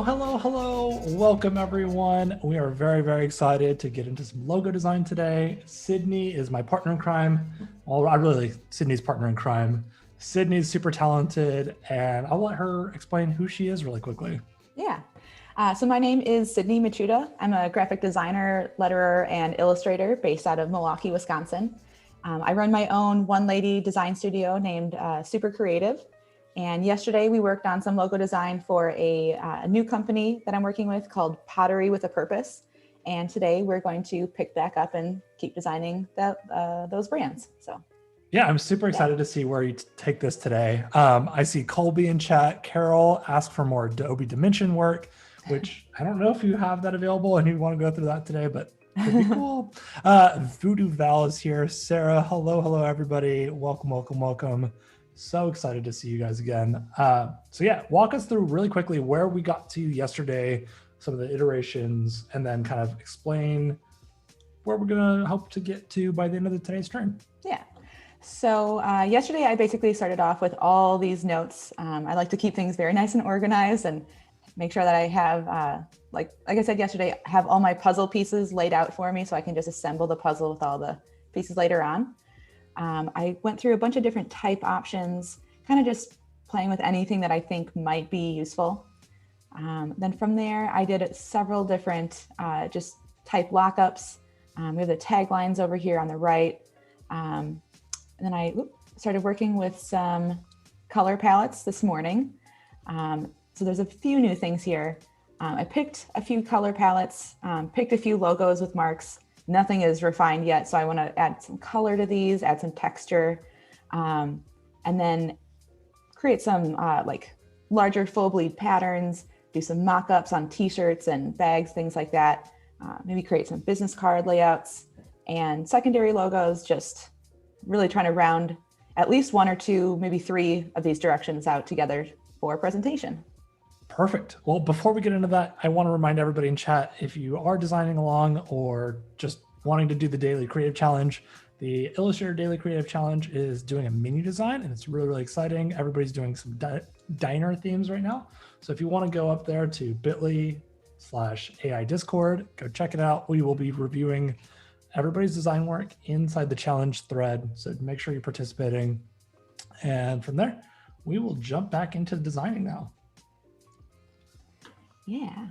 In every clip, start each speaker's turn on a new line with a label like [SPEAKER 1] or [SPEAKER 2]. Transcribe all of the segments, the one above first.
[SPEAKER 1] Hello. Welcome, everyone. We are very, very excited to get into some logo design today. Sydney is my partner in crime. Well, Sydney's partner in crime. Sydney's super talented, and I'll let her explain who she is really quickly.
[SPEAKER 2] Yeah. So my name is Sydney Michuda. I'm a graphic designer, letterer, and illustrator based out of Milwaukee, Wisconsin. I run my own one-lady design studio named Super Creative. And yesterday we worked on some logo design for a new company that I'm working with called Pottery with a Purpose. And today we're going to pick back up and keep designing those brands. So.
[SPEAKER 1] Yeah, I'm super excited to see where you take this today. I see Colby in chat. Carol asked for more Adobe Dimension work, which I don't know if you have that available and you want to go through that today, but it'd be cool. Voodoo Val is here. Sarah, hello, everybody. Welcome. So excited to see you guys again. So yeah, walk us through really quickly where we got to yesterday, some of the iterations, and then kind of explain where we're gonna hope to get to by the end of today's stream.
[SPEAKER 2] Yeah. So yesterday I basically started off with all these notes. I like to keep things very nice and organized and make sure that I have, like I said yesterday, have all my puzzle pieces laid out for me so I can just assemble the puzzle with all the pieces later on. I went through a bunch of different type options, kind of just playing with anything that I think might be useful. Then from there, I did several different just type lockups. We have the taglines over here on the right. And then I started working with some color palettes this morning. So there's a few new things here. I picked a few color palettes, picked a few logos with marks. Nothing is refined yet, so I want to add some color to these, add some texture, and then create some like larger full bleed patterns, do some mock-ups on t-shirts and bags, things like that. Maybe create some business card layouts and secondary logos, just really trying to round at least one or two, maybe three of these directions out together for a presentation.
[SPEAKER 1] Perfect. Well, before we get into that, I want to remind everybody in chat, if you are designing along or just wanting to do the daily creative challenge, the Illustrator Daily Creative Challenge is doing a mini design and it's really, really exciting. Everybody's doing some diner themes right now. So if you want to go up there to bit.ly/AI Discord, go check it out. We will be reviewing everybody's design work inside the challenge thread. So make sure you're participating. And from there, we will jump back into designing now.
[SPEAKER 2] Yeah.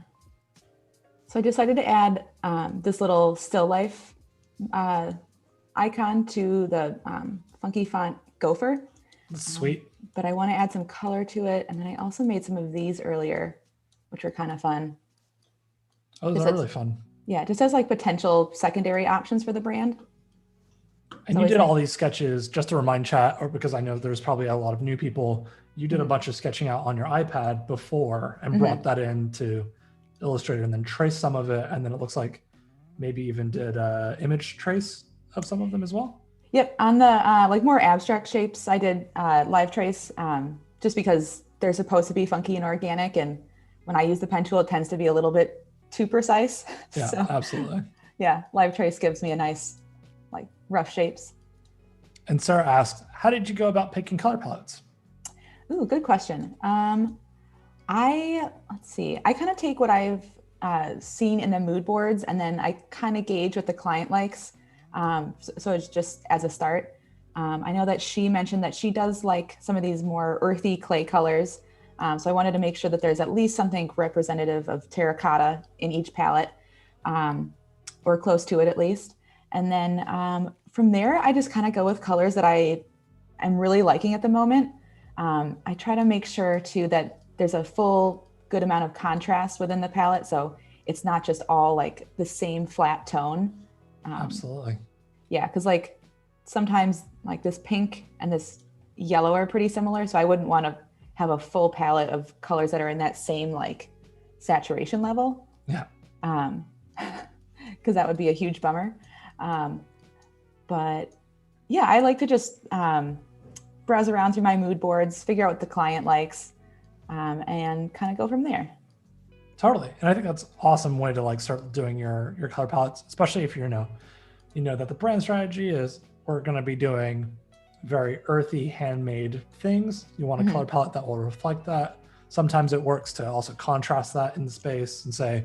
[SPEAKER 2] So I decided to add this little still life icon to the funky font Gopher.
[SPEAKER 1] Sweet.
[SPEAKER 2] But I want to add some color to it. And then I also made some of these earlier, which are kind of fun.
[SPEAKER 1] Oh, those are really fun.
[SPEAKER 2] Yeah, it just has like potential secondary options for the brand.
[SPEAKER 1] And you did all these sketches, just to remind chat, or because I know there's probably a lot of new people, you did a bunch of sketching out on your iPad before and brought that into Illustrator and then traced some of it. And then it looks like maybe even did image trace of some of them as well.
[SPEAKER 2] Yep, on the like more abstract shapes, I did live trace just because they're supposed to be funky and organic. And when I use the pen tool, it tends to be a little bit too precise.
[SPEAKER 1] Yeah, so, absolutely.
[SPEAKER 2] Yeah, live trace gives me a nice like rough shapes.
[SPEAKER 1] And Sarah asked, how did you go about picking color palettes?
[SPEAKER 2] Ooh, good question. Let's see. I kind of take what I've seen in the mood boards and then I kind of gauge what the client likes. So it's just as a start. I know that she mentioned that she does like some of these more earthy clay colors. So I wanted to make sure that there's at least something representative of terracotta in each palette, or close to it at least. And then from there, I just kind of go with colors that I am really liking at the moment. I try to make sure too that there's a full good amount of contrast within the palette. So it's not just all like the same flat tone.
[SPEAKER 1] Absolutely.
[SPEAKER 2] Yeah, because like sometimes like this pink and this yellow are pretty similar. So I wouldn't want to have a full palette of colors that are in that same like saturation level.
[SPEAKER 1] Yeah.
[SPEAKER 2] Because that would be a huge bummer. But yeah, I like to just browse around through my mood boards, figure out what the client likes, and kind of go from there.
[SPEAKER 1] Totally. And I think that's an awesome way to like start doing your color palettes, especially if you know that the brand strategy is we're going to be doing very earthy handmade things. You want a color palette that will reflect that. sometimes it works to also contrast that in the space and say,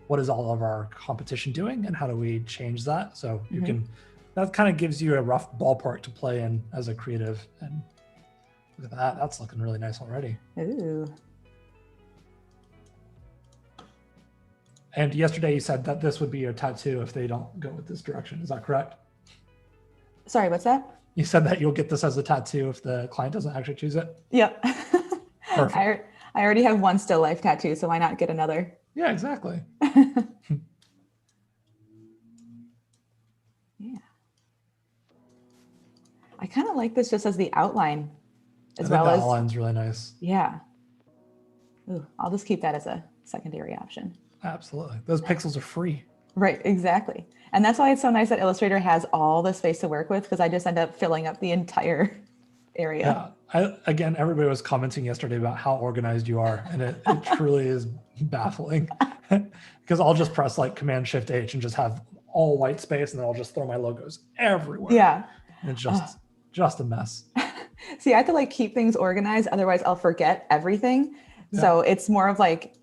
[SPEAKER 1] what is all of our competition doing and how do we change that? So you can, that kind of gives you a rough ballpark to play in as a creative. And look at that, that's looking really nice already.
[SPEAKER 2] Ooh.
[SPEAKER 1] And yesterday you said that this would be your tattoo if they don't go with this direction. Is that correct?
[SPEAKER 2] Sorry, what's that?
[SPEAKER 1] You said that you'll get this as a tattoo if the client doesn't actually choose it?
[SPEAKER 2] Yep.
[SPEAKER 1] Perfect.
[SPEAKER 2] I already have one still life tattoo, so why not get another?
[SPEAKER 1] Yeah, exactly.
[SPEAKER 2] Yeah. I kind of like this just as the outline as
[SPEAKER 1] I
[SPEAKER 2] well
[SPEAKER 1] think
[SPEAKER 2] as.
[SPEAKER 1] that outline's really nice.
[SPEAKER 2] Yeah. Ooh, I'll just keep that as a secondary option.
[SPEAKER 1] Absolutely. Those pixels are free.
[SPEAKER 2] Right, exactly. And that's why it's so nice that Illustrator has all the space to work with, because I just end up filling up the entire area.
[SPEAKER 1] Yeah. Again, everybody was commenting yesterday about how organized you are, and it truly is baffling because I'll just press like Command Shift H and just have all white space, and then I'll just throw my logos everywhere.
[SPEAKER 2] Yeah.
[SPEAKER 1] And it's just a mess.
[SPEAKER 2] See, I have to like keep things organized, otherwise I'll forget everything. Yeah. So it's more of like,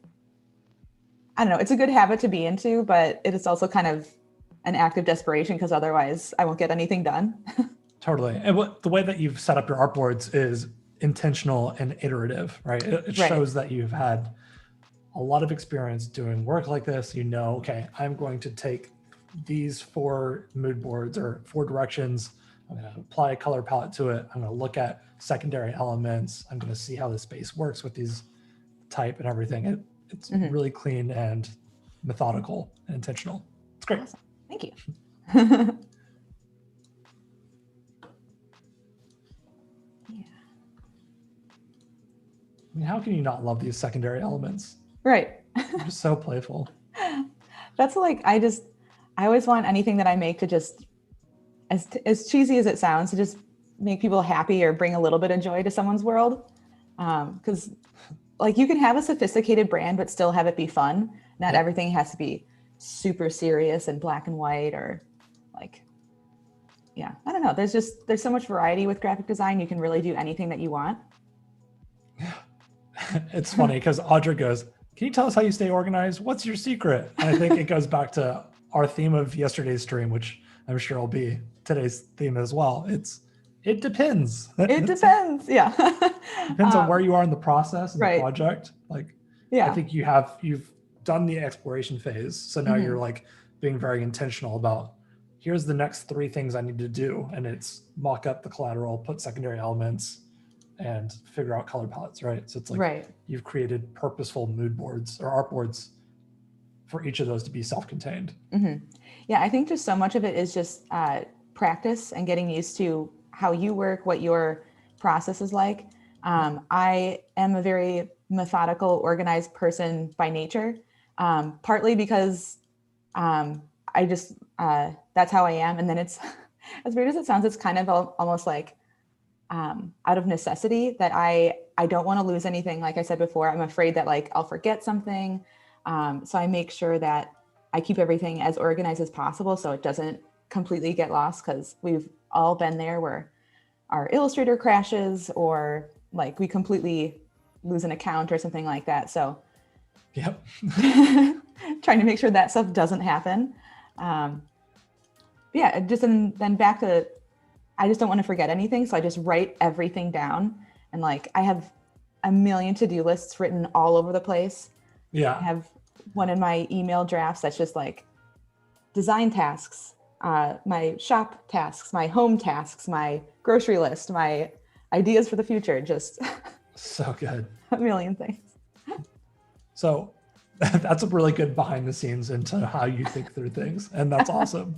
[SPEAKER 2] I don't know, it's a good habit to be into, but it is also kind of an act of desperation because otherwise I won't get anything done.
[SPEAKER 1] Totally. And the way that you've set up your artboards is intentional and iterative, right? It shows that you've had a lot of experience doing work like this. You know, okay, I'm going to take these 4 mood boards or 4 directions. I'm going to apply a color palette to it. I'm going to look at secondary elements. I'm going to see how the space works with these type and everything. It's really clean and methodical and intentional. It's great.
[SPEAKER 2] Awesome. Thank you. Yeah.
[SPEAKER 1] I mean, how can you not love these secondary elements?
[SPEAKER 2] Right.
[SPEAKER 1] They're just so playful.
[SPEAKER 2] That's like, I always want anything that I make to just, as cheesy as it sounds, to just make people happy or bring a little bit of joy to someone's world. Because like you can have a sophisticated brand, but still have it be fun. Not everything has to be super serious and black and white or like, yeah, I don't know. There's so much variety with graphic design. You can really do anything that you want.
[SPEAKER 1] Yeah. It's funny because Audra goes, can you tell us how you stay organized? What's your secret? And I think it goes back to our theme of yesterday's stream, which I'm sure will be today's theme as well. It depends.
[SPEAKER 2] It depends. Yeah.
[SPEAKER 1] Depends on where you are in the process and
[SPEAKER 2] right.
[SPEAKER 1] the project. Like,
[SPEAKER 2] yeah,
[SPEAKER 1] I think you've done the exploration phase. So now you're like being very intentional about here's the next 3 things I need to do. And it's mock up the collateral, put secondary elements, and figure out color palettes, right? So it's like you've created purposeful mood boards or art boards for each of those to be self-contained.
[SPEAKER 2] Yeah, I think just so much of it is just practice and getting used to how you work, what your process is like. I am a very methodical, organized person by nature, partly because I just, that's how I am. And then it's, as weird as it sounds, it's kind of almost like out of necessity that I don't want to lose anything. Like I said before, I'm afraid that like I'll forget something. So I make sure that I keep everything as organized as possible so it doesn't completely get lost, because we've all been there where our Illustrator crashes or like we completely lose an account or something like that. So
[SPEAKER 1] yep.
[SPEAKER 2] Trying to make sure that stuff doesn't happen. Yeah, just and then back to, I just don't want to forget anything. So I just write everything down. And like, I have a million to-do lists written all over the place.
[SPEAKER 1] Yeah.
[SPEAKER 2] I have one in my email drafts that's just like design tasks, my shop tasks, my home tasks, my grocery list, my ideas for the future, just
[SPEAKER 1] so good.
[SPEAKER 2] A million things.
[SPEAKER 1] So that's a really good behind the scenes into how you think through things. And that's awesome.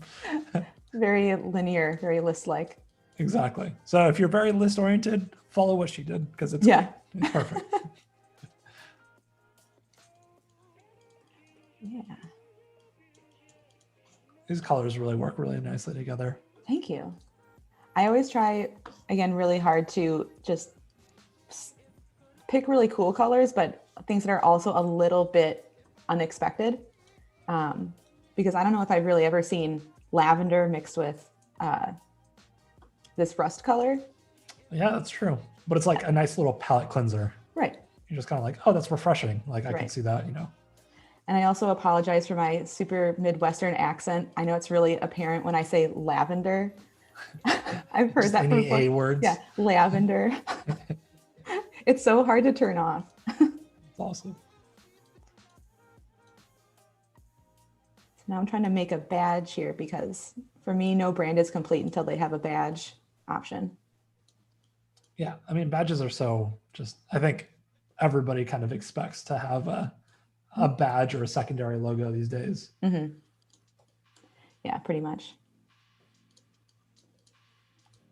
[SPEAKER 2] Very linear, very list-like.
[SPEAKER 1] Exactly. So if you're very list oriented, follow what she did because it's it's perfect.
[SPEAKER 2] Yeah.
[SPEAKER 1] These colors really work really nicely together.
[SPEAKER 2] Thank you. I always try, again, really hard to just pick really cool colors, but things that are also a little bit unexpected. Because I don't know if I've really ever seen lavender mixed with this rust color.
[SPEAKER 1] Yeah, that's true. But it's like a nice little palette cleanser.
[SPEAKER 2] Right.
[SPEAKER 1] you're just kind of like, oh, that's refreshing. Like I can
[SPEAKER 2] Right.
[SPEAKER 1] see that, you know.
[SPEAKER 2] And I also apologize for my super Midwestern accent. I know it's really apparent when I say lavender. I've heard
[SPEAKER 1] Just
[SPEAKER 2] that from
[SPEAKER 1] any
[SPEAKER 2] before.
[SPEAKER 1] A words.
[SPEAKER 2] Yeah, lavender. It's so hard to turn off.
[SPEAKER 1] That's awesome.
[SPEAKER 2] Now I'm trying to make a badge here because for me, no brand is complete until they have a badge option.
[SPEAKER 1] Yeah, I mean, badges are so just, I think everybody kind of expects to have a badge or a secondary logo these days.
[SPEAKER 2] Mm-hmm. Yeah, pretty much.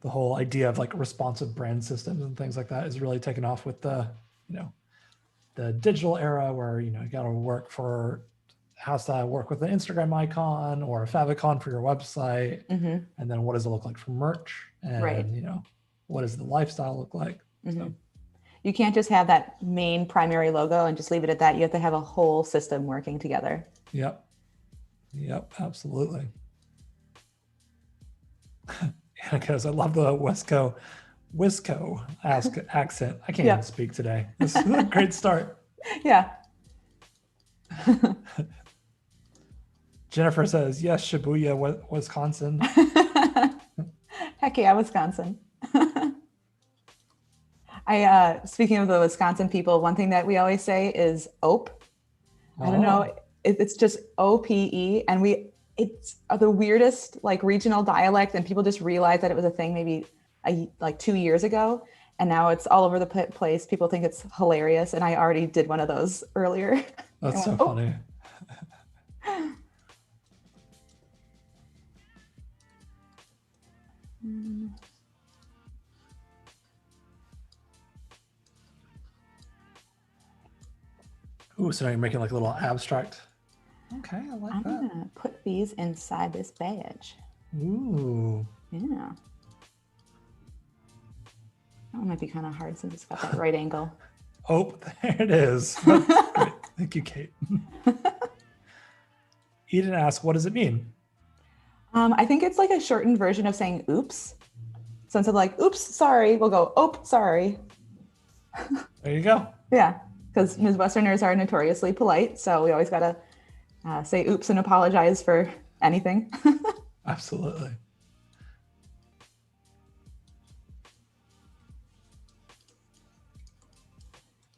[SPEAKER 1] The whole idea of like responsive brand systems and things like that is really taken off with the, you know, the digital era where, you know, you got to work for, has to work with an Instagram icon or a favicon for your website.
[SPEAKER 2] Mm-hmm.
[SPEAKER 1] And then what does it look like for merch? And,
[SPEAKER 2] Right.
[SPEAKER 1] you know, what does the lifestyle look like?
[SPEAKER 2] Mm-hmm.
[SPEAKER 1] So
[SPEAKER 2] You can't just have that main primary logo and just leave it at that. You have to have a whole system working together.
[SPEAKER 1] Yep. Yep, absolutely. Because I love the Wisco accent. I can't even speak today. This is a great start.
[SPEAKER 2] Yeah.
[SPEAKER 1] Jennifer says, yes, Shibuya, Wisconsin.
[SPEAKER 2] Heck yeah, Wisconsin. Speaking of the Wisconsin people, one thing that we always say is OPE. I don't know. It's just OPE. And it's the weirdest like regional dialect. And people just realized that it was a thing maybe like 2 years ago. And now it's all over the place. People think it's hilarious. And I already did one of those earlier.
[SPEAKER 1] That's so funny. Ooh, so now you're making like a little abstract. Okay, I like that.
[SPEAKER 2] I'm gonna put these inside this badge.
[SPEAKER 1] Ooh.
[SPEAKER 2] Yeah. That one might be kind of hard since it's got that right angle.
[SPEAKER 1] Oh, there it is. That's great. Thank you, Kate. Eden asks, what does it mean?
[SPEAKER 2] I think it's like a shortened version of saying oops. So instead of like, oops, sorry, we'll go, oh, sorry.
[SPEAKER 1] There you go.
[SPEAKER 2] Yeah, because Midwesterners are notoriously polite. So we always got to say oops and apologize for anything.
[SPEAKER 1] Absolutely.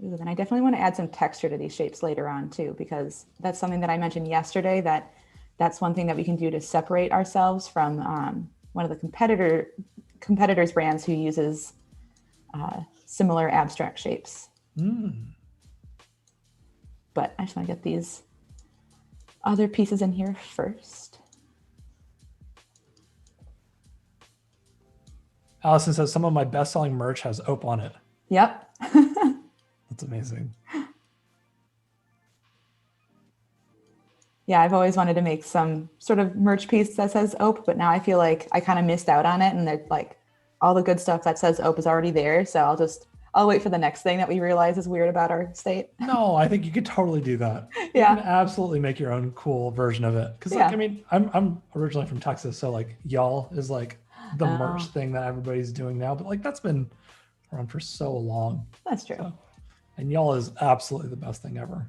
[SPEAKER 2] Ooh, then I definitely want to add some texture to these shapes later on too, because that's something that I mentioned yesterday, that's one thing that we can do to separate ourselves from one of the competitors brands who uses similar abstract shapes. But I just want to get these other pieces in here first.
[SPEAKER 1] Allison says some of my best-selling merch has OPE on it.
[SPEAKER 2] Yep.
[SPEAKER 1] That's amazing.
[SPEAKER 2] Yeah, I've always wanted to make some sort of merch piece that says OPE, but now I feel like I kind of missed out on it, and they're like all the good stuff that says OPE is already there. So I'll wait for the next thing that we realize is weird about our state.
[SPEAKER 1] No, I think you could totally do that.
[SPEAKER 2] Yeah.
[SPEAKER 1] You can absolutely make your own cool version of it. Because like, I mean, I'm originally from Texas, so like y'all is like the merch thing that everybody's doing now, but like that's been around for so long.
[SPEAKER 2] That's true.
[SPEAKER 1] So, and y'all is absolutely the best thing ever.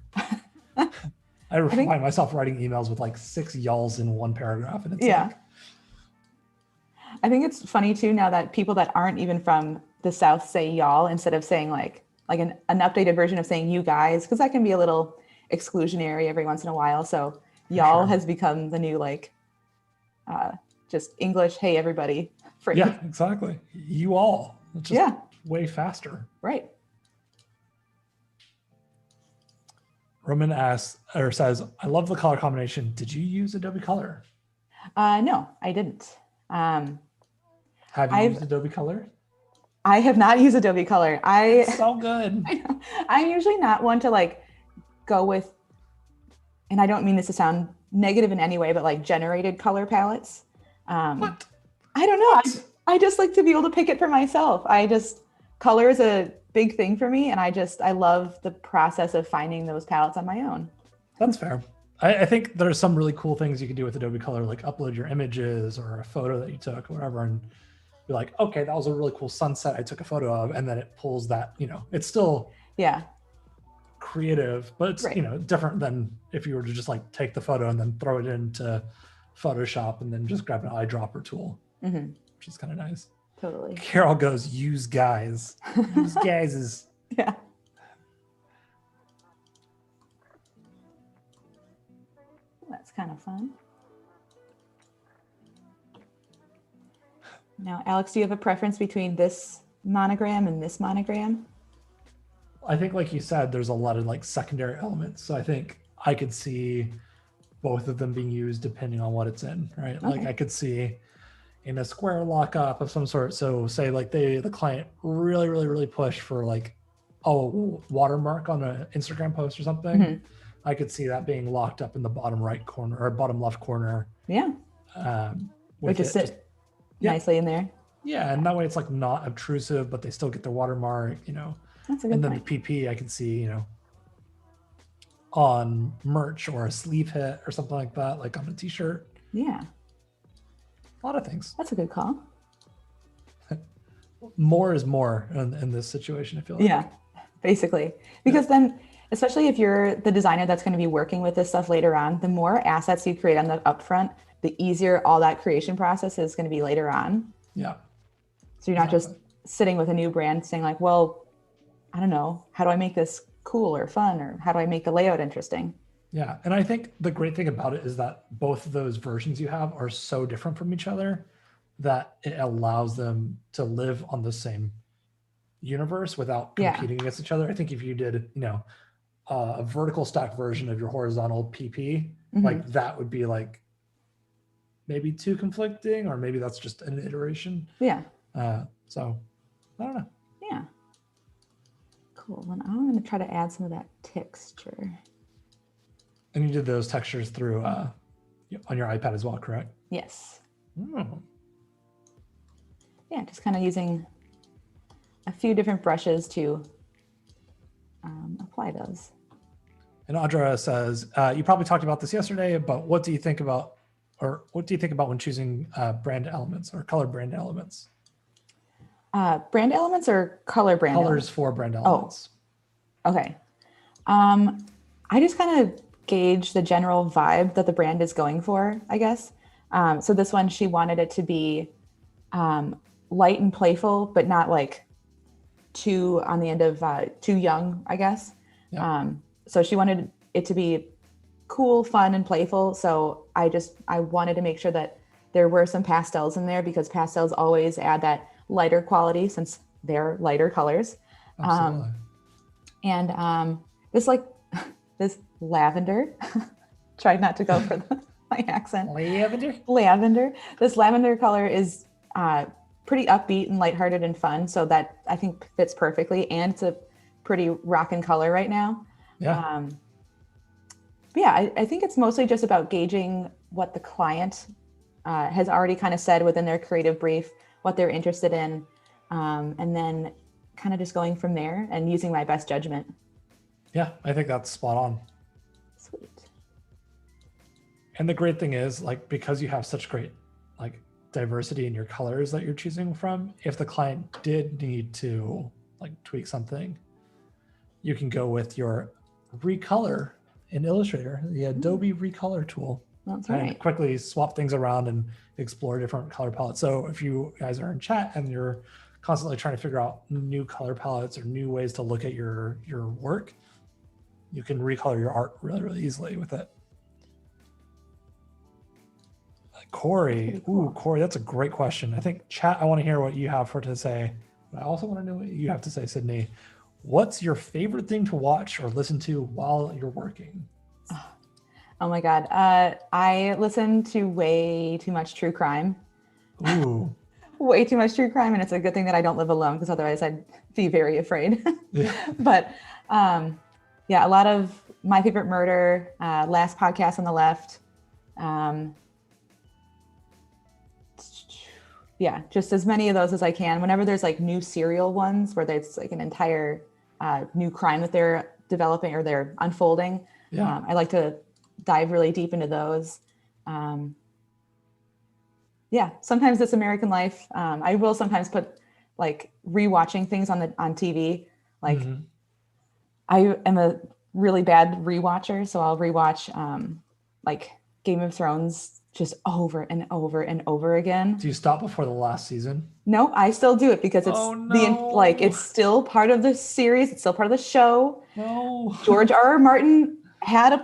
[SPEAKER 1] I find myself writing emails with like 6 y'alls in one paragraph, and it's like,
[SPEAKER 2] I think it's funny too now that people that aren't even from the South say y'all instead of saying like an updated version of saying you guys, because that can be a little exclusionary every once in a while. So y'all has become the new like just English, hey everybody phrase.
[SPEAKER 1] Yeah, exactly. You all. It's just way faster.
[SPEAKER 2] Right.
[SPEAKER 1] Roman asks or says, I love the color combination. Did you use Adobe Color?
[SPEAKER 2] No, I didn't.
[SPEAKER 1] Have you used Adobe Color?
[SPEAKER 2] I have not used Adobe Color.
[SPEAKER 1] It's so good.
[SPEAKER 2] I'm usually not one to like go with, and I don't mean this to sound negative in any way, but like generated color palettes.
[SPEAKER 1] What?
[SPEAKER 2] I don't know. I just like to be able to pick it for myself. Color is a big thing for me, and I love the process of finding those palettes on my own.
[SPEAKER 1] That's fair. I think there's some really cool things you can do with Adobe Color, like upload your images or a photo that you took or whatever, and be like, okay, that was a really cool sunset I took a photo of, and then it pulls that, it's still creative, but it's,
[SPEAKER 2] Right.
[SPEAKER 1] different than if you were to just like take the photo and then throw it into Photoshop and then just grab an eyedropper tool, which is kind of nice.
[SPEAKER 2] Totally.
[SPEAKER 1] Carol goes, use guys. Use guys is.
[SPEAKER 2] Yeah. That's kind of fun. Now, Alex, do you have a preference between this monogram and this monogram?
[SPEAKER 1] I think, like you said, there's a lot of like secondary elements. So I think I could see both of them being used depending on what it's in, right?
[SPEAKER 2] Okay.
[SPEAKER 1] Like I could see in a square lockup of some sort. So say like the client really push for like a watermark on an Instagram post or something. I could see that being locked up in the bottom right corner or bottom left corner.
[SPEAKER 2] Yeah. Or just sit nicely in there.
[SPEAKER 1] Yeah, and that way it's like not obtrusive, but they still get their watermark,
[SPEAKER 2] That's a good
[SPEAKER 1] and then
[SPEAKER 2] point.
[SPEAKER 1] the PP I can see, on merch or a sleeve hit or something like that, like on a t-shirt.
[SPEAKER 2] Yeah.
[SPEAKER 1] A lot of things.
[SPEAKER 2] That's a good call.
[SPEAKER 1] More is more in this situation, I feel like.
[SPEAKER 2] Yeah, basically. Because then, especially if you're the designer that's going to be working with this stuff later on, the more assets you create on the upfront, the easier all that creation process is going to be later on.
[SPEAKER 1] Yeah.
[SPEAKER 2] So you're not just sitting with a new brand saying like, well, I don't know, how do I make this cool or fun, or how do I make the layout interesting?
[SPEAKER 1] Yeah. And I think the great thing about it is that both of those versions you have are so different from each other that it allows them to live on the same universe without competing against each other. I think if you did, a vertical stack version of your horizontal PP, like that would be like maybe too conflicting, or maybe that's just an iteration.
[SPEAKER 2] Yeah.
[SPEAKER 1] So I don't know.
[SPEAKER 2] Yeah. Cool. And I'm going to try to add some of that texture.
[SPEAKER 1] And you did those textures through on your iPad as well, correct?
[SPEAKER 2] Yes.
[SPEAKER 1] Oh.
[SPEAKER 2] Yeah, just kind of using a few different brushes to apply those.
[SPEAKER 1] And Audra says, you probably talked about this yesterday, but what do you think about when choosing brand elements or color brand elements?
[SPEAKER 2] Brand elements or color brand
[SPEAKER 1] Colors
[SPEAKER 2] elements?
[SPEAKER 1] for brand elements.
[SPEAKER 2] Oh, okay. I just kind of gauge the general vibe that the brand is going for, I guess. So this one, she wanted it to be light and playful, but not like too on the end of too young, I guess. Yeah. So she wanted it to be cool, fun, and playful. So I wanted to make sure that there were some pastels in there, because pastels always add that lighter quality since they're lighter colors.
[SPEAKER 1] Absolutely.
[SPEAKER 2] And this lavender, tried not to go for my accent. Lavender. This lavender color is pretty upbeat and lighthearted and fun. So that I think fits perfectly. And it's a pretty rockin' color right now.
[SPEAKER 1] Yeah.
[SPEAKER 2] But yeah, I think it's mostly just about gauging what the client has already kind of said within their creative brief, what they're interested in, and then kind of just going from there and using my best judgment.
[SPEAKER 1] Yeah, I think that's spot on.
[SPEAKER 2] Sweet.
[SPEAKER 1] And the great thing is, like, because you have such great like diversity in your colors that you're choosing from, if the client did need to like tweak something, you can go with your recolor in Illustrator, the Adobe Recolor tool.
[SPEAKER 2] That's right.
[SPEAKER 1] And quickly swap things around and explore different color palettes. So if you guys are in chat and you're constantly trying to figure out new color palettes or new ways to look at your work, you can recolor your art really easily with it. Corey, cool. Corey, that's a great question. I think chat, I want to hear what you have to say. But I also want to know what you have to say, Sydney. What's your favorite thing to watch or listen to while you're working?
[SPEAKER 2] Oh my God. I listen to way too much true crime.
[SPEAKER 1] Ooh.
[SPEAKER 2] Way too much true crime. And it's a good thing that I don't live alone, because otherwise I'd be very afraid.
[SPEAKER 1] Yeah.
[SPEAKER 2] But yeah, a lot of My Favorite Murder, Last Podcast on the Left. Yeah, just as many of those as I can. Whenever there's like new serial ones where there's like an entire new crime that they're developing or they're unfolding,
[SPEAKER 1] yeah.
[SPEAKER 2] I like to dive really deep into those. Yeah, sometimes This American Life. I will sometimes put like rewatching things on TV. Like I am a really bad rewatcher, so I'll rewatch like Game of Thrones just over and over and over again.
[SPEAKER 1] Do you stop before the last season?
[SPEAKER 2] No, I still do it because it's
[SPEAKER 1] Oh, no.
[SPEAKER 2] like it's still part of the series. It's still part of the show.
[SPEAKER 1] No.
[SPEAKER 2] George R.R. Martin had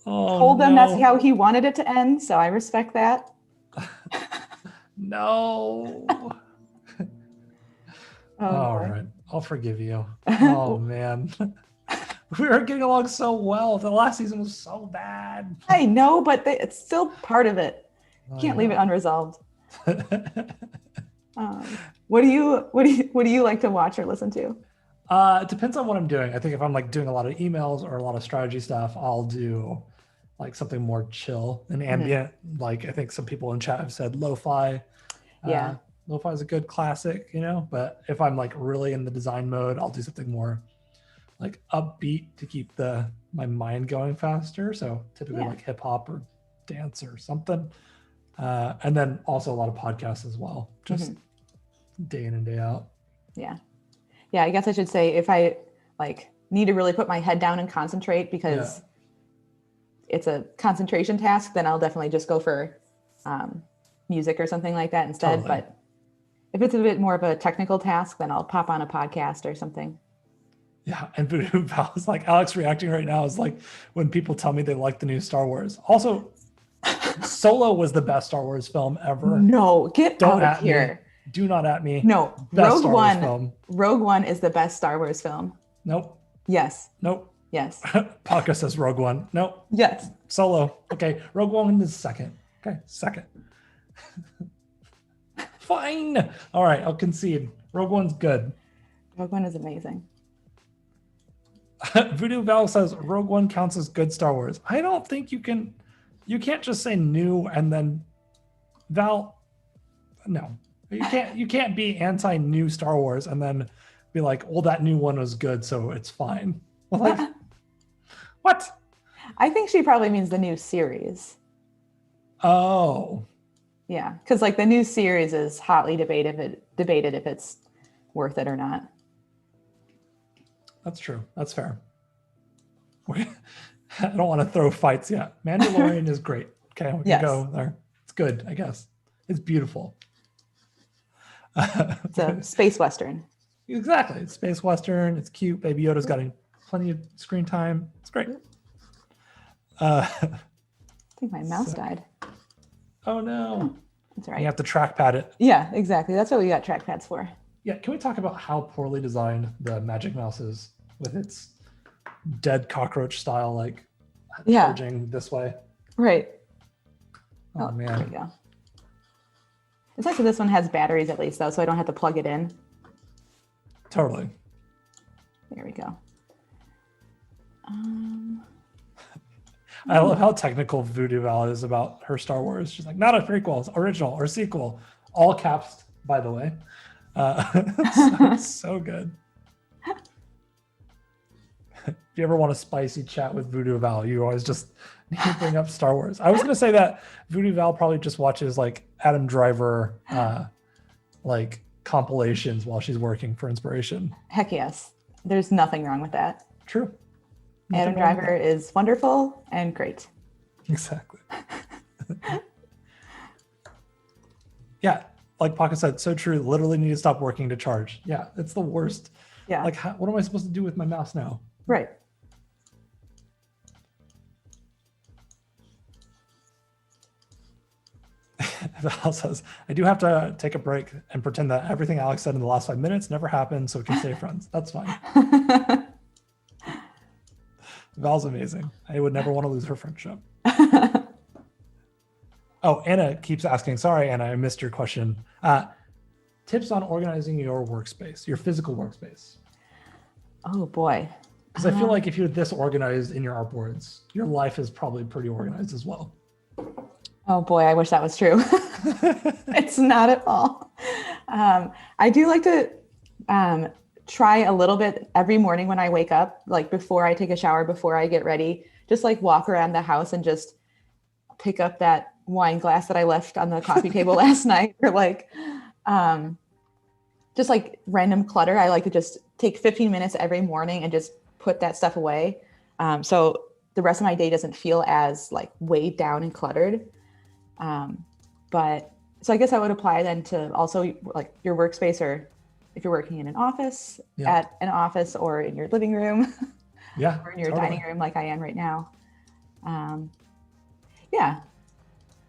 [SPEAKER 2] told them that's how he wanted it to end, so I respect that.
[SPEAKER 1] No. All right. I'll forgive you. Oh, man. We were getting along so well. The last season was so bad.
[SPEAKER 2] I know, but it's still part of it. Can't leave it unresolved. What do you like to watch or listen to?
[SPEAKER 1] It depends on what I'm doing. I think if I'm like doing a lot of emails or a lot of strategy stuff, I'll do like something more chill and ambient. Like I think some people in chat have said lo-fi.
[SPEAKER 2] Yeah.
[SPEAKER 1] Lo-fi is a good classic, but if I'm like really in the design mode, I'll do something more like upbeat to keep my mind going faster. So typically like hip hop or dance or something. And then also a lot of podcasts as well, just day in and day out. Yeah.
[SPEAKER 2] Yeah. I guess I should say if I like need to really put my head down and concentrate because it's a concentration task, then I'll definitely just go for music or something like that instead. Totally. But if it's a bit more of a technical task, then I'll pop on a podcast or something.
[SPEAKER 1] Yeah, and Voodoo Val is like, Alex reacting right now is like when people tell me they like the new Star Wars. Also, Solo was the best Star Wars film ever.
[SPEAKER 2] No, Don't out of here.
[SPEAKER 1] Me. Do not at me.
[SPEAKER 2] No,
[SPEAKER 1] best
[SPEAKER 2] Rogue
[SPEAKER 1] Star
[SPEAKER 2] One.
[SPEAKER 1] Wars film.
[SPEAKER 2] Rogue One is the best Star Wars film.
[SPEAKER 1] Nope.
[SPEAKER 2] Yes.
[SPEAKER 1] Nope.
[SPEAKER 2] Yes.
[SPEAKER 1] Paka says Rogue One. Nope.
[SPEAKER 2] Yes.
[SPEAKER 1] Solo. Okay, Rogue One is second. Okay, second. Fine. All right, I'll concede. Rogue One's good.
[SPEAKER 2] Rogue One is amazing.
[SPEAKER 1] Voodoo Val says Rogue One counts as good Star Wars. I don't think you can't just say new and then Val. No, you can't be anti-new Star Wars and then be like, well, that new one was good, so it's fine. Like, what?
[SPEAKER 2] I think she probably means the new series.
[SPEAKER 1] Oh.
[SPEAKER 2] Yeah, because like the new series is hotly debated if it's worth it or not.
[SPEAKER 1] That's true. That's fair. I don't want to throw fights yet. Mandalorian is great. Okay, we can go there. It's good, I guess. It's beautiful.
[SPEAKER 2] It's a space western.
[SPEAKER 1] Exactly. It's space western. It's cute. Baby Yoda's got plenty of screen time. It's great.
[SPEAKER 2] I think my mouse died.
[SPEAKER 1] Oh no.
[SPEAKER 2] That's right.
[SPEAKER 1] You have to trackpad it.
[SPEAKER 2] Yeah, exactly. That's what we got trackpads for.
[SPEAKER 1] Yeah, can we talk about how poorly designed the Magic Mouse is with its dead cockroach style, like charging this way?
[SPEAKER 2] Right.
[SPEAKER 1] Oh man.
[SPEAKER 2] There we go. It's nice that this one has batteries at least though, so I don't have to plug it in.
[SPEAKER 1] Totally.
[SPEAKER 2] There we go.
[SPEAKER 1] I love how technical Voodoo Val is about her Star Wars. She's like, not a prequel, original or sequel. All caps, by the way. So good. If you ever want a spicy chat with Voodoo Val, you always just need to bring up Star Wars. I was going to say that Voodoo Val probably just watches like Adam Driver like compilations while she's working for inspiration.
[SPEAKER 2] Heck yes. There's nothing wrong with that.
[SPEAKER 1] True.
[SPEAKER 2] Adam Driver is wonderful and great.
[SPEAKER 1] Exactly. Yeah, like Paka said, so true. Literally need to stop working to charge. Yeah, it's the worst.
[SPEAKER 2] Yeah.
[SPEAKER 1] Like, what am I supposed to do with my mouse now?
[SPEAKER 2] Right.
[SPEAKER 1] Val says, I do have to take a break and pretend that everything Alex said in the last 5 minutes never happened so we can stay friends. That's fine. Val's amazing. I would never want to lose her friendship. Oh, Anna keeps asking. Sorry, Anna, I missed your question. Tips on organizing your workspace, your physical workspace.
[SPEAKER 2] Oh, boy.
[SPEAKER 1] Because I feel like if you're this organized in your artboards, your life is probably pretty organized as well.
[SPEAKER 2] Oh, boy, I wish that was true. It's not at all. I do like to try a little bit every morning when I wake up, like before I take a shower, before I get ready, just like walk around the house and just pick up that wine glass that I left on the coffee table last night, or like just like random clutter. I like to just take 15 minutes every morning and just put that stuff away. So the rest of my day doesn't feel as like weighed down and cluttered. But so I guess I would apply then to also like your workspace, or if you're working in an office, at an office, or in your living room, or in your dining room like I am right now. Yeah,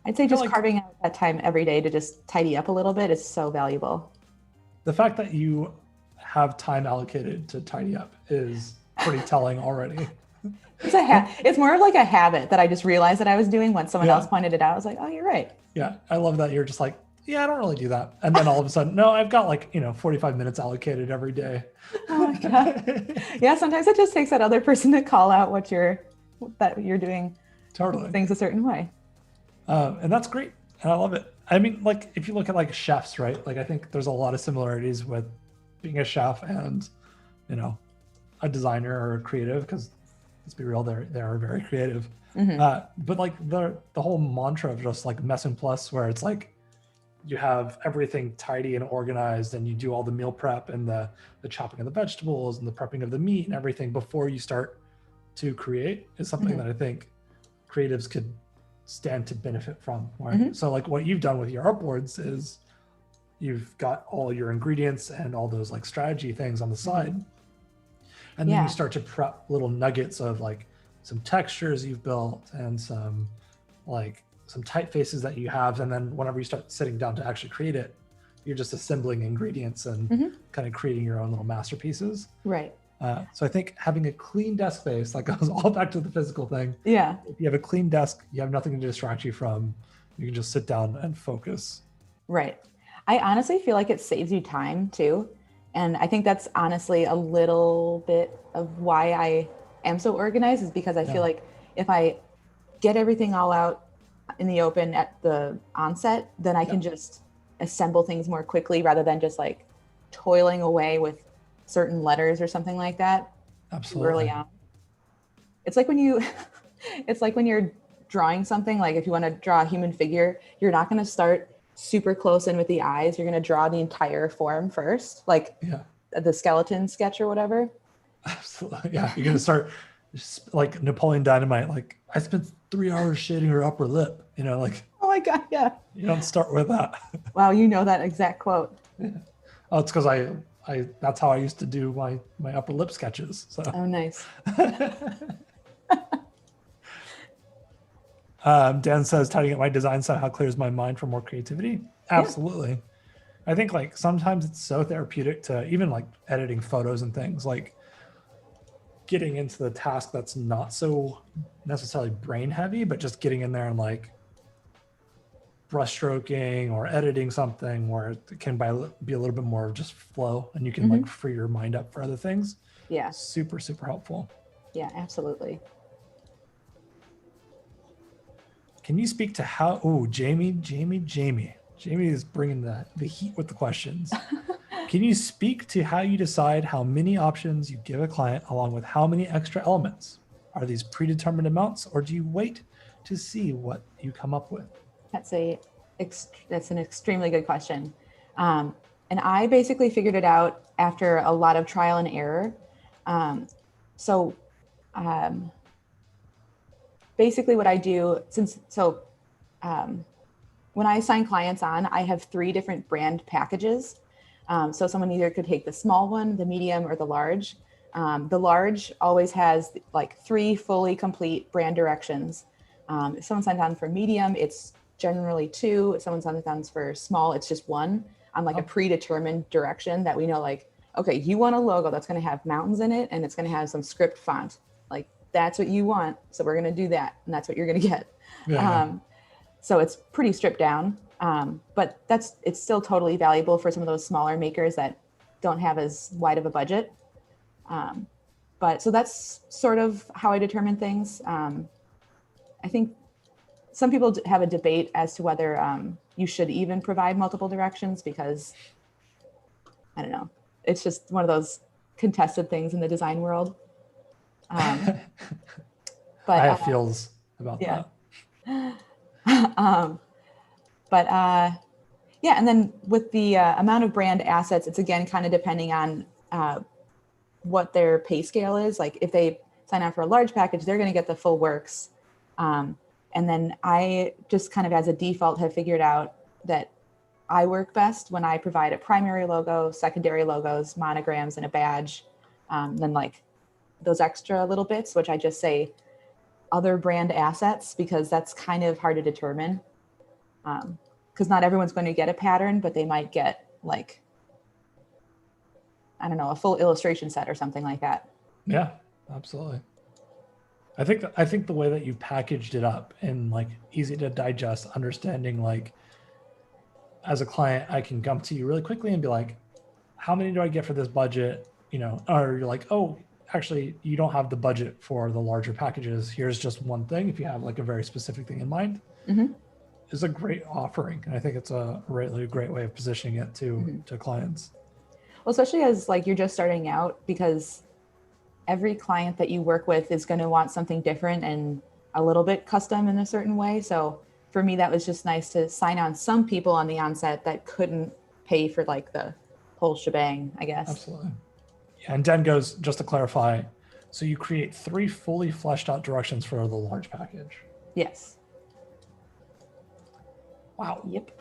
[SPEAKER 2] I'd say just carving out that time every day to just tidy up a little bit is so valuable.
[SPEAKER 1] The fact that you have time allocated to tidy up is pretty telling already.
[SPEAKER 2] It's more of like a habit that I just realized that I was doing when someone else pointed it out. I was like, oh, you're right.
[SPEAKER 1] Yeah, I love that you're just like, yeah, I don't really do that. And then all of a sudden, no, I've got like, 45 minutes allocated every day.
[SPEAKER 2] Oh my God. Yeah, sometimes it just takes that other person to call out that you're doing things a certain way.
[SPEAKER 1] And that's great. And I love it. I mean, like, if you look at like chefs, right? Like, I think there's a lot of similarities with being a chef and, a designer or a creative, because let's be real, they are very creative. But like the whole mantra of just like mess and plus, where it's like you have everything tidy and organized, and you do all the meal prep and the chopping of the vegetables and the prepping of the meat and everything before you start to create, is something that I think creatives could stand to benefit from. Right? So like what you've done with your artboards is you've got all your ingredients and all those like strategy things on the side. And then you start to prep little nuggets of like some textures you've built and some typefaces that you have. And then whenever you start sitting down to actually create it, you're just assembling ingredients and kind of creating your own little masterpieces.
[SPEAKER 2] Right.
[SPEAKER 1] So I think having a clean desk space, that goes all back to the physical thing.
[SPEAKER 2] Yeah.
[SPEAKER 1] If you have a clean desk, you have nothing to distract you from. You can just sit down and focus.
[SPEAKER 2] Right. I honestly feel like it saves you time too. And I think that's honestly a little bit of why I am so organized, is because I feel like if I get everything all out in the open at the onset, then I can just assemble things more quickly rather than just like toiling away with certain letters or something like that.
[SPEAKER 1] Absolutely.
[SPEAKER 2] Early on. It's like when you're drawing something, like if you want to draw a human figure, you're not going to start super close in with the eyes. You're going to draw the entire form first, like the skeleton sketch or whatever.
[SPEAKER 1] Absolutely. Yeah. You're going to start like Napoleon Dynamite. Like, I spent 3 hours shading her upper lip, like,
[SPEAKER 2] oh my God. Yeah.
[SPEAKER 1] You don't start with that.
[SPEAKER 2] Wow. You know that exact quote.
[SPEAKER 1] Yeah. Oh, it's because I that's how I used to do my upper lip sketches. So.
[SPEAKER 2] Oh, nice.
[SPEAKER 1] Dan says, tidying up my design somehow clears my mind for more creativity. Absolutely. Yeah. I think like sometimes it's so therapeutic to even like editing photos and things, like getting into the task that's not so necessarily brain heavy, but just getting in there and like brush stroking or editing something where it can be a little bit more of just flow, and you can like free your mind up for other things.
[SPEAKER 2] Yeah.
[SPEAKER 1] Super, super helpful.
[SPEAKER 2] Yeah, absolutely.
[SPEAKER 1] Can you speak to how, Jamie is bringing the heat with the questions. Can you speak to how you decide how many options you give a client along with how many extra elements? Are these predetermined amounts, or do you wait to see what you come up with?
[SPEAKER 2] That's an extremely good question. And I basically figured it out after a lot of trial and error. Basically what I do, when I sign clients on, I have 3 different brand packages. So someone either could take the small one, the medium, or the large. The large always has like 3 fully complete brand directions. If someone signs on for medium, it's generally 2. If someone signs on for small, it's just 1 on like a predetermined direction that we know, like, okay, you want a logo that's going to have mountains in it and it's going to have some script font. Like, that's what you want. So we're going to do that. And that's what you're going to get. Yeah. So it's pretty stripped down. But it's still totally valuable for some of those smaller makers that don't have as wide of a budget. But so that's sort of how I determine things. I think some people have a debate as to whether you should even provide multiple directions, because I don't know, it's just one of those contested things in the design world.
[SPEAKER 1] But I have feels about that.
[SPEAKER 2] And then with the amount of brand assets, it's again kind of depending on what their pay scale is. Like if they sign on for a large package, they're going to get the full works. And then I just kind of as a default have figured out that I work best when I provide a primary logo, secondary logos, monograms, and a badge. Then like those extra little bits, which I just say other brand assets, because that's kind of hard to determine. Because not everyone's going to get a pattern, but they might get like, I don't know, a full illustration set or something like that.
[SPEAKER 1] Yeah, absolutely. I think the way that you've packaged it up and like easy to digest, understanding, like as a client, I can come to you really quickly and be like, how many do I get for this budget? You know, or you're like, oh, actually, you don't have the budget for the larger packages. Here's just one thing. If you have like a very specific thing in mind, is a great offering. And I think it's a really great way of positioning it to clients.
[SPEAKER 2] Well, especially as like you're just starting out, because every client that you work with is going to want something different and a little bit custom in a certain way. So for me, that was just nice to sign on some people on the onset that couldn't pay for like the whole shebang, I guess.
[SPEAKER 1] Absolutely. Yeah, and Den goes, just to clarify, so you create 3 fully fleshed out directions for the large package.
[SPEAKER 2] Yes.
[SPEAKER 1] Wow.
[SPEAKER 2] Yep.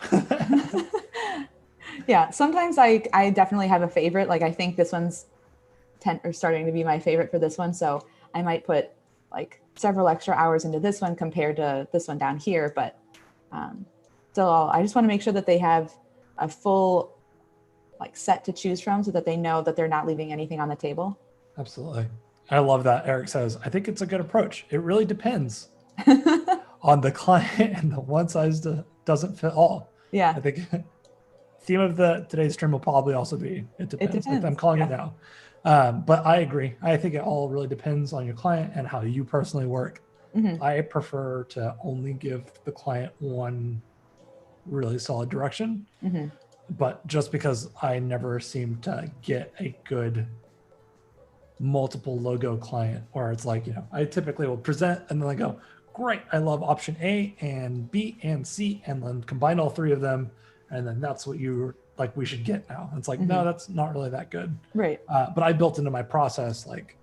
[SPEAKER 2] Yeah. Sometimes I definitely have a favorite. Like I think this one's starting to be my favorite for this one. So I might put like several extra hours into this one compared to this one down here. But still, I just want to make sure that they have a full like set to choose from so that they know that they're not leaving anything on the table.
[SPEAKER 1] Absolutely. I love that. Eric says, I think it's a good approach. It really depends on the client, and the one size doesn't fit all.
[SPEAKER 2] Yeah.
[SPEAKER 1] I think theme of today's stream will probably also be, it depends. Like I'm calling it now. But I agree. I think it all really depends on your client and how you personally work. I prefer to only give the client one really solid direction. But just because I never seem to get a good multiple logo client where it's like, you know, I typically will present and then I go, great, I love option A and B and C, and then combine all 3 of them. And then that's what you like, we should get now. It's like, no, that's not really that good.
[SPEAKER 2] Right.
[SPEAKER 1] But I built into my process, like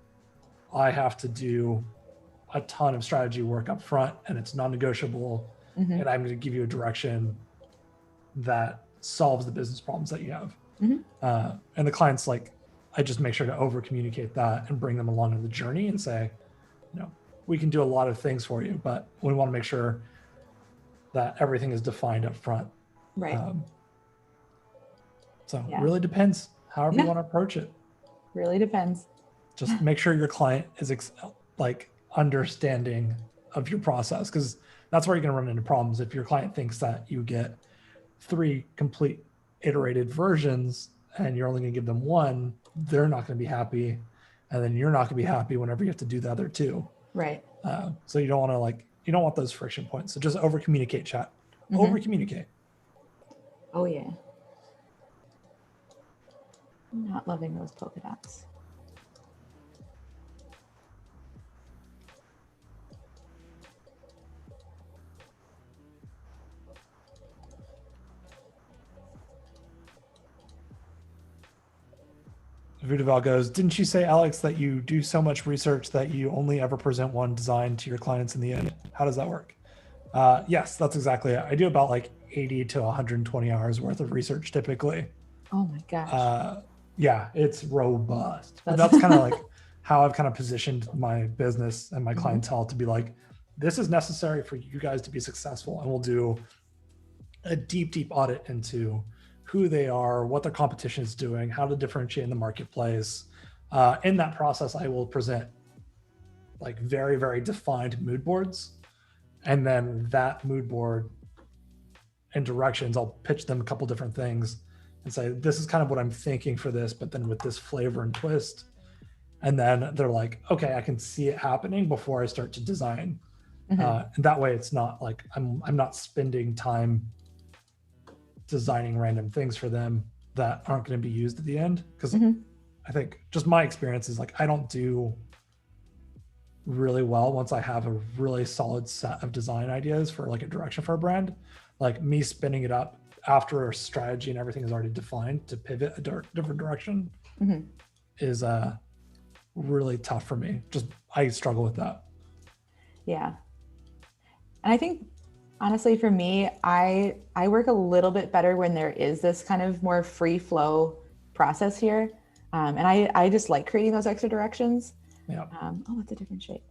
[SPEAKER 1] I have to do a ton of strategy work up front, and it's non-negotiable. And I'm going to give you a direction that solves the business problems that you have. And the client's like, I just make sure to over communicate that and bring them along on the journey and say, you know, we can do a lot of things for you, but we want to make sure that everything is defined up front.
[SPEAKER 2] Right.
[SPEAKER 1] So it really depends however you want to approach it.
[SPEAKER 2] Really depends.
[SPEAKER 1] Just make sure your client is like understanding of your process, because that's where you're going to run into problems. If your client thinks that you get 3 complete iterated versions and you're only going to give them one, they're not going to be happy. And then you're not going to be happy whenever you have to do the other 2.
[SPEAKER 2] Right.
[SPEAKER 1] So you don't want to you don't want those friction points. So just over communicate, chat. Over communicate.
[SPEAKER 2] Oh yeah. I'm not loving those polka dots.
[SPEAKER 1] Vudaval goes, didn't you say, Alex, that you do so much research that you only ever present one design to your clients in the end? How does that work? Yes, that's exactly it. I do about like 80 to 120 hours worth of research typically.
[SPEAKER 2] Oh my gosh.
[SPEAKER 1] Yeah, it's robust. But that's kind of like how I've kind of positioned my business and my clientele to be like, this is necessary for you guys to be successful. And we'll do a deep audit into who they are, what their competition is doing, how to differentiate in the marketplace. In that process, I will present like very, very defined mood boards. And then that mood board and directions, I'll pitch them a couple different things and say, this is kind of what I'm thinking for this, but then with this flavor and twist. And then they're like, okay, I can see it happening before I start to design. And that way it's not like I'm not spending time designing random things for them that aren't going to be used at the end. Because I think just my experience is like, I don't do really well once I have a really solid set of design ideas for like a direction for a brand. Like me spinning it up after a strategy and everything is already defined to pivot a different direction is really tough for me. Just, I struggle with that.
[SPEAKER 2] Yeah. And I think honestly for me, I work a little bit better when there is this kind of more free flow process here. And I just like creating those extra directions.
[SPEAKER 1] Yeah.
[SPEAKER 2] Oh, it's a different shape.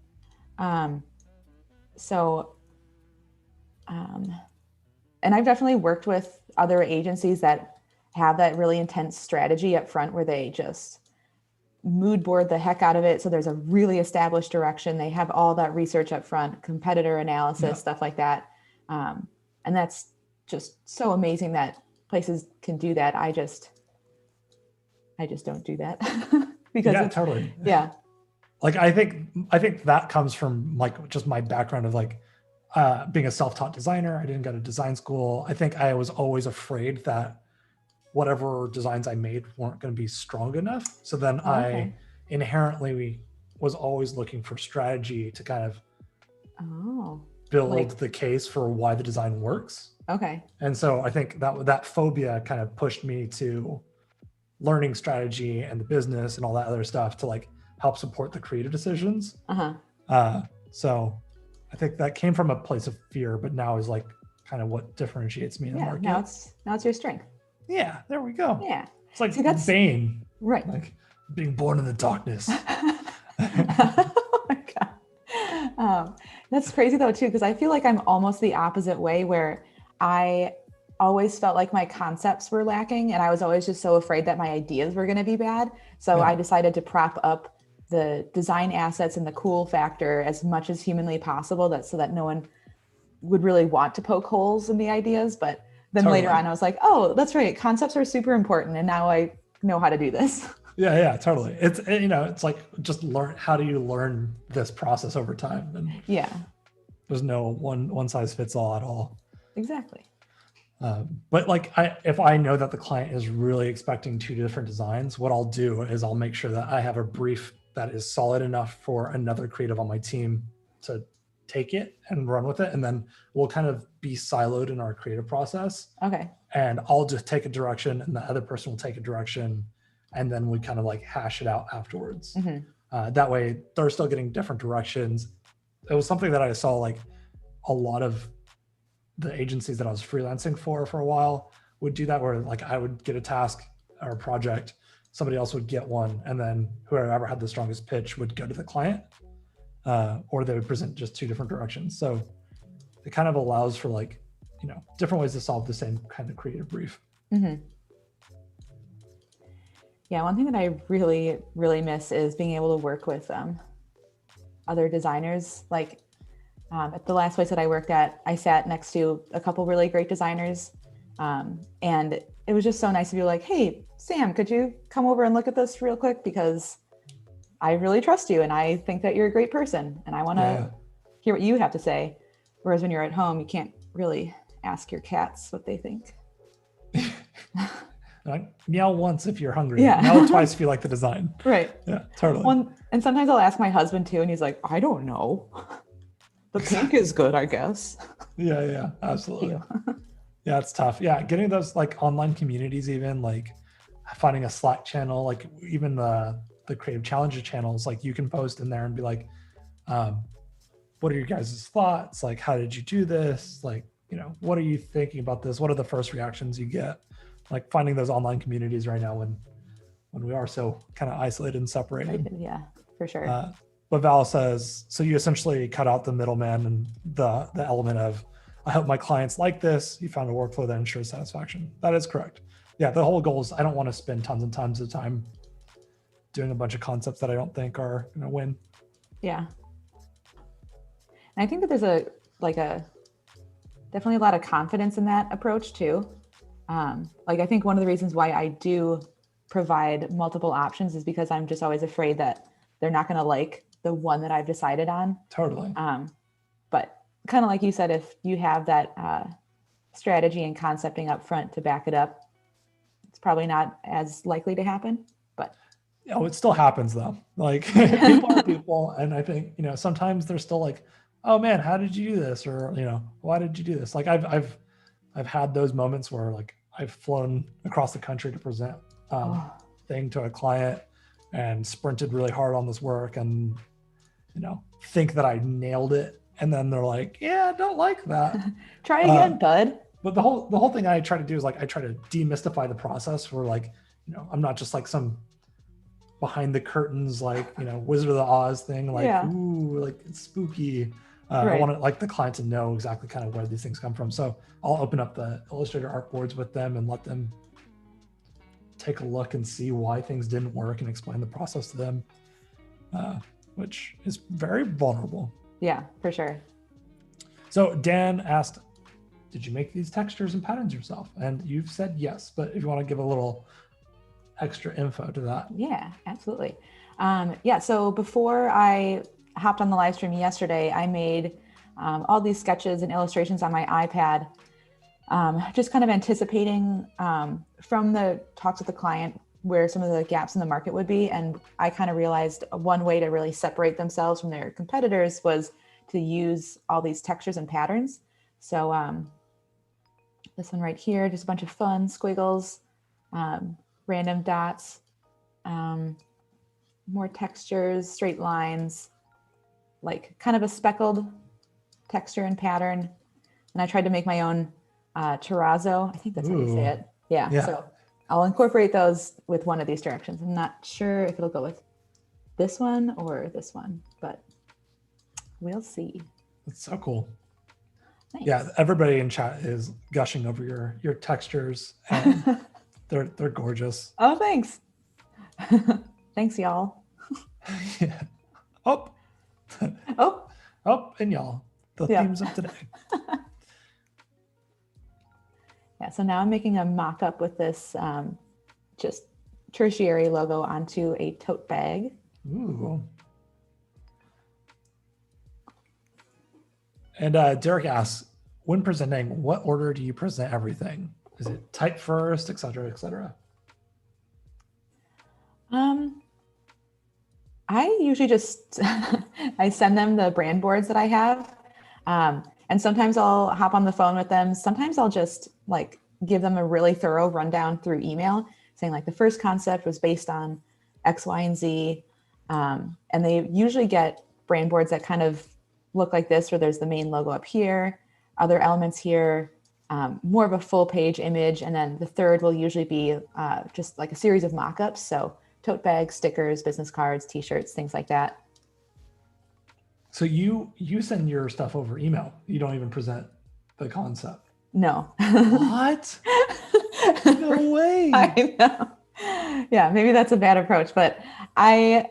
[SPEAKER 2] So, and I've definitely worked with other agencies that have that really intense strategy up front where they just mood board the heck out of it. So there's a really established direction. They have all that research up front, competitor analysis, stuff like that. And that's just so amazing that places can do that. I just don't do that because
[SPEAKER 1] totally.
[SPEAKER 2] Yeah.
[SPEAKER 1] Like, I think that comes from like just my background of like being a self-taught designer. I didn't go to design school. I think I was always afraid that whatever designs I made weren't going to be strong enough. So then I inherently was always looking for strategy to kind of build the case for why the design works.
[SPEAKER 2] Okay.
[SPEAKER 1] And so I think that phobia kind of pushed me to learning strategy and the business and all that other stuff to like help support the creative decisions. So I think that came from a place of fear, but now is like kind of what differentiates me in the market.
[SPEAKER 2] Now it's your strength.
[SPEAKER 1] Yeah, there we go.
[SPEAKER 2] Yeah.
[SPEAKER 1] It's like Bane.
[SPEAKER 2] Right.
[SPEAKER 1] Like being born in the darkness.
[SPEAKER 2] Oh my God. That's crazy though too, because I feel like I'm almost the opposite way where I always felt like my concepts were lacking and I was always just so afraid that my ideas were going to be bad. So I decided to prop up the design assets and the cool factor as much as humanly possible so that no one would really want to poke holes in the ideas. But then later on, I was like, oh, that's right. Concepts are super important. And now I know how to do this.
[SPEAKER 1] Yeah, totally. It's, it's like just how do you learn this process over time? And there's no one size fits all at all.
[SPEAKER 2] Exactly.
[SPEAKER 1] But like, if I know that the client is really expecting 2 different designs, what I'll do is I'll make sure that I have a brief that is solid enough for another creative on my team to take it and run with it. And then we'll kind of be siloed in our creative process.
[SPEAKER 2] Okay.
[SPEAKER 1] And I'll just take a direction and the other person will take a direction. And then we kind of like hash it out afterwards. That way they're still getting different directions. It was something that I saw like a lot of the agencies that I was freelancing for a while would do that, where like I would get a task or a project, somebody else would get one, and then whoever had the strongest pitch would go to the client, or they would present just 2 different directions. So it kind of allows for like, different ways to solve the same kind of creative brief.
[SPEAKER 2] Yeah, one thing that I really, really miss is being able to work with other designers. Like at the last place that I worked at, I sat next to a couple really great designers. And it was just so nice to be like, hey, Sam, could you come over and look at this real quick? Because I really trust you and I think that you're a great person and I want to hear what you have to say. Whereas when you're at home, you can't really ask your cats what they think.
[SPEAKER 1] Like, meow once if you're hungry.
[SPEAKER 2] Yeah.
[SPEAKER 1] Meow twice if you like the design.
[SPEAKER 2] Right.
[SPEAKER 1] Yeah, totally.
[SPEAKER 2] And sometimes I'll ask my husband too, and he's like, I don't know. The pink is good, I guess.
[SPEAKER 1] Yeah, absolutely. Yeah, it's tough. Yeah, getting those like online communities, even like finding a Slack channel, like even the Creative Challenger channels, like you can post in there and be like, what are your guys' thoughts? Like, how did you do this? Like, what are you thinking about this? What are the first reactions you get? Like finding those online communities right now when we are so kind of isolated and separated.
[SPEAKER 2] Yeah, for sure.
[SPEAKER 1] But Val says, so you essentially cut out the middleman and the element of, I hope my clients like this. You found a workflow that ensures satisfaction. That is correct. Yeah, the whole goal is I don't want to spend tons and tons of time doing a bunch of concepts that I don't think are going to win.
[SPEAKER 2] Yeah. And I think that there's definitely a lot of confidence in that approach too. Like I think one of the reasons why I do provide multiple options is because I'm just always afraid that they're not going to like the one that I've decided on.
[SPEAKER 1] Totally.
[SPEAKER 2] But kind of like you said, if you have that strategy and concepting up front to back it up, it's probably not as likely to happen. But
[SPEAKER 1] it still happens though. Like people are people, and I think sometimes they're still like, oh man, how did you do this? Or why did you do this? Like I've had those moments where like I've flown across the country to present thing to a client, and sprinted really hard on this work and, think that I nailed it. And then they're like, yeah, I don't like that.
[SPEAKER 2] Try again, bud.
[SPEAKER 1] But the whole thing I try to do is like, I try to demystify the process for like, I'm not just like some behind the curtains, like, Wizard of the Oz thing, like, ooh, like it's spooky. I want like the client to know exactly kind of where these things come from. So I'll open up the Illustrator artboards with them and let them take a look and see why things didn't work and explain the process to them, which is very vulnerable.
[SPEAKER 2] Yeah, for sure.
[SPEAKER 1] So Dan asked, did you make these textures and patterns yourself? And you've said yes, but if you want to give a little extra info to that.
[SPEAKER 2] Yeah, absolutely. So before I hopped on the live stream yesterday, I made all these sketches and illustrations on my iPad, just kind of anticipating from the talks with the client where some of the gaps in the market would be. And I kind of realized one way to really separate themselves from their competitors was to use all these textures and patterns. So this one right here, just a bunch of fun squiggles, random dots, more textures, straight lines, like kind of a speckled texture and pattern. And I tried to make my own terrazzo. I think that's how you say it. Yeah. So I'll incorporate those with one of these directions. I'm not sure if it'll go with this one or this one, but we'll see.
[SPEAKER 1] That's so cool.
[SPEAKER 2] Nice.
[SPEAKER 1] Yeah, everybody in chat is gushing over your textures, and they're gorgeous.
[SPEAKER 2] Oh, thanks. Thanks, y'all.
[SPEAKER 1] Yeah. Oh, and y'all. The themes of today.
[SPEAKER 2] Yeah, so now I'm making a mock-up with this just tertiary logo onto a tote bag.
[SPEAKER 1] Ooh. And Derek asks, when presenting, what order do you present everything? Is it type first, et cetera, et cetera?
[SPEAKER 2] I usually just, I send them the brand boards that I have. And sometimes I'll hop on the phone with them. Sometimes I'll just like give them a really thorough rundown through email saying like the first concept was based on X, Y, and Z. And they usually get brand boards that kind of look like this, where there's the main logo up here, other elements here, more of a full page image. And then the third will usually be just like a series of mock-ups. So tote bags, stickers, business cards, t-shirts, things like that.
[SPEAKER 1] So you send your stuff over email. You don't even present the concept.
[SPEAKER 2] No.
[SPEAKER 1] What? No way.
[SPEAKER 2] I know. Yeah, maybe that's a bad approach, but I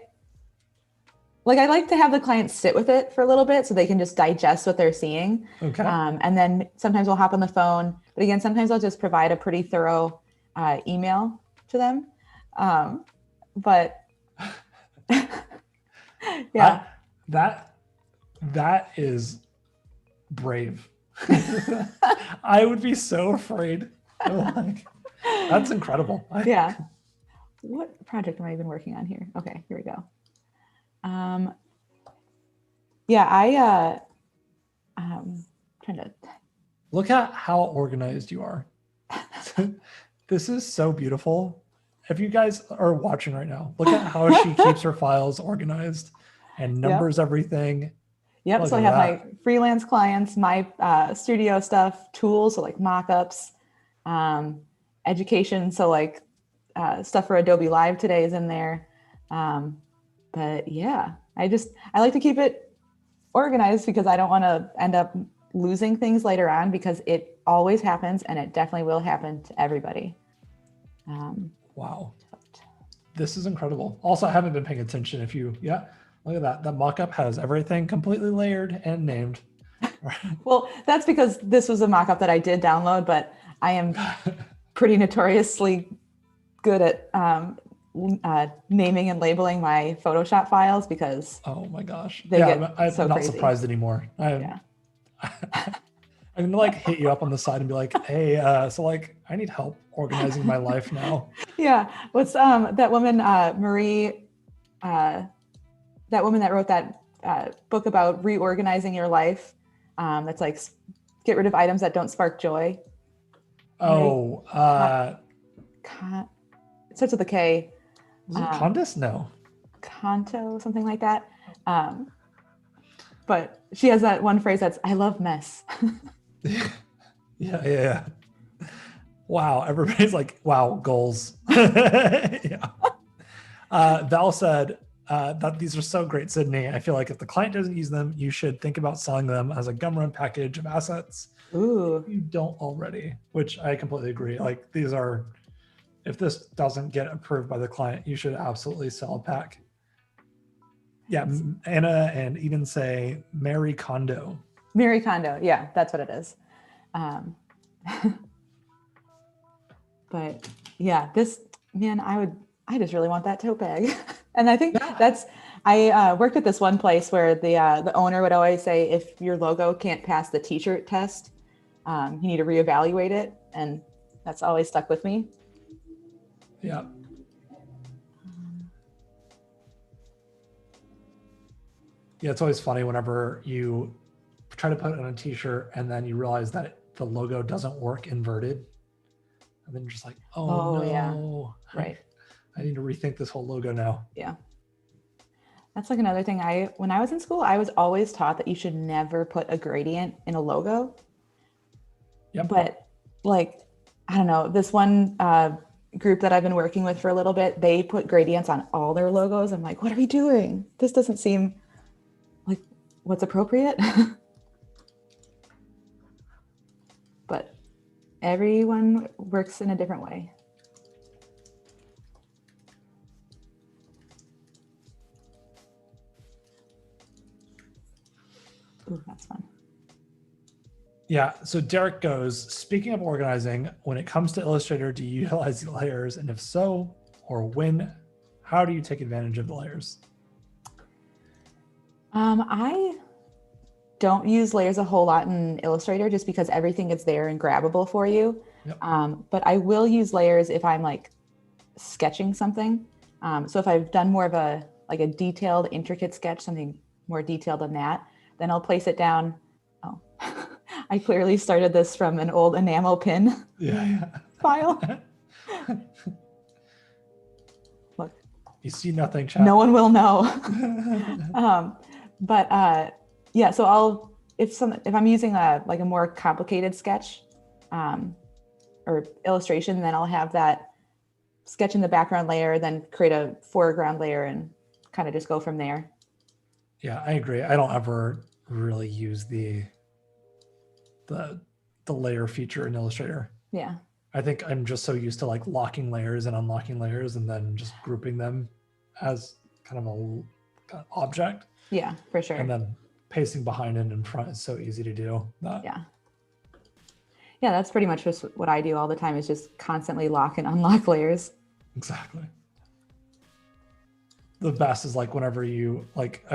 [SPEAKER 2] like to have the client sit with it for a little bit so they can just digest what they're seeing.
[SPEAKER 1] Okay.
[SPEAKER 2] And then sometimes we'll hop on the phone, but again, sometimes I'll just provide a pretty thorough email to them. But yeah,
[SPEAKER 1] that is brave. I would be so afraid. Like, that's incredible.
[SPEAKER 2] Yeah. What project am I even working on here? Okay, here we go. Yeah, trying to
[SPEAKER 1] look at how organized you are. This is so beautiful. If you guys are watching right now, look at how she keeps her files organized and numbers everything.
[SPEAKER 2] Yep. So I have my freelance clients, my studio stuff, tools, so like mockups, education. So like stuff for Adobe Live today is in there. But yeah, I like to keep it organized because I don't want to end up losing things later on, because it always happens and it definitely will happen to everybody.
[SPEAKER 1] Wow. This is incredible. Also, I haven't been paying attention. Look at that. That mock-up has everything completely layered and named.
[SPEAKER 2] Well, that's because this was a mock-up that I did download, but I am pretty notoriously good at naming and labeling my Photoshop files because
[SPEAKER 1] oh my gosh.
[SPEAKER 2] I'm
[SPEAKER 1] not surprised anymore. I'm gonna like hit you up on the side and be like, hey, so like I need help organizing my life now.
[SPEAKER 2] Yeah. What's that woman, Marie, that woman that wrote that book about reorganizing your life, that's like get rid of items that don't spark joy.
[SPEAKER 1] Oh,
[SPEAKER 2] it starts with a K.
[SPEAKER 1] Is it Condis? No.
[SPEAKER 2] Kanto, something like that. But she has that one phrase that's, I love mess.
[SPEAKER 1] Yeah. Wow. Everybody's like, wow, goals. Yeah. Val said that these are so great, Sydney. I feel like if the client doesn't use them, you should think about selling them as a Gumroad package of assets.
[SPEAKER 2] Ooh.
[SPEAKER 1] If you don't already, which I completely agree. Like these are, if this doesn't get approved by the client, you should absolutely sell a pack. Yeah, Anna and Eden say Mary Kondo.
[SPEAKER 2] Mary Kondo, yeah, that's what it is. But yeah, this, man, I just really want that tote bag. And I think I worked at this one place where the owner would always say, if your logo can't pass the t-shirt test, you need to reevaluate it. And that's always stuck with me.
[SPEAKER 1] Yeah. Yeah, it's always funny whenever you try to put it on a t-shirt and then you realize that the logo doesn't work inverted. And then you're just like, oh no,
[SPEAKER 2] yeah. Right.
[SPEAKER 1] I need to rethink this whole logo now.
[SPEAKER 2] Yeah. That's like another thing. When I was in school, I was always taught that you should never put a gradient in a logo.
[SPEAKER 1] Yep.
[SPEAKER 2] But like, I don't know, this one group that I've been working with for a little bit, they put gradients on all their logos. I'm like, what are we doing? This doesn't seem like what's appropriate. But everyone works in a different way. Ooh, that's fun.
[SPEAKER 1] Yeah, so Derek goes, speaking of organizing, when it comes to Illustrator, do you utilize the layers? And if so, or when, how do you take advantage of the layers?
[SPEAKER 2] I don't use layers a whole lot in Illustrator just because everything is there and grabbable for you.
[SPEAKER 1] Yep.
[SPEAKER 2] But I will use layers if I'm like sketching something. So if I've done more of a detailed, intricate sketch, something more detailed than that, then I'll place it down. Oh, I clearly started this from an old enamel pin file. Look.
[SPEAKER 1] You see nothing, chat.
[SPEAKER 2] No one will know. Yeah, so if I'm using a more complicated sketch or illustration, then I'll have that sketch in the background layer, then create a foreground layer and kind of just go from there.
[SPEAKER 1] Yeah, I agree. I don't ever really use the layer feature in Illustrator.
[SPEAKER 2] Yeah.
[SPEAKER 1] I think I'm just so used to like locking layers and unlocking layers and then just grouping them as kind of an object.
[SPEAKER 2] Yeah, for sure.
[SPEAKER 1] And then pasting behind and in front is so easy to do.
[SPEAKER 2] Yeah, that's pretty much just what I do all the time, is just constantly lock and unlock layers.
[SPEAKER 1] Exactly. The best is like whenever you like,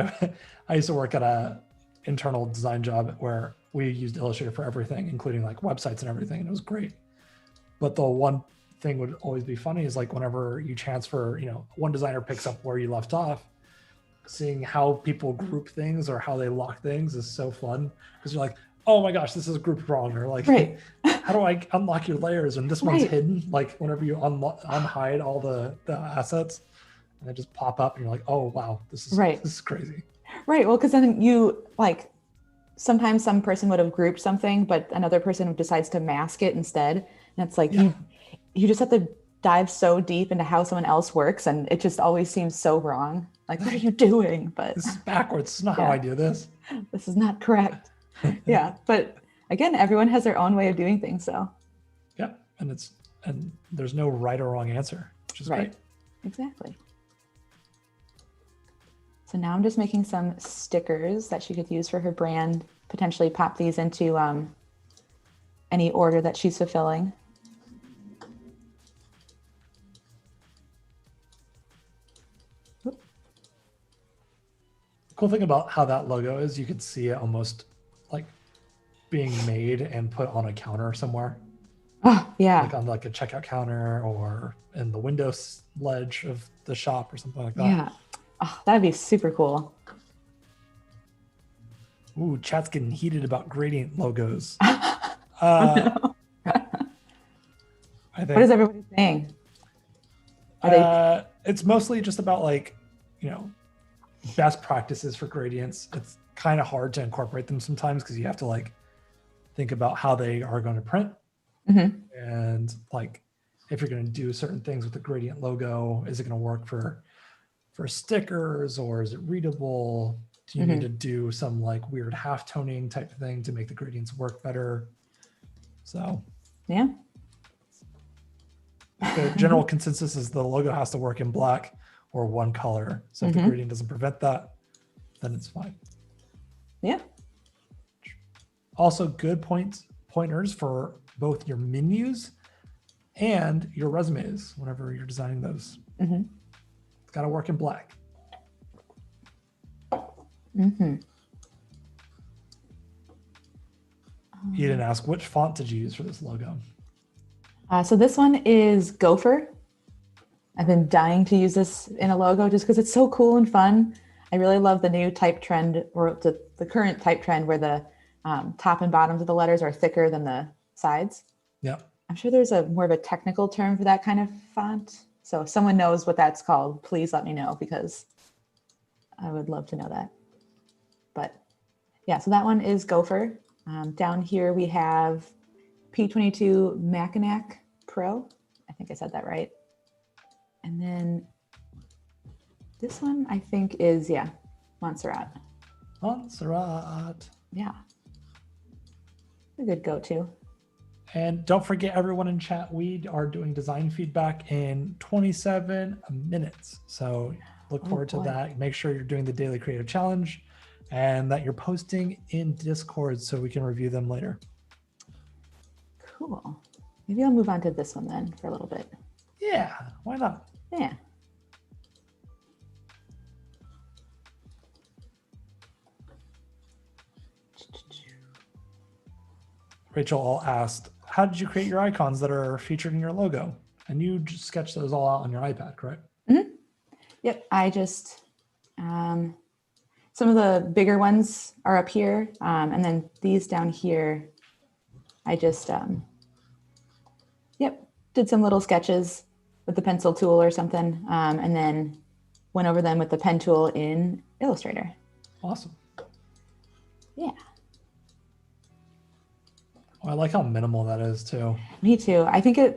[SPEAKER 1] I used to work at a internal design job where we used Illustrator for everything, including like websites and everything. And it was great. But the one thing would always be funny is like whenever you transfer, one designer picks up where you left off, seeing how people group things or how they lock things is so fun, because you're like, oh my gosh, this is grouped wrong, or like, how do I unlock your layers and this one's hidden? Like whenever you unhide all the assets and they just pop up and you're like, oh wow, this is crazy. Right.
[SPEAKER 2] Well, because then you sometimes some person would have grouped something, but another person decides to mask it instead. And it's like, you just have to dive so deep into how someone else works. And it just always seems so wrong. Like, what are you doing? But
[SPEAKER 1] this is backwards. It's not how I do this.
[SPEAKER 2] This is not correct. Yeah. But again, everyone has their own way of doing things. So
[SPEAKER 1] yeah. And there's no right or wrong answer, which is great.
[SPEAKER 2] Exactly. So now I'm just making some stickers that she could use for her brand, potentially pop these into any order that she's fulfilling.
[SPEAKER 1] Cool thing about how that logo is, you could see it almost like being made and put on a counter somewhere.
[SPEAKER 2] Oh, yeah.
[SPEAKER 1] Like on like a checkout counter or in the windows ledge of the shop or something like that.
[SPEAKER 2] Yeah. Oh, that'd be super cool.
[SPEAKER 1] Ooh, chat's getting heated about gradient logos.
[SPEAKER 2] I think, what is everybody saying? Are
[SPEAKER 1] It's mostly just about like, best practices for gradients. It's kind of hard to incorporate them sometimes because you have to like think about how they are going to print. And like, if you're going to do certain things with the gradient logo, is it going to work for stickers, or is it readable? Do you need to do some like weird half toning type of thing to make the gradients work better? So
[SPEAKER 2] yeah.
[SPEAKER 1] The general consensus is the logo has to work in black or one color. So if the gradient doesn't prevent that, then it's fine.
[SPEAKER 2] Yeah.
[SPEAKER 1] Also, good pointers for both your menus and your resumes whenever you're designing those. It's got to work in black. You didn't ask, which font did you use for this logo?
[SPEAKER 2] So this one is Gopher. I've been dying to use this in a logo just because it's so cool and fun. I really love the new type trend, or the current type trend where the top and bottoms of the letters are thicker than the sides.
[SPEAKER 1] Yeah.
[SPEAKER 2] I'm sure there's more of a technical term for that kind of font. So if someone knows what that's called, please let me know, because I would love to know that. But yeah, so that one is Gopher. Down here we have P22 Mackinac Pro. I think I said that right. And then this one I think is, Montserrat.
[SPEAKER 1] Montserrat.
[SPEAKER 2] Yeah. A good go-to.
[SPEAKER 1] And don't forget, everyone in chat, we are doing design feedback in 27 minutes. So look forward to that. Make sure you're doing the Daily Creative Challenge and that you're posting in Discord so we can review them later.
[SPEAKER 2] Cool. Maybe I'll move on to this one then for a little bit.
[SPEAKER 1] Yeah, why not?
[SPEAKER 2] Yeah.
[SPEAKER 1] Rachel all asked, how did you create your icons that are featured in your logo? And you just sketched those all out on your iPad, correct?
[SPEAKER 2] Yep. I just, some of the bigger ones are up here. And then these down here, I just, did some little sketches with the pencil tool or something. And then went over them with the pen tool in Illustrator.
[SPEAKER 1] Awesome.
[SPEAKER 2] Yeah.
[SPEAKER 1] Oh, I like how minimal that is too.
[SPEAKER 2] Me too. I think I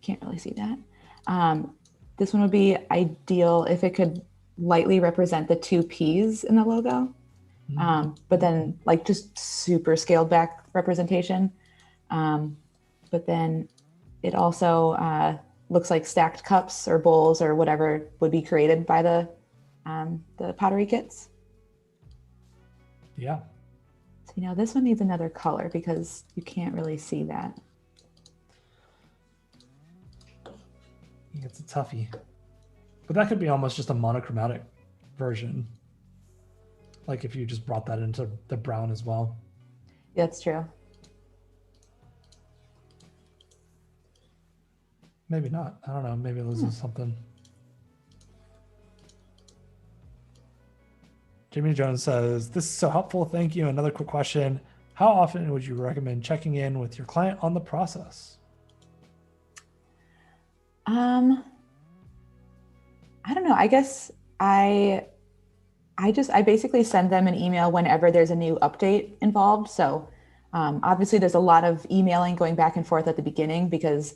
[SPEAKER 2] can't really see that. This one would be ideal if it could lightly represent the two P's in the logo, but then like just super scaled back representation. But then it also looks like stacked cups or bowls or whatever would be created by the pottery kits.
[SPEAKER 1] Yeah.
[SPEAKER 2] So, this one needs another color because you can't really see that.
[SPEAKER 1] It's a toughie. But that could be almost just a monochromatic version. Like if you just brought that into the brown as well.
[SPEAKER 2] Yeah, that's true.
[SPEAKER 1] Maybe not. I don't know. Maybe it loses something. Jamie Jones says, this is so helpful. Thank you. Another quick question. How often would you recommend checking in with your client on the process?
[SPEAKER 2] I don't know. I guess I basically send them an email whenever there's a new update involved. So obviously there's a lot of emailing going back and forth at the beginning because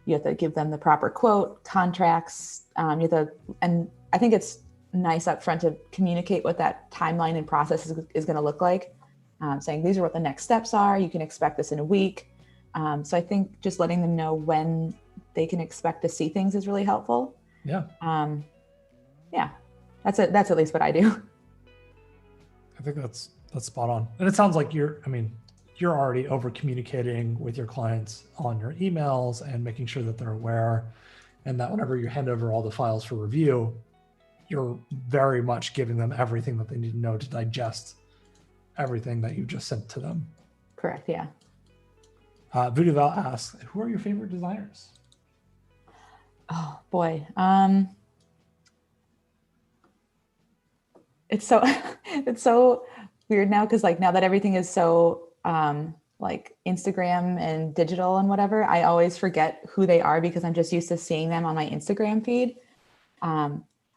[SPEAKER 2] you have to give them the proper quote, contracts, and I think it's nice up front to communicate what that timeline and process is going to look like, saying these are what the next steps are. You can expect this in a week. So I think just letting them know when they can expect to see things is really helpful.
[SPEAKER 1] Yeah.
[SPEAKER 2] That's at least what I do.
[SPEAKER 1] I think that's spot on. And it sounds like you're already over communicating with your clients on your emails and making sure that they're aware, and that whenever you hand over all the files for review, you're very much giving them everything that they need to know to digest everything that you just sent to them.
[SPEAKER 2] Correct. Yeah.
[SPEAKER 1] Voodoo Val asks, who are your favorite designers?
[SPEAKER 2] Oh boy. It's so weird now because now that everything is so like Instagram and digital and whatever, I always forget who they are because I'm just used to seeing them on my Instagram feed.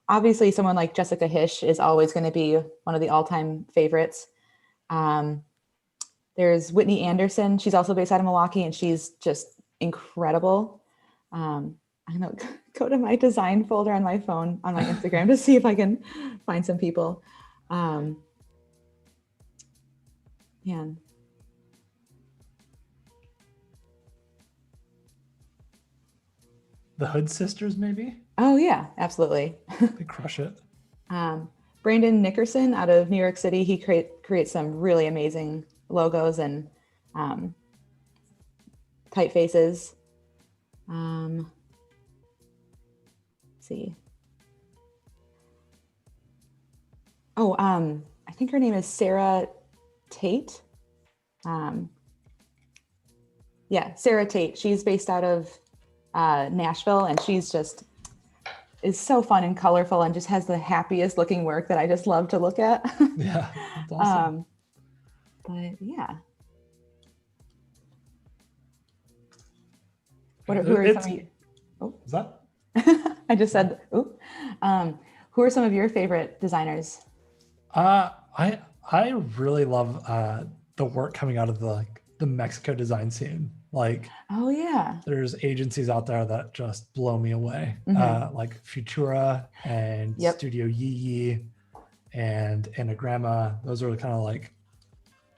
[SPEAKER 2] Obviously, someone like Jessica Hish is always going to be one of the all-time favorites. There's Whitney Anderson. She's also based out of Milwaukee, and she's just incredible. I'm going to go to my design folder on my phone, on my Instagram, to see if I can find some people. Man.
[SPEAKER 1] The Hood Sisters, maybe?
[SPEAKER 2] Oh, yeah, absolutely.
[SPEAKER 1] They crush it.
[SPEAKER 2] Brandon Nickerson out of New York City, he creates some really amazing logos and typefaces. Let's see. Oh, I think her name is Sarah Tate. Yeah, Sarah Tate. She's based out of Nashville, and she's just is so fun and colorful and just has the happiest looking work that I just love to look at.
[SPEAKER 1] Yeah, that's awesome.
[SPEAKER 2] But yeah. Who are some of you? Oh,
[SPEAKER 1] is that?
[SPEAKER 2] I just said, oh. Who are some of your favorite designers?
[SPEAKER 1] I really love the work coming out of the Mexico design scene. Like,
[SPEAKER 2] oh yeah,
[SPEAKER 1] there's agencies out there that just blow me away. Like Futura and Studio Yee and Anagramma. Those are kind of like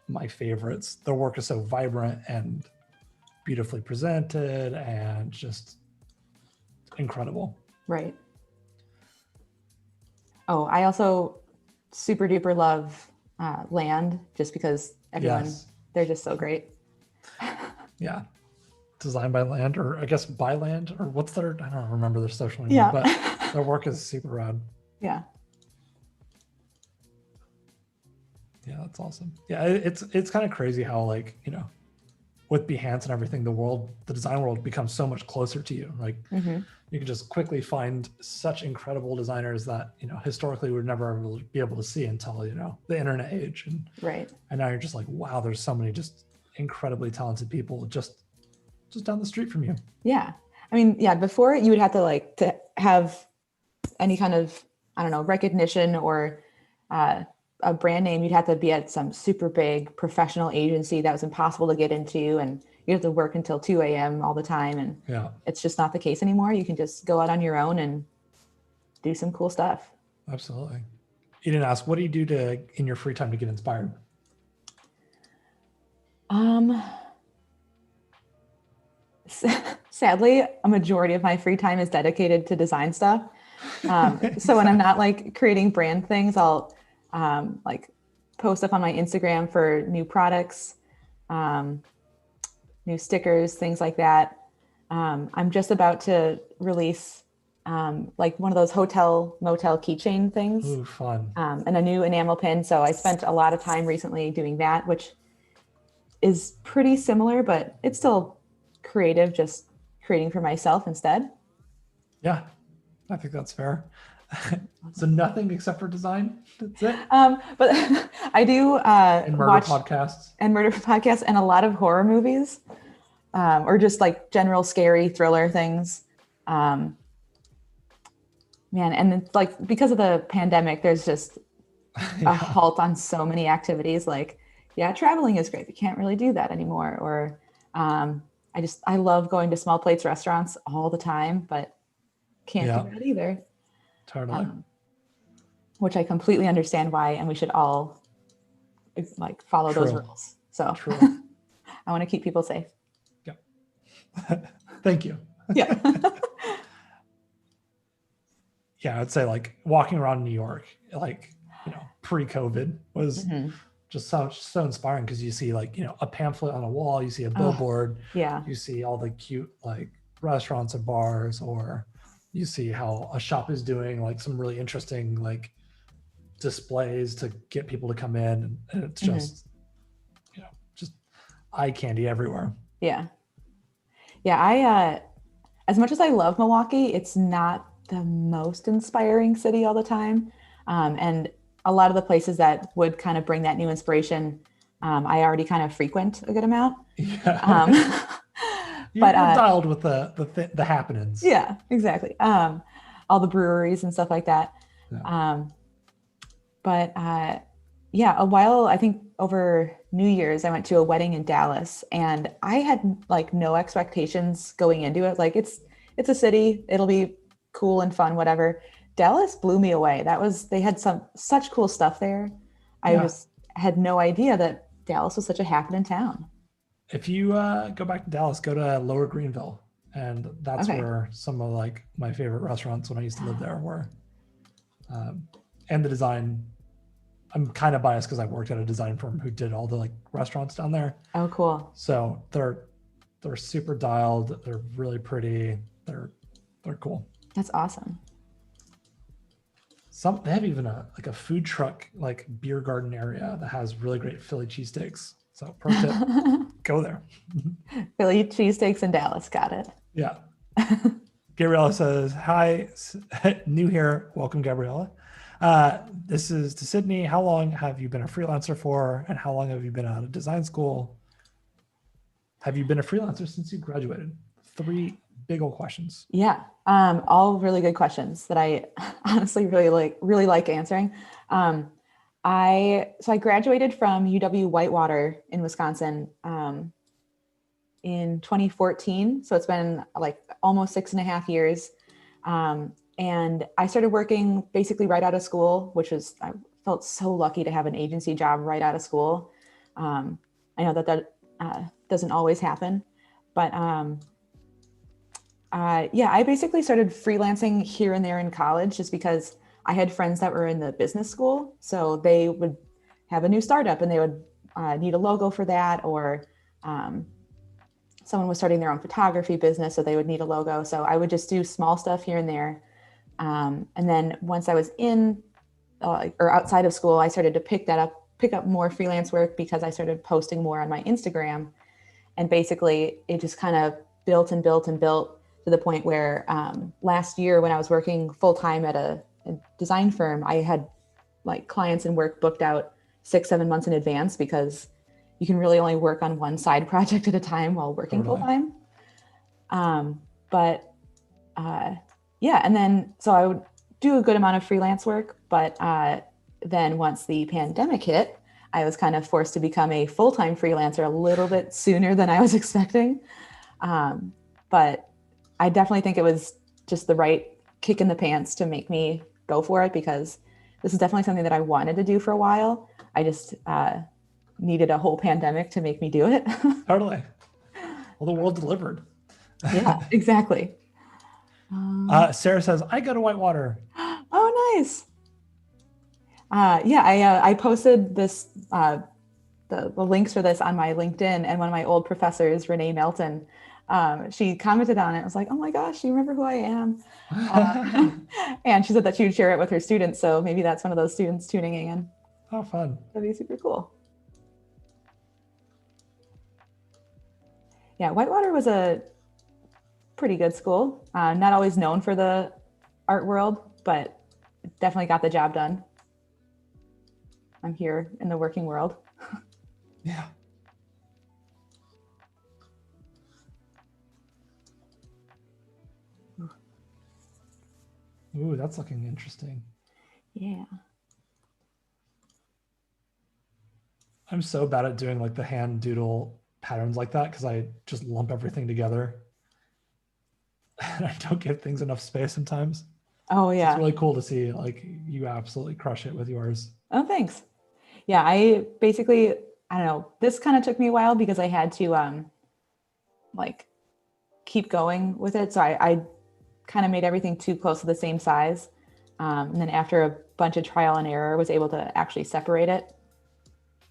[SPEAKER 1] my favorites. Their work is so vibrant and beautifully presented and just incredible.
[SPEAKER 2] Right. Oh, I also super duper love Land, just because everyone, they're just so great.
[SPEAKER 1] Yeah. Designed by Land, or I guess by Land, or what's their, I don't remember their social media, but their work is super rad.
[SPEAKER 2] Yeah.
[SPEAKER 1] Yeah, that's awesome. Yeah, it's kind of crazy how, like, you know, with Behance and everything, the design world becomes so much closer to you. Like, you can just quickly find such incredible designers that, you know, historically we would never be able to see until, you know, the internet age. And now you're just like, wow, there's so many just incredibly talented people just down the street from you. Yeah.
[SPEAKER 2] I mean, yeah, before you would have to have any kind of, I don't know, recognition or a brand name, you'd have to be at some super big professional agency that was impossible to get into, and you have to work until 2 a.m. all the time. And it's just not the case anymore. You can just go out on your own and do some cool stuff.
[SPEAKER 1] Absolutely. You didn't ask, what do you do in your free time to get inspired?
[SPEAKER 2] Sadly, a majority of my free time is dedicated to design stuff. So when I'm not like creating brand things, I'll like post up on my Instagram for new products, new stickers, things like that. I'm just about to release like one of those hotel motel keychain things.
[SPEAKER 1] Ooh, fun.
[SPEAKER 2] And a new enamel pin. So I spent a lot of time recently doing that, which is pretty similar, but it's still creative, just creating for myself instead.
[SPEAKER 1] Yeah, I think that's fair. So nothing except for design. That's it.
[SPEAKER 2] But I do
[SPEAKER 1] and murder podcasts
[SPEAKER 2] and a lot of horror movies, or just like general scary thriller things. Man, and it's like because of the pandemic, there's just a halt on so many activities. Like, traveling is great. You can't really do that anymore. Or I love going to small plates restaurants all the time, but can't do that either.
[SPEAKER 1] Totally.
[SPEAKER 2] Which I completely understand why, and we should all like follow those rules. So I want to keep people safe.
[SPEAKER 1] Yeah. Thank you.
[SPEAKER 2] Yeah.
[SPEAKER 1] Yeah, I'd say like walking around New York, like, you know, pre-COVID was just so inspiring, because you see like, you know, a pamphlet on a wall, you see a billboard, you see all the cute like restaurants and bars, or you see how a shop is doing like some really interesting like displays to get people to come in, and it's just, you know, just eye candy everywhere.
[SPEAKER 2] Yeah. I as much as I love Milwaukee, it's not the most inspiring city all the time. And a lot of the places that would kind of bring that new inspiration, I already kind of frequent a good amount.
[SPEAKER 1] You're dialed with the happenings.
[SPEAKER 2] Yeah, exactly. all the breweries and stuff like that.
[SPEAKER 1] Yeah.
[SPEAKER 2] But yeah, a while, I think over New Year's, I went to a wedding in Dallas, and I had like no expectations going into it. Like it's a city, it'll be cool and fun, whatever. Dallas blew me away. They had such cool stuff there. I
[SPEAKER 1] Yeah.
[SPEAKER 2] just had no idea that Dallas was such a happening town.
[SPEAKER 1] If you go back to Dallas, go to Lower Greenville, and that's
[SPEAKER 2] Okay.
[SPEAKER 1] where some of like my favorite restaurants when I used to live there were. And the design, I'm kind of biased because I worked at a design firm who did all the like restaurants down there.
[SPEAKER 2] Oh, cool.
[SPEAKER 1] So they're super dialed. They're really pretty. They're cool.
[SPEAKER 2] That's awesome.
[SPEAKER 1] They have even a food truck like beer garden area that has really great Philly cheesesteaks. So pro tip, go there.
[SPEAKER 2] Philly cheesesteaks in Dallas. Got it.
[SPEAKER 1] Yeah. Gabriella says, hi, new here. Welcome, Gabriella. This is to Sydney. How long have you been a freelancer for? And how long have you been out of design school? Have you been a freelancer since you graduated? 3 big old questions.
[SPEAKER 2] Yeah. All really good questions that I honestly really like answering. I graduated from UW Whitewater in Wisconsin in 2014. So it's been like almost 6.5 years. And I started working basically right out of school, I felt so lucky to have an agency job right out of school. I know that doesn't always happen, but yeah, I basically started freelancing here and there in college just because I had friends that were in the business school. So they would have a new startup and they would need a logo for that, or someone was starting their own photography business, so they would need a logo. So I would just do small stuff here and there. And then once I was in or outside of school, I started to pick up more freelance work because I started posting more on my Instagram. And basically it just kind of built and built and built to the point where last year when I was working full-time at a design firm, I had like clients and work booked out 6-7 months in advance because you can really only work on one side project at a time while working full-time. Yeah, and then so I would do a good amount of freelance work, but then once the pandemic hit, I was kind of forced to become a full-time freelancer a little bit sooner than I was expecting. But I definitely think it was just the right kick in the pants to make me go for it, because this is definitely something that I wanted to do for a while. I just needed a whole pandemic to make me do it.
[SPEAKER 1] Totally. Well, the world delivered.
[SPEAKER 2] Yeah, exactly.
[SPEAKER 1] Sarah says, I go to Whitewater.
[SPEAKER 2] Oh, nice. Yeah, I posted this, the links for this on my LinkedIn, and one of my old professors, Renee Melton, she commented on it. I was like, oh my gosh, you remember who I am? And she said that she would share it with her students. So maybe that's one of those students tuning in.
[SPEAKER 1] Oh, fun.
[SPEAKER 2] That'd be super cool. Yeah, Whitewater was a pretty good school. Not always known for the art world, but definitely got the job done. I'm here in the working world.
[SPEAKER 1] Yeah. Ooh, that's looking interesting.
[SPEAKER 2] Yeah.
[SPEAKER 1] I'm so bad at doing like the hand doodle patterns like that because I just lump everything together. And I don't give things enough space sometimes.
[SPEAKER 2] Oh, yeah.
[SPEAKER 1] So it's really cool to see like you absolutely crush it with yours.
[SPEAKER 2] Oh, thanks. Yeah, I basically, I don't know, this kind of took me a while because I had to like keep going with it. So I kind of made everything too close to the same size. And then after a bunch of trial and error, was able to actually separate it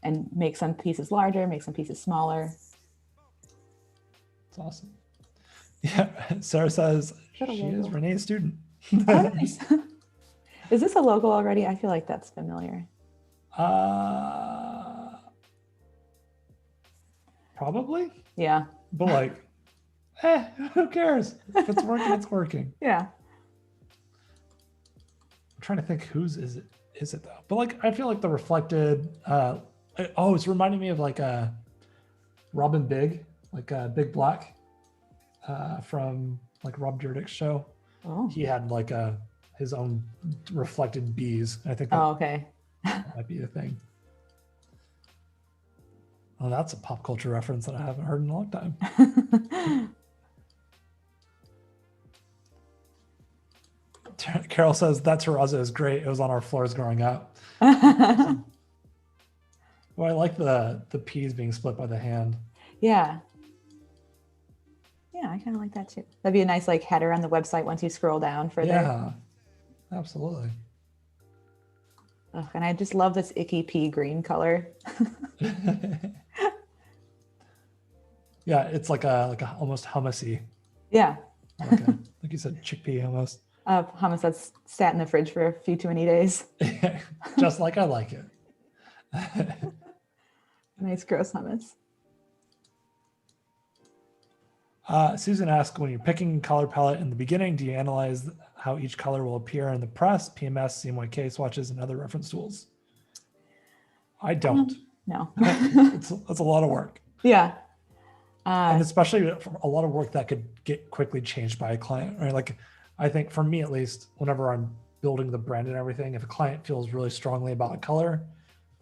[SPEAKER 2] and make some pieces larger, make some pieces smaller.
[SPEAKER 1] It's awesome. Yeah, Sarah says she is Renee's student.
[SPEAKER 2] Oh, nice. Is this a logo already? I feel like that's familiar.
[SPEAKER 1] Probably.
[SPEAKER 2] Yeah.
[SPEAKER 1] But like, who cares? If it's working, it's working.
[SPEAKER 2] Yeah.
[SPEAKER 1] I'm trying to think whose is it though? But like, I feel like the reflected, it's reminding me of like a Robin Big, like Big Black from like Rob Dyrdek's show.
[SPEAKER 2] Oh.
[SPEAKER 1] he had like his own reflected bees. I think that
[SPEAKER 2] Oh, okay.
[SPEAKER 1] might be a thing. Oh, that's a pop culture reference that I haven't heard in a long time. Carol says that terrazzo is great. It was on our floors growing up. Well, I like the peas being split by the hand.
[SPEAKER 2] Yeah. Yeah, I kind of like that too. That'd be a nice like header on the website once you scroll down further.
[SPEAKER 1] Yeah, absolutely.
[SPEAKER 2] Ugh, and I just love this icky pea green color.
[SPEAKER 1] Yeah, it's like a almost hummusy.
[SPEAKER 2] Yeah.
[SPEAKER 1] Like you said, chickpea almost.
[SPEAKER 2] Hummus that's sat in the fridge for a few too many days.
[SPEAKER 1] Just like I like it.
[SPEAKER 2] Nice gross hummus.
[SPEAKER 1] Susan asked, when you're picking color palette in the beginning, do you analyze how each color will appear in the press, PMS, CMYK swatches, and other reference tools? I don't.
[SPEAKER 2] No.
[SPEAKER 1] It's a lot of work.
[SPEAKER 2] Yeah.
[SPEAKER 1] And especially a lot of work that could get quickly changed by a client, right? Like, I think for me at least, whenever I'm building the brand and everything, if a client feels really strongly about a color,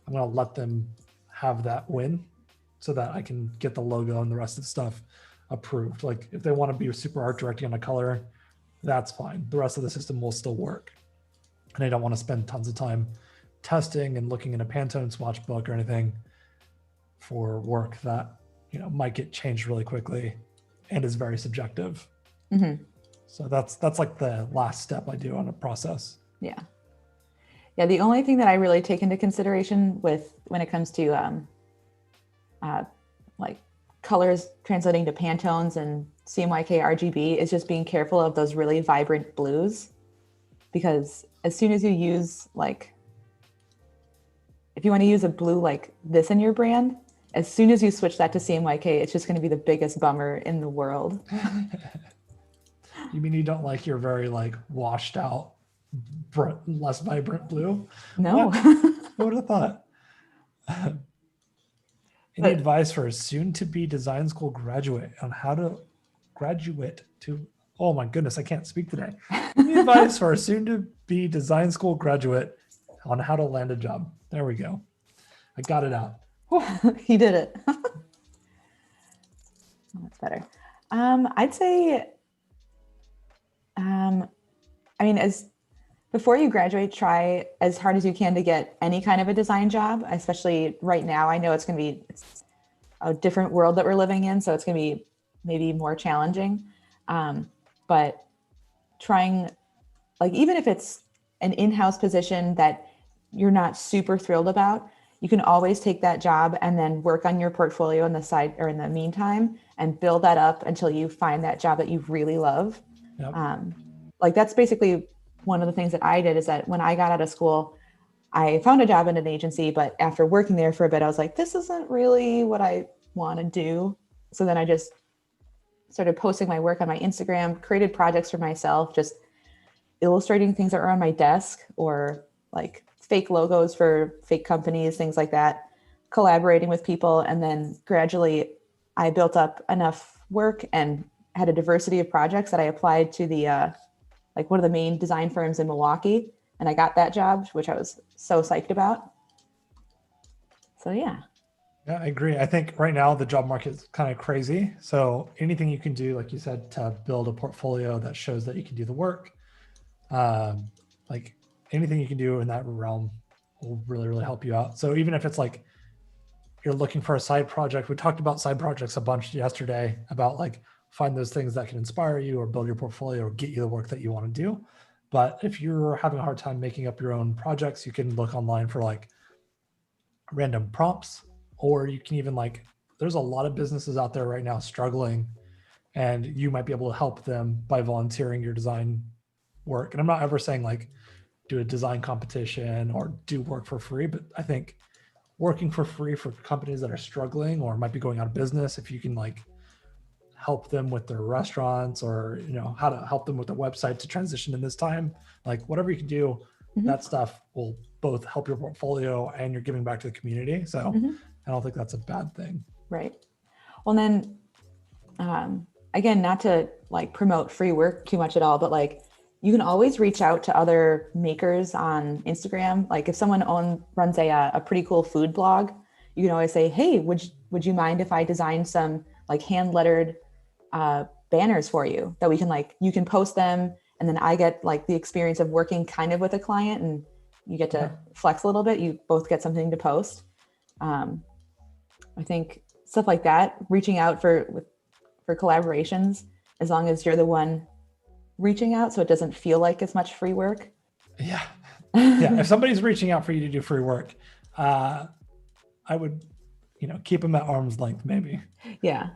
[SPEAKER 1] I'm going to let them have that win so that I can get the logo and the rest of the stuff approved. Like if they want to be super art directing on a color, that's fine. The rest of the system will still work. And I don't want to spend tons of time testing and looking in a Pantone swatch book or anything for work that, you know, might get changed really quickly and is very subjective.
[SPEAKER 2] Mm-hmm.
[SPEAKER 1] So that's like the last step I do on a process.
[SPEAKER 2] Yeah. Yeah. The only thing that I really take into consideration when it comes to like colors translating to Pantones and CMYK RGB is just being careful of those really vibrant blues, because as soon as you use like, if you want to use a blue like this in your brand, as soon as you switch that to CMYK, it's just going to be the biggest bummer in the world.
[SPEAKER 1] You mean you don't like your very like washed out, less vibrant blue?
[SPEAKER 2] No.
[SPEAKER 1] Who would have thought? Any advice for a soon-to-be design school graduate on how to graduate to? Oh my goodness, I can't speak today. Any advice for a soon-to-be design school graduate on how to land a job? There we go. I got it out.
[SPEAKER 2] He did it. Oh, that's better. I'd say, I mean, before you graduate, try as hard as you can to get any kind of a design job, especially right now. I know it's a different world that we're living in, so it's going to be maybe more challenging. But trying, like, even if it's an in-house position that you're not super thrilled about, you can always take that job and then work on your portfolio on the side or in the meantime and build that up until you find that job that you really love.
[SPEAKER 1] Yep.
[SPEAKER 2] Like that's basically one of the things that I did, is that when I got out of school, I found a job in an agency, but after working there for a bit, I was like, this isn't really what I want to do. So then I just started posting my work on my Instagram, created projects for myself, just illustrating things that are on my desk, or like fake logos for fake companies, things like that, collaborating with people. And then gradually I built up enough work and had a diversity of projects that I applied to the like one of the main design firms in Milwaukee, and I got that job, which I was so psyched about. So yeah.
[SPEAKER 1] Yeah, I agree. I think right now the job market is kind of crazy. So anything you can do, like you said, to build a portfolio that shows that you can do the work, like anything you can do in that realm will really, really help you out. So even if it's like you're looking for a side project, we talked about side projects a bunch yesterday, about like find those things that can inspire you or build your portfolio or get you the work that you want to do. But if you're having a hard time making up your own projects, you can look online for like random prompts, or you can even like, there's a lot of businesses out there right now struggling, and you might be able to help them by volunteering your design work. And I'm not ever saying like do a design competition or do work for free, but I think working for free for companies that are struggling or might be going out of business, if you can like help them with their restaurants, or you know how to help them with their website to transition in this time, like whatever you can do, that stuff will both help your portfolio and you're giving back to the community. So I don't think that's a bad thing.
[SPEAKER 2] Right. Well, then again, not to like promote free work too much at all, but like you can always reach out to other makers on Instagram. Like if someone runs a pretty cool food blog, you can always say, hey, would you mind if I design some like hand lettered banners for you that we can you can post them, and then I get like the experience of working kind of with a client, and you get to flex a little bit. You both get something to post. I think stuff like that, reaching out for collaborations, as long as you're the one reaching out, so it doesn't feel like as much free work.
[SPEAKER 1] Yeah. If somebody's reaching out for you to do free work, I would, keep them at arm's length, maybe.
[SPEAKER 2] Yeah.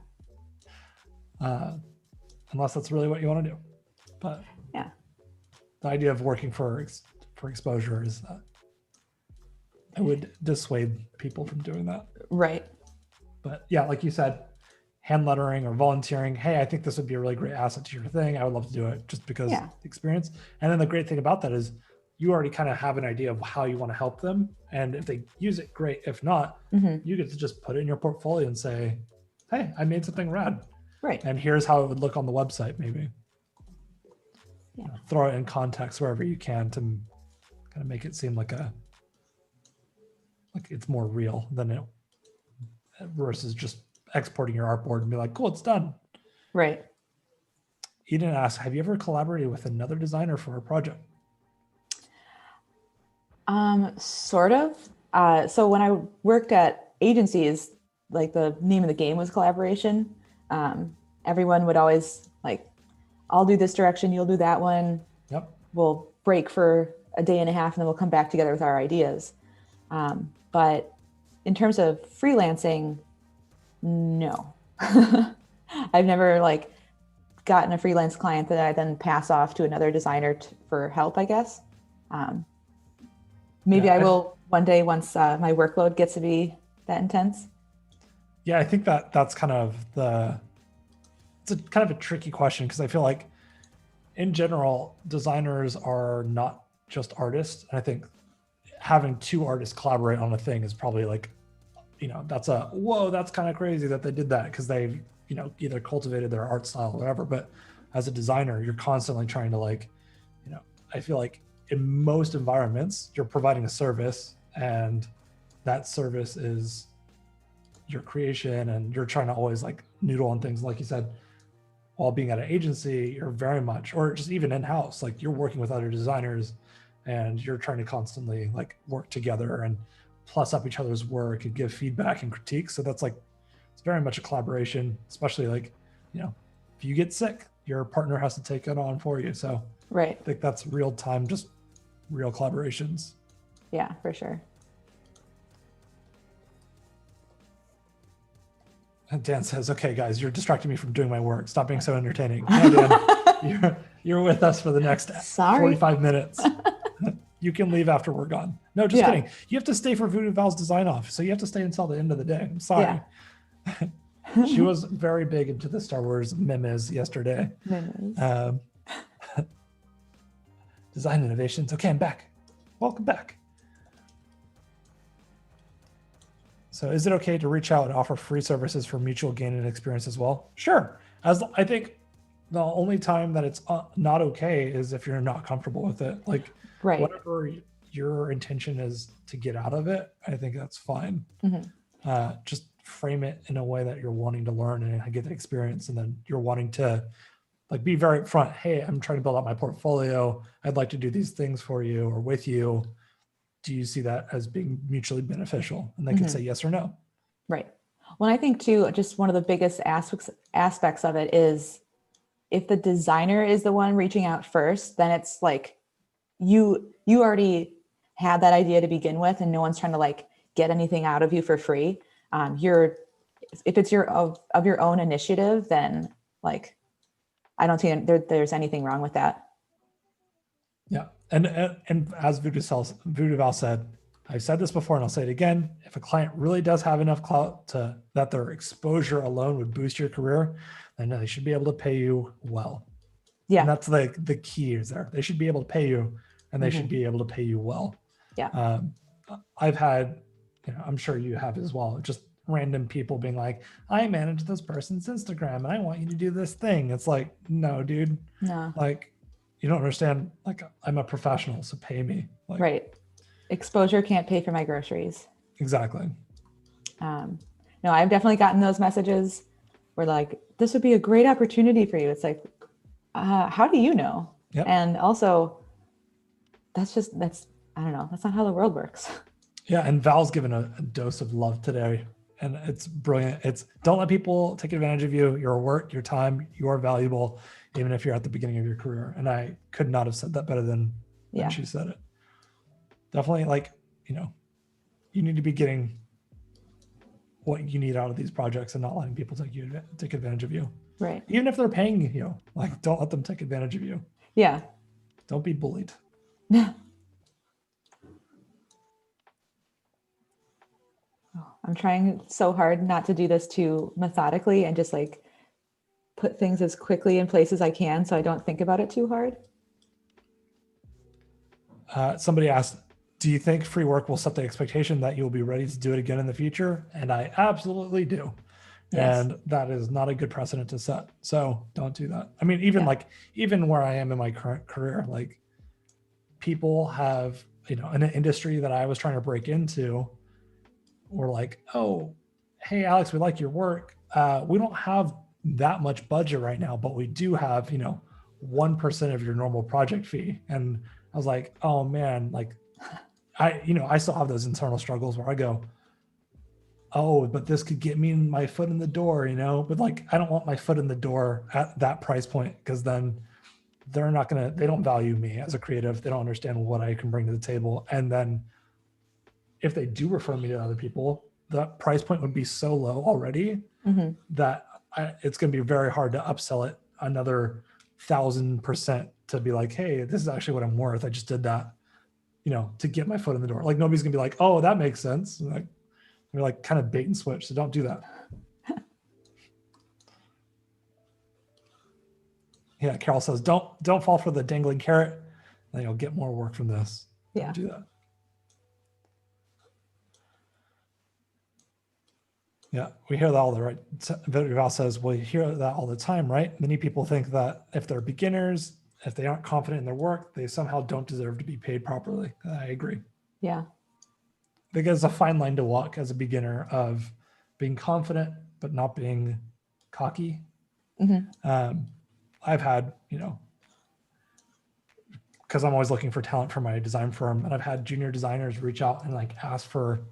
[SPEAKER 1] Unless that's really what you want to do. But
[SPEAKER 2] yeah,
[SPEAKER 1] the idea of working for exposure is that I would dissuade people from doing that.
[SPEAKER 2] Right.
[SPEAKER 1] But yeah, like you said, hand lettering or volunteering. Hey, I think this would be a really great asset to your thing. I would love to do it just because the experience. And then the great thing about that is you already kind of have an idea of how you want to help them. And if they use it, great. If not, you get to just put it in your portfolio and say, hey, I made something rad.
[SPEAKER 2] Right.
[SPEAKER 1] And here's how it would look on the website, maybe.
[SPEAKER 2] Yeah.
[SPEAKER 1] Throw it in context wherever you can to kind of make it seem like it's more real than it versus just exporting your artboard and be like, cool, it's done.
[SPEAKER 2] Right.
[SPEAKER 1] Eden asked, have you ever collaborated with another designer for a project?
[SPEAKER 2] Sort of. So when I worked at agencies, like the name of the game was collaboration. Everyone would always I'll do this direction, you'll do that one.
[SPEAKER 1] Yep.
[SPEAKER 2] We'll break for a day and a half and then we'll come back together with our ideas. But in terms of freelancing, no. I've never gotten a freelance client that I then pass off to another designer for help, I guess. Maybe I will one day once my workload gets to be that intense.
[SPEAKER 1] Yeah, I think that's kind of it's a kind of a tricky question, because I feel like in general, designers are not just artists. And I think having two artists collaborate on a thing is probably that's that's kind of crazy that they did that, because they've, either cultivated their art style or whatever. But as a designer, you're constantly trying to I feel like in most environments, you're providing a service, and that service is your creation, and you're trying to always noodle on things. Like you said, while being at an agency, you're very much, or just even in-house, you're working with other designers and you're trying to constantly work together and plus up each other's work and give feedback and critiques. So that's it's very much a collaboration, especially if you get sick, your partner has to take it on for you. So
[SPEAKER 2] right.
[SPEAKER 1] I think that's real time, just real collaborations.
[SPEAKER 2] Yeah, for sure.
[SPEAKER 1] And Dan says, okay, guys, you're distracting me from doing my work. Stop being so entertaining. No, Dan, you're with us for the next 45 minutes. You can leave after we're gone. No, just kidding. You have to stay for Voodoo Val's design off. So you have to stay until the end of the day. I'm sorry. Yeah. She was very big into the Star Wars memes yesterday. Design innovations. Okay, I'm back. Welcome back. So is it okay to reach out and offer free services for mutual gain and experience as well? Sure. I think the only time that it's not okay is if you're not comfortable with it.
[SPEAKER 2] Right.
[SPEAKER 1] Whatever your intention is to get out of it, I think that's fine. Just frame it in a way that you're wanting to learn and get the experience, and then you're wanting to be very upfront. Hey, I'm trying to build out my portfolio. I'd like to do these things for you or with you. Do you see that as being mutually beneficial? And they can say yes or no.
[SPEAKER 2] Right. Well, I think too, just one of the biggest aspects of it is if the designer is the one reaching out first, then it's you already had that idea to begin with, and no one's trying to get anything out of you for free. If it's of your own initiative, then I don't think there's anything wrong with that.
[SPEAKER 1] Yeah. And as Voodoo Val said, I've said this before and I'll say it again. If a client really does have enough clout that their exposure alone would boost your career, then they should be able to pay you well. Yeah. And that's the key is there. They should be able to pay you, and they should be able to pay you well.
[SPEAKER 2] Yeah.
[SPEAKER 1] I've had, I'm sure you have as well, just random people being like, I manage this person's Instagram and I want you to do this thing. It's no, dude.
[SPEAKER 2] No.
[SPEAKER 1] you don't understand. Like, I'm a professional, so pay me. Like,
[SPEAKER 2] Right. Exposure can't pay for my groceries.
[SPEAKER 1] Exactly.
[SPEAKER 2] No, I've definitely gotten those messages where like, this would be a great opportunity for you. It's like, how do you know?
[SPEAKER 1] Yep.
[SPEAKER 2] And also, that's I don't know. That's not how the world works.
[SPEAKER 1] Yeah. And Val's given a dose of love today, and it's brilliant. It's don't let people take advantage of you. Your work, your time, you are valuable, even if you're at the beginning of your career. And I could not have said that better than she said it. Definitely, like, you need to be getting what you need out of these projects and not letting people take advantage of you.
[SPEAKER 2] Right.
[SPEAKER 1] Even if they're paying you, like, don't let them take advantage of you.
[SPEAKER 2] Yeah.
[SPEAKER 1] Don't be bullied.
[SPEAKER 2] I'm trying so hard not to do this too methodically and just like put things as quickly in place as I can so I don't think about it too hard.
[SPEAKER 1] Somebody asked, do you think free work will set the expectation that you'll be ready to do it again in the future? And I absolutely do. Yes. And that is not a good precedent to set. So don't do that. I mean, even where I am in my current career, like, people have, in an industry that I was trying to break into, were like, oh, hey, Alex, we like your work. We don't have that much budget right now, but we do have, 1% of your normal project fee. And I was like, oh man, like, I still have those internal struggles where I go, oh, but this could get me my foot in the door, but like, I don't want my foot in the door at that price point, because then they don't value me as a creative. They don't understand what I can bring to the table. And then if they do refer me to other people, the price point would be so low already that it's going to be very hard to upsell it another 1,000% to be like, hey, this is actually what I'm worth. I just did that, to get my foot in the door. Like, nobody's gonna be like, oh, that makes sense. Like, we're like kind of bait and switch. So don't do that. Yeah. Carol says, don't fall for the dangling carrot. Then you'll get more work from this.
[SPEAKER 2] Yeah.
[SPEAKER 1] Don't do that. Yeah, we hear that all the right. Val says, well, you hear that all the time, right? Many people think that if they're beginners, if they aren't confident in their work, they somehow don't deserve to be paid properly. I agree.
[SPEAKER 2] Yeah.
[SPEAKER 1] I think it's a fine line to walk as a beginner of being confident, but not being cocky. I've had, because I'm always looking for talent for my design firm, and I've had junior designers reach out and like ask for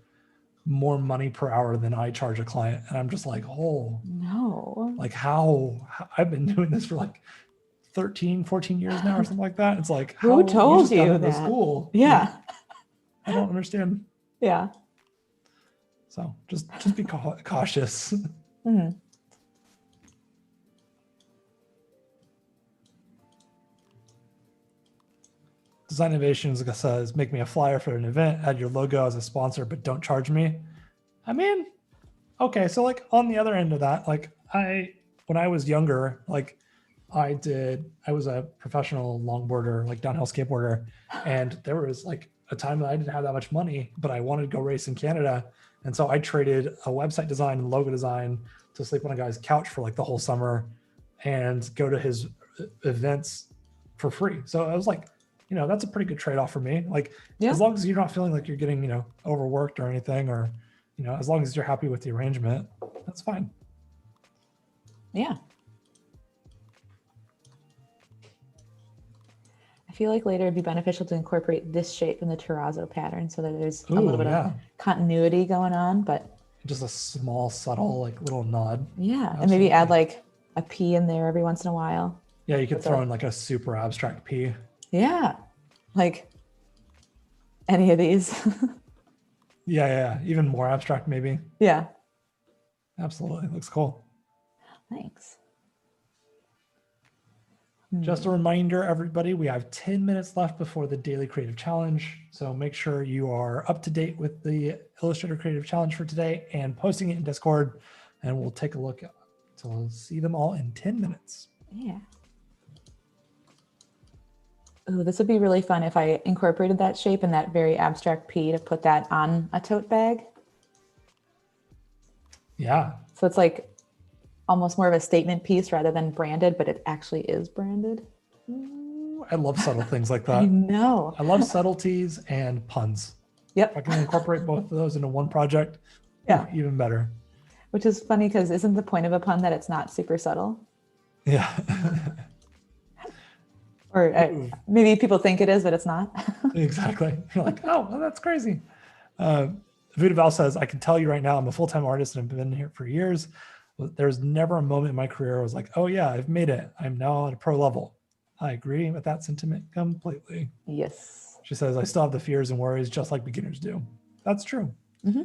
[SPEAKER 1] more money per hour than I charge a client. And I'm just like, oh
[SPEAKER 2] no,
[SPEAKER 1] like how I've been doing this for like 13, 14 years now or something like that. It's like,
[SPEAKER 2] who told you that?
[SPEAKER 1] School.
[SPEAKER 2] Yeah.
[SPEAKER 1] I don't understand.
[SPEAKER 2] Yeah.
[SPEAKER 1] So just be cautious. Design Innovations says, make me a flyer for an event, add your logo as a sponsor, but don't charge me. I mean, okay. So like on the other end of that, like when I was younger, like I was a professional longboarder, like downhill skateboarder. And there was like a time that I didn't have that much money, but I wanted to go race in Canada. And so I traded a website design and logo design to sleep on a guy's couch for like the whole summer and go to his events for free. So I was like, that's a pretty good trade-off for me. Like, as long as you're not feeling like you're getting, overworked or anything, or, as long as you're happy with the arrangement, that's fine.
[SPEAKER 2] Yeah. I feel like later it'd be beneficial to incorporate this shape in the terrazzo pattern so that there's a little bit of continuity going on, but
[SPEAKER 1] just a small, subtle, like little nod.
[SPEAKER 2] Yeah. Absolutely. And maybe add like a P in there every once in a while.
[SPEAKER 1] Yeah. You could throw in like a super abstract P.
[SPEAKER 2] Yeah. Like any of these.
[SPEAKER 1] Yeah. Even more abstract, maybe.
[SPEAKER 2] Yeah.
[SPEAKER 1] Absolutely. Looks cool.
[SPEAKER 2] Thanks.
[SPEAKER 1] Just a reminder, everybody, we have 10 minutes left before the Daily Creative Challenge. So make sure you are up to date with the Illustrator Creative Challenge for today and posting it in Discord, and we'll take a look. So we'll see them all in 10 minutes.
[SPEAKER 2] Yeah. Ooh, this would be really fun if I incorporated that shape and that very abstract P to put that on a tote bag.
[SPEAKER 1] Yeah.
[SPEAKER 2] So it's like almost more of a statement piece rather than branded, but it actually is branded.
[SPEAKER 1] Ooh, I love subtle things like
[SPEAKER 2] I
[SPEAKER 1] that.
[SPEAKER 2] know.
[SPEAKER 1] I love subtleties and puns.
[SPEAKER 2] Yep.
[SPEAKER 1] If I can incorporate both of those into one project,
[SPEAKER 2] Yeah.
[SPEAKER 1] even better.
[SPEAKER 2] Which is funny because isn't the point of a pun that it's not super subtle?
[SPEAKER 1] Yeah.
[SPEAKER 2] Or maybe people think it is, but it's not.
[SPEAKER 1] Exactly. You're like, oh, well, that's crazy. Vudaval says, I can tell you right now, I'm a full-time artist and I've been here for years. There's never a moment in my career where I was like, oh yeah, I've made it. I'm now at a pro level. I agree with that sentiment completely.
[SPEAKER 2] Yes.
[SPEAKER 1] She says, I still have the fears and worries just like beginners do. That's true.
[SPEAKER 2] Mm-hmm.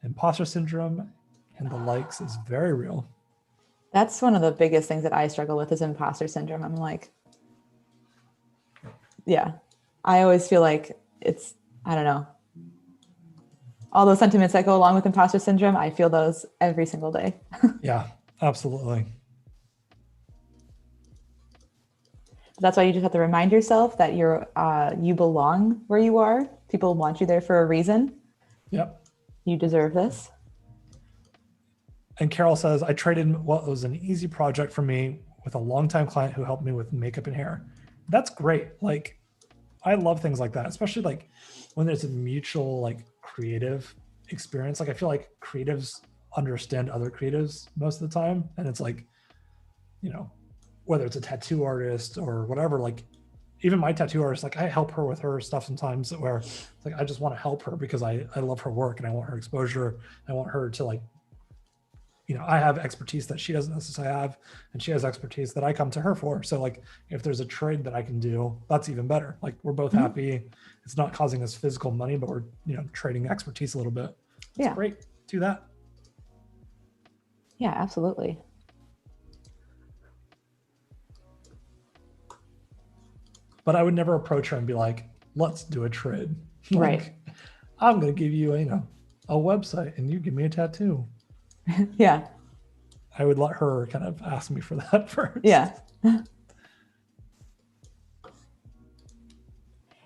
[SPEAKER 1] Imposter syndrome and the likes is very real.
[SPEAKER 2] That's one of the biggest things that I struggle with is imposter syndrome. I'm like, yeah, I always feel like it's, I don't know. All those sentiments that go along with imposter syndrome, I feel those every single day.
[SPEAKER 1] Yeah, absolutely.
[SPEAKER 2] That's why you just have to remind yourself that you belong where you are. People want you there for a reason.
[SPEAKER 1] Yep.
[SPEAKER 2] You deserve this.
[SPEAKER 1] And Carol says, I traded what was an easy project for me with a longtime client who helped me with makeup and hair. That's great. Like, I love things like that, especially like when there's a mutual like creative experience. Like I feel like creatives understand other creatives most of the time. And it's like, you know, whether it's a tattoo artist or whatever, like even my tattoo artist, like I help her with her stuff sometimes where it's like, I just want to help her because I love her work and I want her exposure. I want her to like, you know, I have expertise that she doesn't necessarily have, and she has expertise that I come to her for. So like, if there's a trade that I can do, that's even better. Like we're both happy. It's not causing us physical money, but we're, you know, trading expertise a little bit. It's great. Do that.
[SPEAKER 2] Yeah, absolutely.
[SPEAKER 1] But I would never approach her and be like, let's do a trade. Like,
[SPEAKER 2] right.
[SPEAKER 1] I'm going to give you, you know, a website and you give me a tattoo.
[SPEAKER 2] Yeah.
[SPEAKER 1] I would let her kind of ask me for that first.
[SPEAKER 2] Yeah.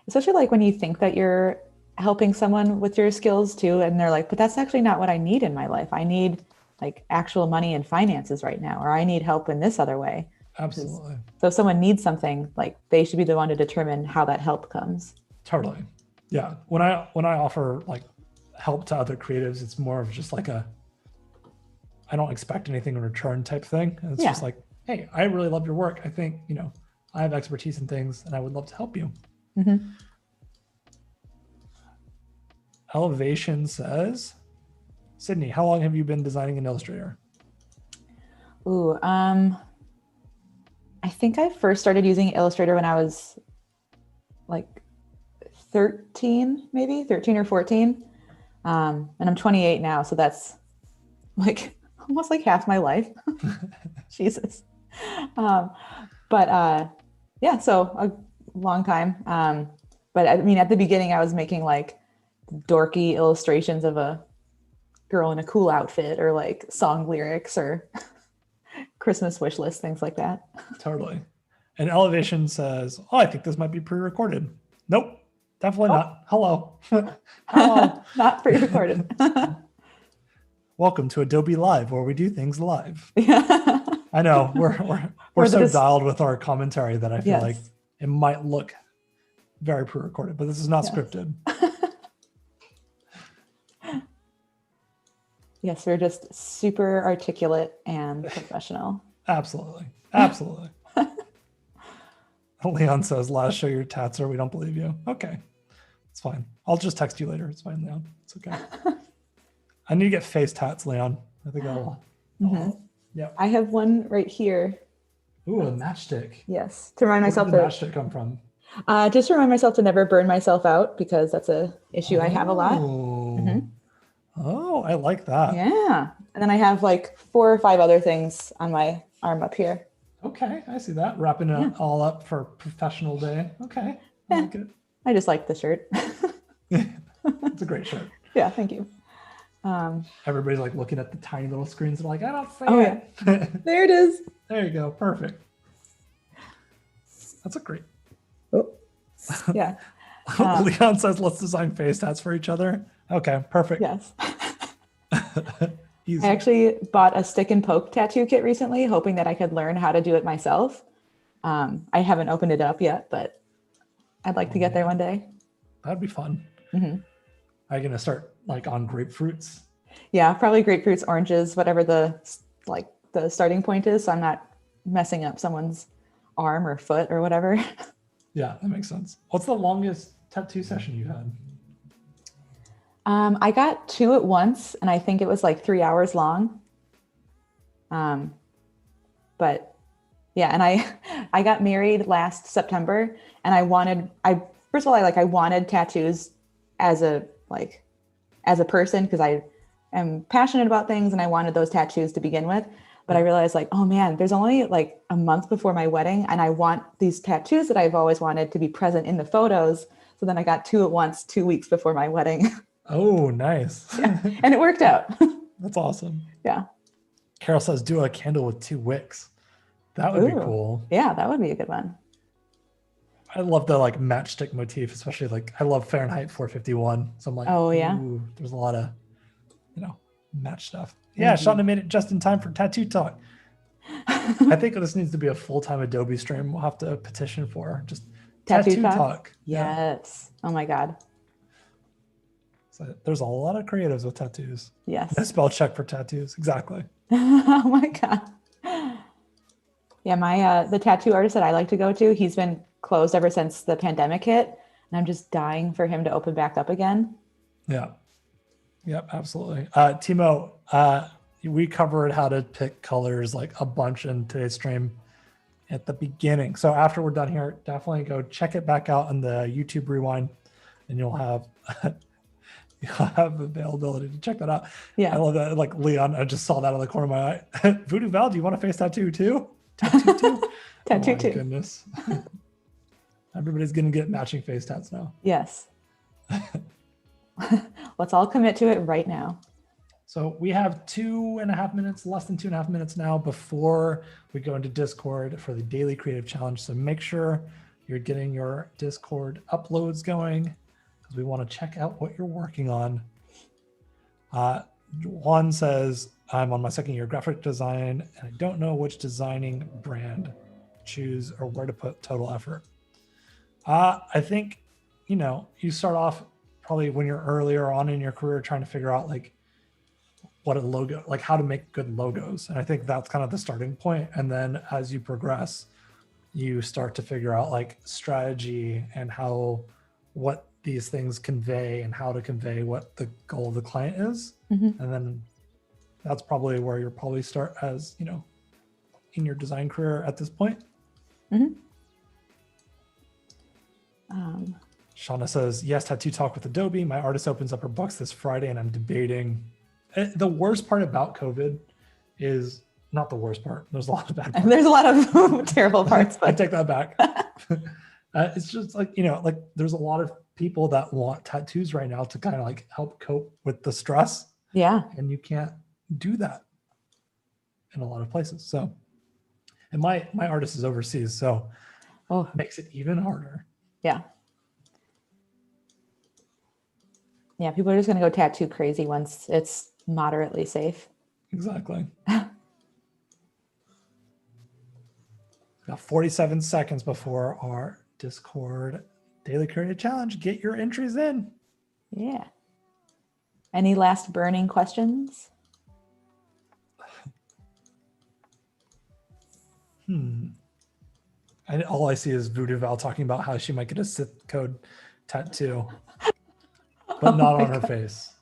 [SPEAKER 2] Especially like when you think that you're helping someone with your skills too, and they're like, but that's actually not what I need in my life. I need like actual money and finances right now, or I need help in this other way.
[SPEAKER 1] Absolutely.
[SPEAKER 2] So if someone needs something, like they should be the one to determine how that help comes.
[SPEAKER 1] Totally. Yeah. When I offer like help to other creatives, it's more of just like I don't expect anything in return type thing. And it's just like, hey, I really love your work. I think, you know, I have expertise in things and I would love to help you.
[SPEAKER 2] Mm-hmm.
[SPEAKER 1] Elevation says, Sydney, how long have you been designing in Illustrator?
[SPEAKER 2] Ooh, I think I first started using Illustrator when I was like 13 or 14. And I'm 28 now. So that's like almost like half my life. Jesus. Yeah, so a long time. But I mean, at the beginning I was making like dorky illustrations of a girl in a cool outfit or like song lyrics or Christmas wish list, things like that.
[SPEAKER 1] Totally. And Elevation says, oh, I think this might be pre-recorded. Nope, definitely not. Hello. Hello.
[SPEAKER 2] Not pre-recorded.
[SPEAKER 1] Welcome to Adobe Live, where we do things live.
[SPEAKER 2] Yeah.
[SPEAKER 1] I know we're so dialed with our commentary that I feel like it might look very pre-recorded, but this is not scripted.
[SPEAKER 2] Yes, we're just super articulate and professional.
[SPEAKER 1] Absolutely. Absolutely. Leon says, let us show your tats or we don't believe you. Okay. It's fine. I'll just text you later. It's fine, Leon. It's okay. I need to get face tats, Leon. I think that'll yeah.
[SPEAKER 2] I have one right here.
[SPEAKER 1] Ooh, a matchstick.
[SPEAKER 2] Yes. To remind myself
[SPEAKER 1] Where did the matchstick come from?
[SPEAKER 2] Just to remind myself to never burn myself out because that's a issue I have a lot.
[SPEAKER 1] Oh, I like that.
[SPEAKER 2] Yeah. And then I have like 4 or 5 other things on my arm up here.
[SPEAKER 1] Okay, I see that. Wrapping it all up for a professional day. Okay, I like it.
[SPEAKER 2] I just like the shirt.
[SPEAKER 1] It's a great shirt.
[SPEAKER 2] Yeah, thank you.
[SPEAKER 1] Everybody's like looking at the tiny little screens. They're like, I don't see
[SPEAKER 2] it. Yeah. There it is.
[SPEAKER 1] There you go. Perfect. That's a great.
[SPEAKER 2] Oh, yeah.
[SPEAKER 1] Leon says, let's design face tats for each other. Okay, perfect.
[SPEAKER 2] Yes. I actually bought a stick and poke tattoo kit recently, hoping that I could learn how to do it myself. I haven't opened it up yet, but I'd like to get there one day.
[SPEAKER 1] That'd be fun.
[SPEAKER 2] Mm-hmm.
[SPEAKER 1] Are you gonna start like on grapefruits?
[SPEAKER 2] Yeah, probably grapefruits, oranges, whatever the starting point is. So I'm not messing up someone's arm or foot or whatever.
[SPEAKER 1] Yeah, that makes sense. What's the longest tattoo session you had?
[SPEAKER 2] I got 2 at once, and I think it was like 3 hours long. But yeah, and I got married last September, and I wanted tattoos as a person, because I am passionate about things and I wanted those tattoos to begin with. But I realized like, oh man, there's only like a month before my wedding, and I want these tattoos that I've always wanted to be present in the photos. So then I got 2 at once, 2 weeks before my wedding.
[SPEAKER 1] Oh, nice.
[SPEAKER 2] Yeah. And it worked out.
[SPEAKER 1] That's awesome.
[SPEAKER 2] Yeah.
[SPEAKER 1] Carol says, do a candle with 2 wicks. That would be cool.
[SPEAKER 2] Yeah, that would be a good one.
[SPEAKER 1] I love the like matchstick motif, especially like I love Fahrenheit 451. So I'm like,
[SPEAKER 2] oh yeah,
[SPEAKER 1] there's a lot of, match stuff. Yeah, Shauna made it just in time for tattoo talk. I think this needs to be a full-time Adobe stream. We'll have to petition for just tattoo talk.
[SPEAKER 2] Yes. Yeah. Oh my God.
[SPEAKER 1] So there's a lot of creatives with tattoos.
[SPEAKER 2] Yes.
[SPEAKER 1] No spell check for tattoos. Exactly.
[SPEAKER 2] Oh my God. Yeah, my the tattoo artist that I like to go to, he's been closed ever since the pandemic hit, and I'm just dying for him to open back up again.
[SPEAKER 1] Yeah. Yep, absolutely. Timo, we covered how to pick colors like a bunch in today's stream at the beginning. So after we're done here, definitely go check it back out on the YouTube rewind, and you'll have availability to check that out.
[SPEAKER 2] Yeah.
[SPEAKER 1] I love that. Like Leon, I just saw that on the corner of my eye. Voodoo Val, do you want a face tattoo too? Tattoo too?
[SPEAKER 2] Tattoo
[SPEAKER 1] oh my goodness. Everybody's gonna get matching face tats now.
[SPEAKER 2] Yes. Let's all commit to it right now.
[SPEAKER 1] So we have 2.5 minutes, less than 2.5 minutes now before we go into Discord for the daily creative challenge. So make sure you're getting your Discord uploads going, because we want to check out what you're working on. Juan says, I'm on my second year of graphic design, and I don't know which designing brand choose or where to put total effort. I think, you start off probably when you're earlier on in your career trying to figure out like what a logo, like how to make good logos. And I think that's kind of the starting point. And then as you progress, you start to figure out like strategy and what these things convey and how to convey what the goal of the client is. Mm-hmm. And then that's probably where you'll probably start as, in your design career at this point.
[SPEAKER 2] Mm-hmm.
[SPEAKER 1] Shauna says, yes, tattoo talk with Adobe. My artist opens up her books this Friday and I'm debating. The worst part about COVID is not the worst part. There's a lot of bad parts.
[SPEAKER 2] There's a lot of terrible parts.
[SPEAKER 1] But I take that back. It's just like, like there's a lot of people that want tattoos right now to kind of like help cope with the stress.
[SPEAKER 2] Yeah.
[SPEAKER 1] And you can't do that in a lot of places. So, and my artist is overseas, so it makes it even harder.
[SPEAKER 2] Yeah. Yeah, people are just going to go tattoo crazy once it's moderately safe.
[SPEAKER 1] Exactly. Got 47 seconds before our Discord Daily Creative Challenge. Get your entries in.
[SPEAKER 2] Yeah. Any last burning questions?
[SPEAKER 1] All I see is Voodoo Val talking about how she might get a Sith code tattoo, but not on her face.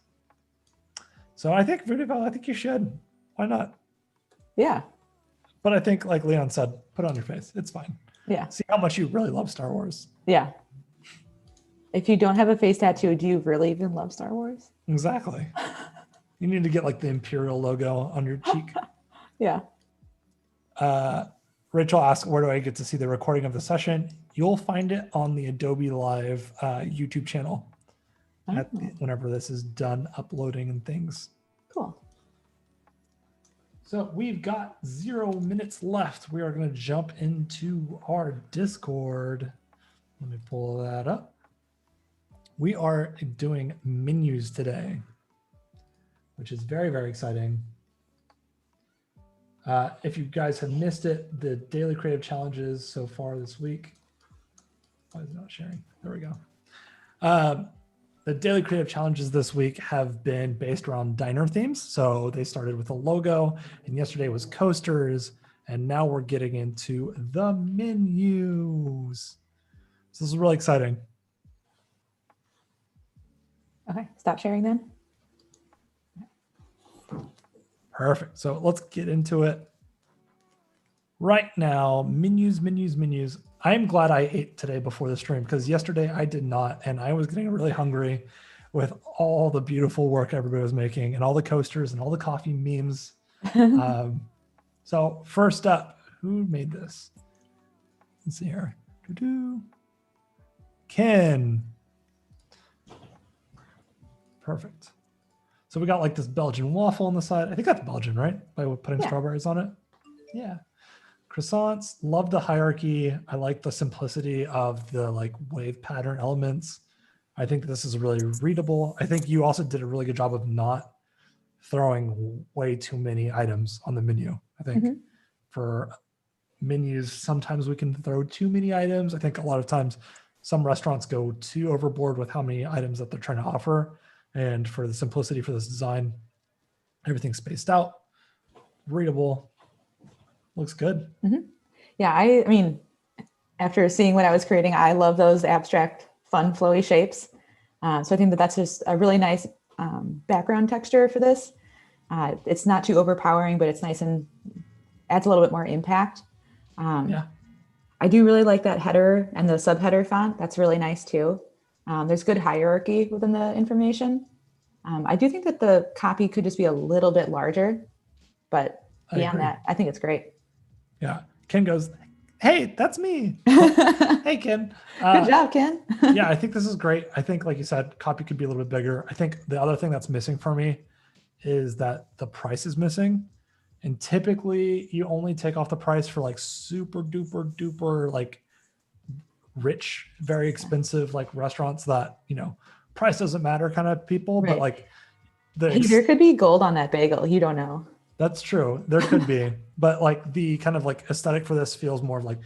[SPEAKER 1] So I think Voodoo Val, I think you should. Why not?
[SPEAKER 2] Yeah.
[SPEAKER 1] But I think, like Leon said, put it on your face. It's fine.
[SPEAKER 2] Yeah.
[SPEAKER 1] See how much you really love Star Wars.
[SPEAKER 2] Yeah. If you don't have a face tattoo, do you really even love Star Wars?
[SPEAKER 1] Exactly. You need to get like the Imperial logo on your cheek.
[SPEAKER 2] Yeah.
[SPEAKER 1] Rachel asked, where do I get to see the recording of the session? You'll find it on the Adobe Live YouTube channel whenever this is done uploading and things.
[SPEAKER 2] Cool.
[SPEAKER 1] So we've got 0 minutes left. We are going to jump into our Discord. Let me pull that up. We are doing menus today, which is very, very exciting. If you guys have missed it, the daily creative challenges so far this week. Why is it not sharing? There we go. The daily creative challenges this week have been based around diner themes. So they started with a logo, and yesterday was coasters, and now we're getting into the menus. So this is really exciting.
[SPEAKER 2] Okay, stop sharing then.
[SPEAKER 1] Perfect. So let's get into it. Right now, menus. I'm glad I ate today before the stream because yesterday I did not, and I was getting really hungry with all the beautiful work everybody was making and all the coasters and all the coffee memes. So first up, who made this? Let's see here. Ken. Perfect. So we got like this Belgian waffle on the side. I think that's Belgian, right? By putting strawberries on it. Yeah. Croissants, love the hierarchy. I like the simplicity of the like wave pattern elements. I think this is really readable. I think you also did a really good job of not throwing way too many items on the menu. I think for menus, sometimes we can throw too many items. I think a lot of times some restaurants go too overboard with how many items that they're trying to offer. And for the simplicity for this design, everything's spaced out, readable. Looks good.
[SPEAKER 2] Yeah, I mean, after seeing what I was creating, I love those abstract, fun, flowy shapes. So I think that that's just a really nice background texture for this. It's not too overpowering, but it's nice and adds a little bit more impact.
[SPEAKER 1] Yeah.
[SPEAKER 2] I do really like that header and the subheader font. That's really nice too. There's good hierarchy within the information. I do think that the copy could just be a little bit larger, but beyond that, I think it's great.
[SPEAKER 1] Yeah. Ken goes, hey, that's me. Hey, Ken.
[SPEAKER 2] Good job, Ken.
[SPEAKER 1] Yeah, I think this is great. I think, like you said, copy could be a little bit bigger. I think the other thing that's missing for me is that the price is missing. And typically you only take off the price for like super duper, like rich, very expensive, like restaurants that, you know, price doesn't matter kind of people, but like
[SPEAKER 2] there could be gold on that bagel. You don't know.
[SPEAKER 1] That's true. There could be, but like the kind of like aesthetic for this feels more like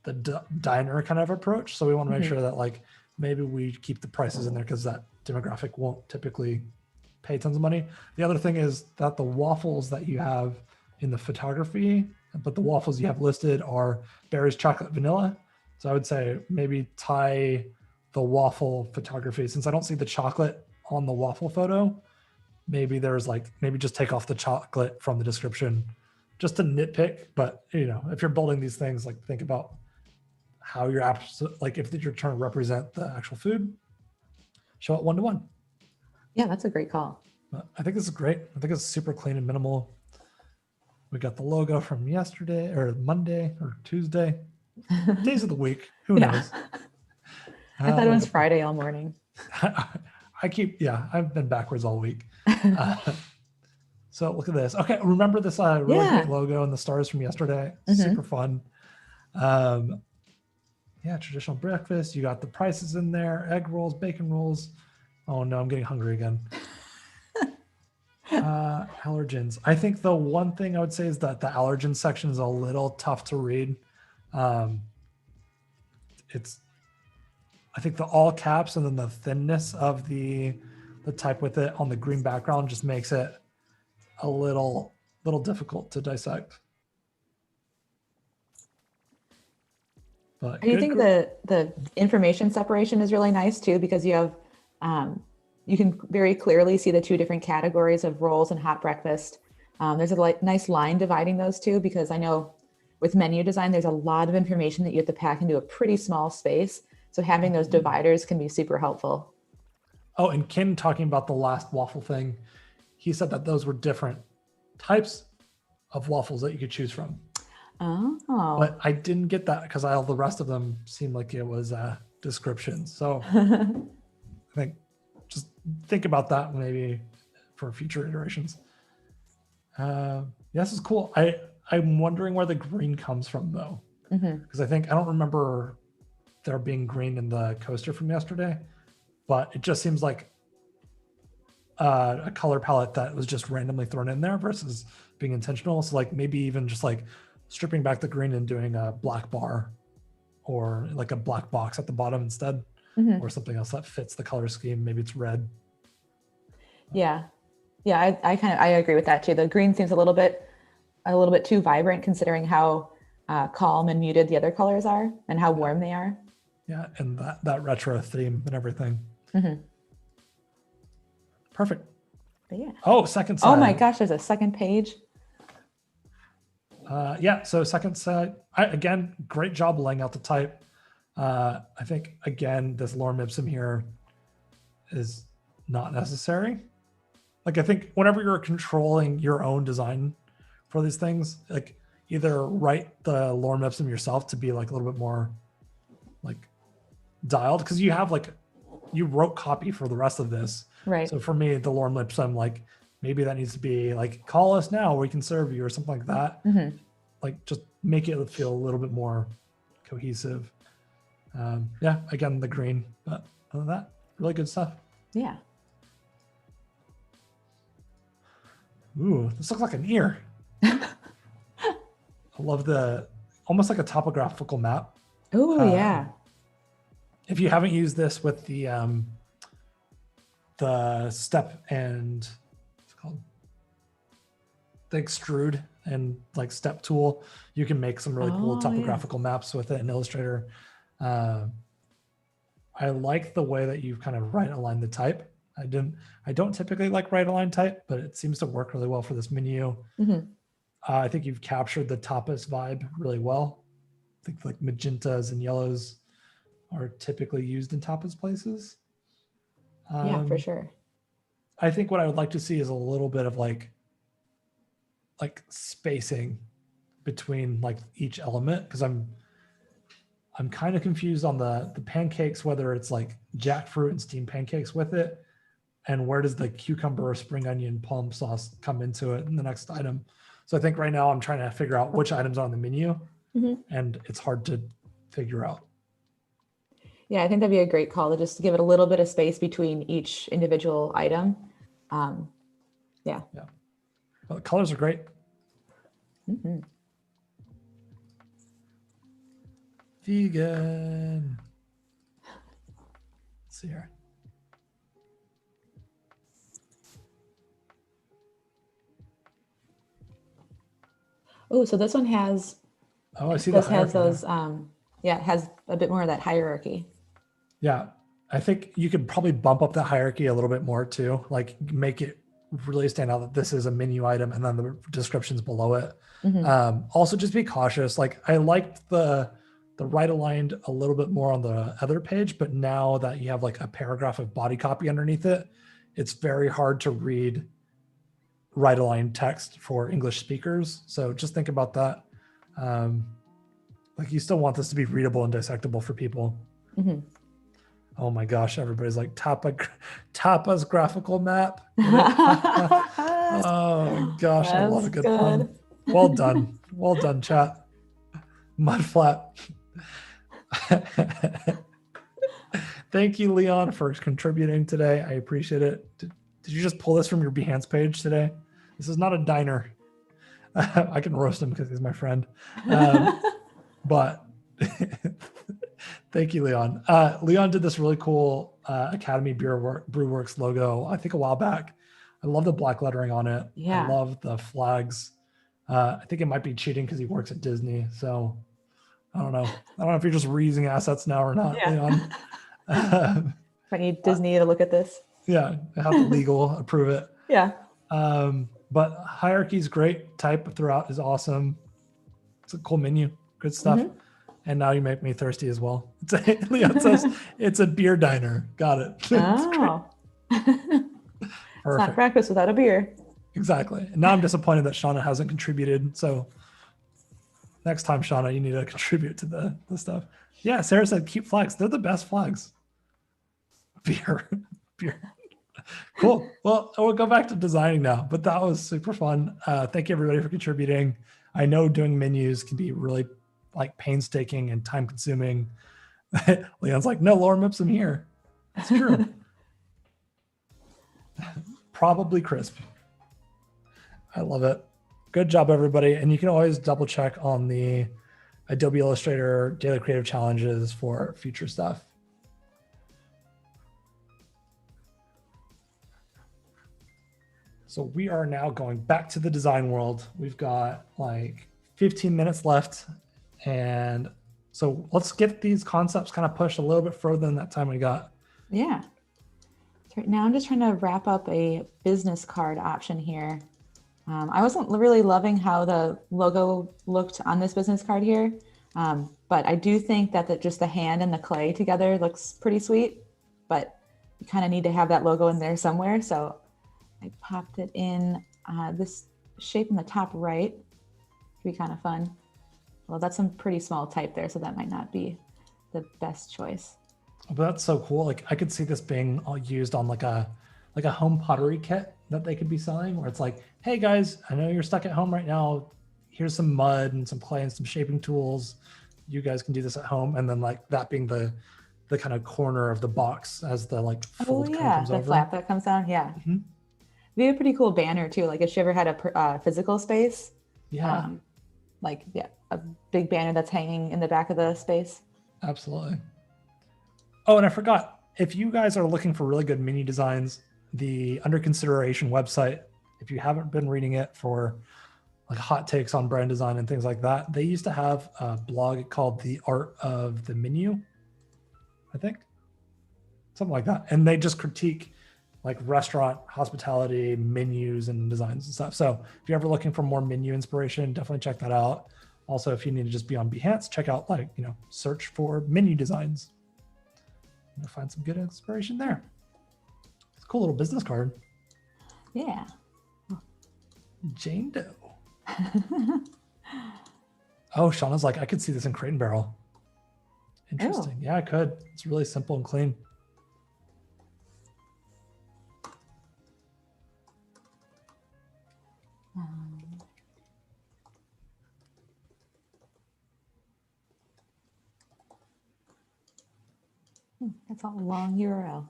[SPEAKER 1] the diner kind of approach. So we want to make sure that like maybe we keep the prices in there because that demographic won't typically pay tons of money. The other thing is that the waffles that you have in the photography, but the waffles you have listed are berries, chocolate, vanilla. So I would say maybe tie the waffle photography, since I don't see the chocolate on the waffle photo, maybe there's like, maybe just take off the chocolate from the description just to nitpick. But, you know, if you're building these things, like think about how you're like if you're trying to represent the actual food, show it 1-to-1.
[SPEAKER 2] Yeah, that's a great call.
[SPEAKER 1] I think this is great. I think it's super clean and minimal. We got the logo from yesterday or Monday or Tuesday. Days of the week. Who knows?
[SPEAKER 2] I thought it was Friday all morning.
[SPEAKER 1] I've been backwards all week. So look at this. Okay, remember this really great logo and the stars from yesterday? Super fun. Traditional breakfast. You got the prices in there, egg rolls, bacon rolls. Oh no, I'm getting hungry again. Allergens. I think the one thing I would say is that the allergen section is a little tough to read. I think the all caps and then the thinness of the type with it on the green background just makes it a little difficult to dissect. But
[SPEAKER 2] I think the information separation is really nice too, because you have you can very clearly see the two different categories of rolls and hot breakfast. There's a nice line dividing those two, because I know with menu design, there's a lot of information that you have to pack into a pretty small space. So having those dividers can be super helpful.
[SPEAKER 1] Oh, and Ken talking about the last waffle thing, he said that those were different types of waffles that you could choose from.
[SPEAKER 2] Oh.
[SPEAKER 1] But I didn't get that because all the rest of them seemed like it was a description. So I think just think about that maybe for future iterations. This is cool. I'm wondering where the green comes from though, because I don't remember there being green in the coaster from yesterday, but it just seems like a color palette that was just randomly thrown in there versus being intentional. So like maybe even just like stripping back the green and doing a black bar or like a black box at the bottom instead, or something else that fits the color scheme. Maybe it's red.
[SPEAKER 2] Yeah. Yeah. I agree with that too. The green seems a little bit too vibrant considering how calm and muted the other colors are and how warm they are.
[SPEAKER 1] Yeah. And that retro theme and everything. Perfect.
[SPEAKER 2] But yeah.
[SPEAKER 1] Oh, second side.
[SPEAKER 2] Oh my gosh, there's a second page.
[SPEAKER 1] Yeah, so second side, again, great job laying out the type. I think, again, this lorem ipsum here is not necessary. Like, I think whenever you're controlling your own design for these things, like either write the lorem ipsum yourself to be like a little bit more like dialed, because you have like, you wrote copy for the rest of this.
[SPEAKER 2] Right.
[SPEAKER 1] So for me, the lorem ipsum, like maybe that needs to be like, call us now, we can serve you, or something like that. Like just make it feel a little bit more cohesive. Yeah, again, the green, but other than that, really good stuff.
[SPEAKER 2] Yeah.
[SPEAKER 1] Ooh, this looks like an ear. I love almost like a topographical map.
[SPEAKER 2] Oh yeah.
[SPEAKER 1] If you haven't used this with the step and what's it called? The extrude and like step tool, you can make some really cool topographical maps with it in Illustrator. I like the way that you kind of right align the type. I don't typically like right align type, but it seems to work really well for this menu. I think you've captured the tapas vibe really well. I think like magentas and yellows are typically used in tapas places.
[SPEAKER 2] Yeah, for sure.
[SPEAKER 1] I think what I would like to see is a little bit of like spacing between like each element, because I'm kind of confused on the pancakes, whether it's like jackfruit and steamed pancakes with it, and where does the cucumber, spring onion, palm sauce come into it in the next item. So I think right now I'm trying to figure out which items are on the menu, and it's hard to figure out.
[SPEAKER 2] Yeah, I think that'd be a great call to just give it a little bit of space between each individual item. Yeah.
[SPEAKER 1] Well, the colors are great. Vegan. Let's see here.
[SPEAKER 2] Oh, so this one has.
[SPEAKER 1] Oh, I see.
[SPEAKER 2] This has those. Yeah, it has a bit more of that hierarchy.
[SPEAKER 1] Yeah, I think you could probably bump up the hierarchy a little bit more too. Like make it really stand out that this is a menu item, and then the descriptions below it. Also, just be cautious. Like I liked the right aligned a little bit more on the other page, but now that you have like a paragraph of body copy underneath it, it's very hard to read right aligned text for English speakers. So just think about that. Like you still want this to be readable and dissectable for people. Oh my gosh, everybody's like tapas graphical map. Oh gosh, I love a good pun. Well done. Well done, chat. Mud flap. Thank you, Leon, for contributing today. I appreciate it. Did you just pull this from your Behance page today? This is not a diner. I can roast him because he's my friend. But thank you, Leon. Leon did this really cool Academy Brewworks logo, I think a while back. I love the black lettering on it.
[SPEAKER 2] Yeah.
[SPEAKER 1] I love the flags. I think it might be cheating because he works at Disney. So I don't know. I don't know if you're just reusing assets now or not, Leon.
[SPEAKER 2] I need Disney to look at this.
[SPEAKER 1] Yeah, I have to legal approve it.
[SPEAKER 2] Yeah.
[SPEAKER 1] But hierarchy is great. Type throughout is awesome. It's a cool menu. Good stuff. And now you make me thirsty as well. Leon says it's a beer diner. Got it.
[SPEAKER 2] Oh. It's not breakfast without a beer.
[SPEAKER 1] Exactly. And now I'm disappointed that Shauna hasn't contributed. So next time, Shauna, you need to contribute to the stuff. Yeah, Sarah said cute flags. They're the best flags. Beer. Cool. Well, we'll go back to designing now, but that was super fun. Thank you everybody for contributing. I know doing menus can be really like painstaking and time consuming. Leon's like, no lorem ipsum here. That's true. Probably crisp. I love it. Good job, everybody. And you can always double check on the Adobe Illustrator Daily Creative Challenges for future stuff. So we are now going back to the design world. We've got like 15 minutes left. And so let's get these concepts kind of pushed a little bit further than that time we got.
[SPEAKER 2] Yeah. So right now I'm just trying to wrap up a business card option here. I wasn't really loving how the logo looked on this business card here. But I do think that just the hand and the clay together looks pretty sweet, but you kind of need to have that logo in there somewhere. So I popped it in this shape in the top right. Could be kind of fun. Well, that's some pretty small type there, so that might not be the best choice.
[SPEAKER 1] But that's so cool. Like I could see this being used on like a home pottery kit that they could be selling, where it's like, hey guys, I know you're stuck at home right now. Here's some mud and some clay and some shaping tools. You guys can do this at home. And then like that being the kind of corner of the box as the like fold kind of comes
[SPEAKER 2] the
[SPEAKER 1] over.
[SPEAKER 2] flap that comes down. Yeah. Mm-hmm. Be a pretty cool banner too. Like if you ever had a physical space,
[SPEAKER 1] yeah,
[SPEAKER 2] a big banner that's hanging in the back of the space.
[SPEAKER 1] Absolutely. Oh, and I forgot, if you guys are looking for really good menu designs, the Under Consideration website, if you haven't been reading it for like hot takes on brand design and things like that, they used to have a blog called The Art of the Menu, I think, something like that. And they just critique like restaurant, hospitality, menus and designs and stuff. So if you're ever looking for more menu inspiration, definitely check that out. Also, if you need to just be on Behance, check out search for menu designs. You'll find some good inspiration there. It's a cool little business card.
[SPEAKER 2] Yeah.
[SPEAKER 1] Jane Doe. Oh, Shauna's like, I could see this in Crate and Barrel. Interesting. Yeah, I could. It's really simple and clean.
[SPEAKER 2] That's a long URL.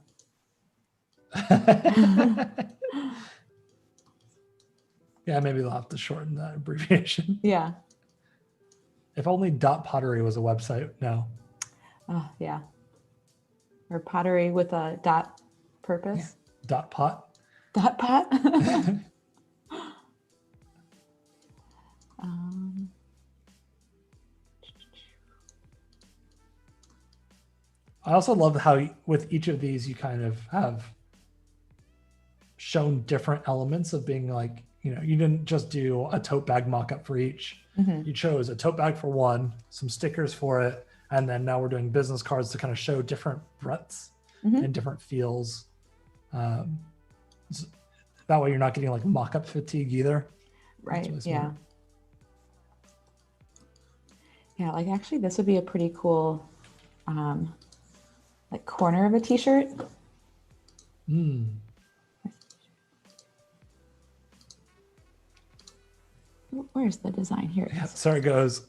[SPEAKER 1] Yeah, maybe they'll have to shorten that abbreviation.
[SPEAKER 2] Yeah.
[SPEAKER 1] If only .pottery was a website now.
[SPEAKER 2] Oh, yeah. Or pottery with a dot purpose.
[SPEAKER 1] Yeah. .pot.
[SPEAKER 2] .pot?
[SPEAKER 1] I also love how with each of these, you kind of have shown different elements of being like, you didn't just do a tote bag mock-up for each. Mm-hmm. You chose a tote bag for one, some stickers for it, and then now we're doing business cards to kind of show different breadths and different feels. That way you're not getting like mock-up fatigue either.
[SPEAKER 2] Right, really yeah. Yeah, like actually this would be a pretty cool like corner of a t-shirt. Where's the design here?
[SPEAKER 1] Yeah, sorry, goes.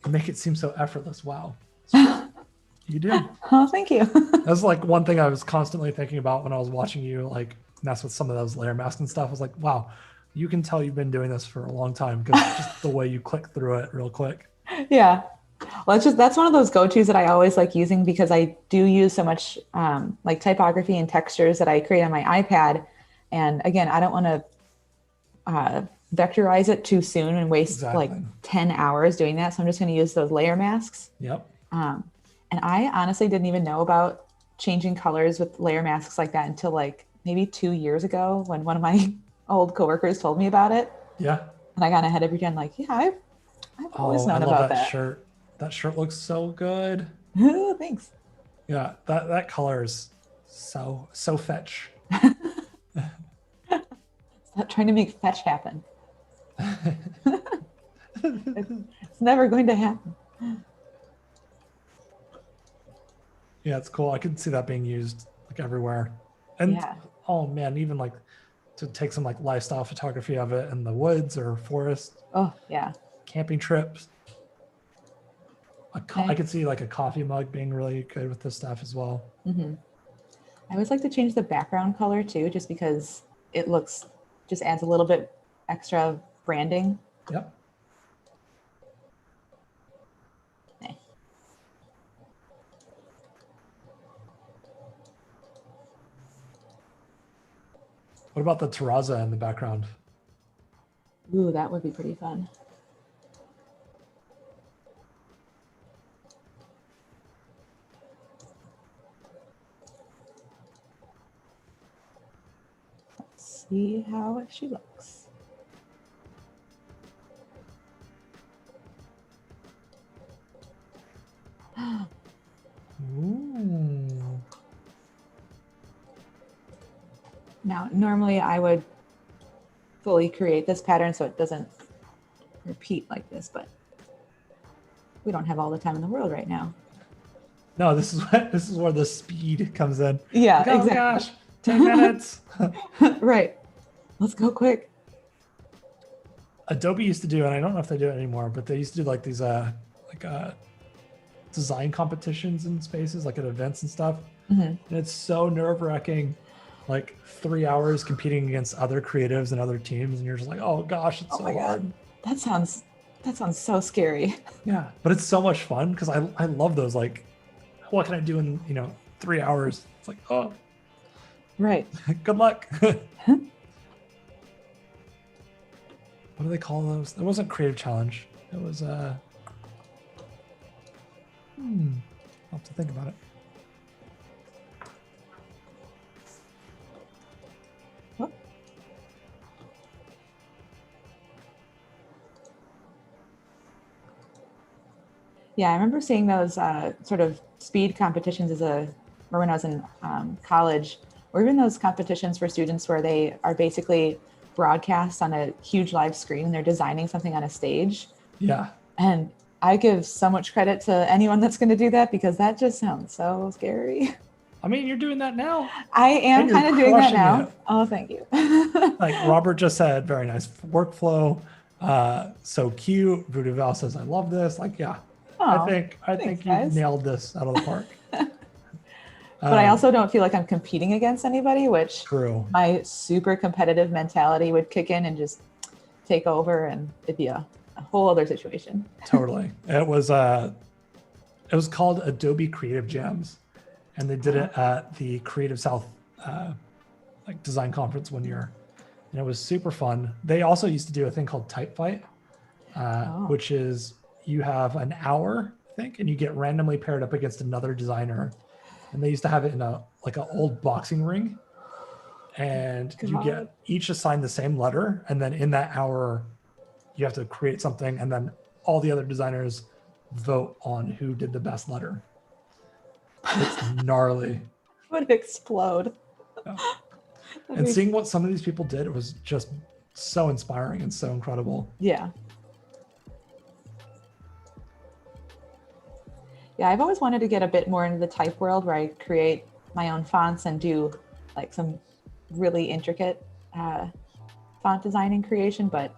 [SPEAKER 1] You make it seem so effortless. Wow. You do.
[SPEAKER 2] Oh, thank you.
[SPEAKER 1] That's like one thing I was constantly thinking about when I was watching you like mess with some of those layer masks and stuff. I was like, wow, you can tell you've been doing this for a long time because just the way you click through it real quick.
[SPEAKER 2] Yeah. Well, that's one of those go-tos that I always like using because I do use so much like typography and textures that I create on my iPad. And again, I don't want to vectorize it too soon and waste like 10 hours doing that. So I'm just going to use those layer masks.
[SPEAKER 1] Yep.
[SPEAKER 2] And I honestly didn't even know about changing colors with layer masks like that until like maybe 2 years ago when one of my old coworkers told me about it.
[SPEAKER 1] Yeah.
[SPEAKER 2] And I got ahead of pretend like, yeah, I've always known about that.
[SPEAKER 1] Shirt. That shirt looks so good.
[SPEAKER 2] Thanks.
[SPEAKER 1] Yeah, that color is so fetch.
[SPEAKER 2] Stop trying to make fetch happen. It's never going to happen.
[SPEAKER 1] Yeah, it's cool. I can see that being used like everywhere. And oh man, even like to take some like lifestyle photography of it in the woods or forest.
[SPEAKER 2] Oh yeah.
[SPEAKER 1] Camping trips. I could see like a coffee mug being really good with this stuff as well.
[SPEAKER 2] Mm-hmm. I always like to change the background color too, just because it just adds a little bit extra branding.
[SPEAKER 1] Yep.
[SPEAKER 2] Okay.
[SPEAKER 1] What about the terrazza in the background?
[SPEAKER 2] Ooh, that would be pretty fun. Let's see how she looks.
[SPEAKER 1] Ooh.
[SPEAKER 2] Now, normally I would fully create this pattern so it doesn't repeat like this, but we don't have all the time in the world right now.
[SPEAKER 1] No, this is where the speed comes in.
[SPEAKER 2] Yeah,
[SPEAKER 1] like, oh
[SPEAKER 2] exactly.
[SPEAKER 1] Gosh, 10 minutes.
[SPEAKER 2] Right. Let's go quick.
[SPEAKER 1] Adobe used to do, and I don't know if they do it anymore, but they used to do like these design competitions in spaces, like at events and stuff.
[SPEAKER 2] Mm-hmm.
[SPEAKER 1] And it's so nerve-wracking, like 3 hours competing against other creatives and other teams, and you're just like, oh gosh, it's so hard.
[SPEAKER 2] That sounds so scary.
[SPEAKER 1] Yeah, but it's so much fun because I love those. Like, what can I do in 3 hours? It's like, oh,
[SPEAKER 2] right.
[SPEAKER 1] good luck. What do they call those? It wasn't creative challenge. It was I'll have to think about it.
[SPEAKER 2] What? Yeah, I remember seeing those sort of speed competitions or when I was in college, or even those competitions for students where they are basically broadcast on a huge live screen and they're designing something on a stage.
[SPEAKER 1] Yeah.
[SPEAKER 2] And I give so much credit to anyone that's going to do that because that just sounds so scary.
[SPEAKER 1] I mean, you're doing that now.
[SPEAKER 2] I am kind of doing that now.
[SPEAKER 1] It.
[SPEAKER 2] Oh, thank you.
[SPEAKER 1] Like Robert just said, very nice workflow. So cute. Voodoo Val says, I love this. Like, yeah.
[SPEAKER 2] Oh,
[SPEAKER 1] I think you nailed this out of the park.
[SPEAKER 2] But I also don't feel like I'm competing against anybody, which
[SPEAKER 1] true.
[SPEAKER 2] My super competitive mentality would kick in and just take over, and it'd be a whole other situation.
[SPEAKER 1] Totally. It was called Adobe Creative Jams, and they did it at the Creative South like design conference one year, and it was super fun. They also used to do a thing called Type Fight, which is you have an hour, I think, and you get randomly paired up against another designer. And they used to have it in an old boxing ring, and you get each assigned the same letter, and then in that hour you have to create something, and then all the other designers vote on who did the best letter. It's gnarly.
[SPEAKER 2] Would explode.
[SPEAKER 1] Yeah. And seeing what some of these people did, it was just so inspiring and so incredible.
[SPEAKER 2] Yeah. Yeah, I've always wanted to get a bit more into the type world where I create my own fonts and do like some really intricate font design and creation, but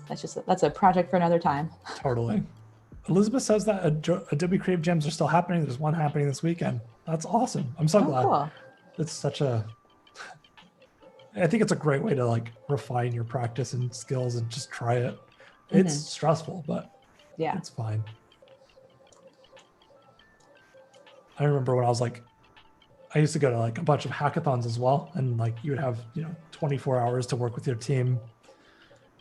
[SPEAKER 2] that's a project for another time.
[SPEAKER 1] Totally. Elizabeth says that Adobe Creative Jams are still happening. There's one happening this weekend. That's awesome. I'm so glad.
[SPEAKER 2] Cool.
[SPEAKER 1] It's I think it's a great way to like refine your practice and skills and just try it. It's stressful, but yeah, it's fine. I remember when I was like, I used to go to like a bunch of hackathons as well. And like you would have, 24 hours to work with your team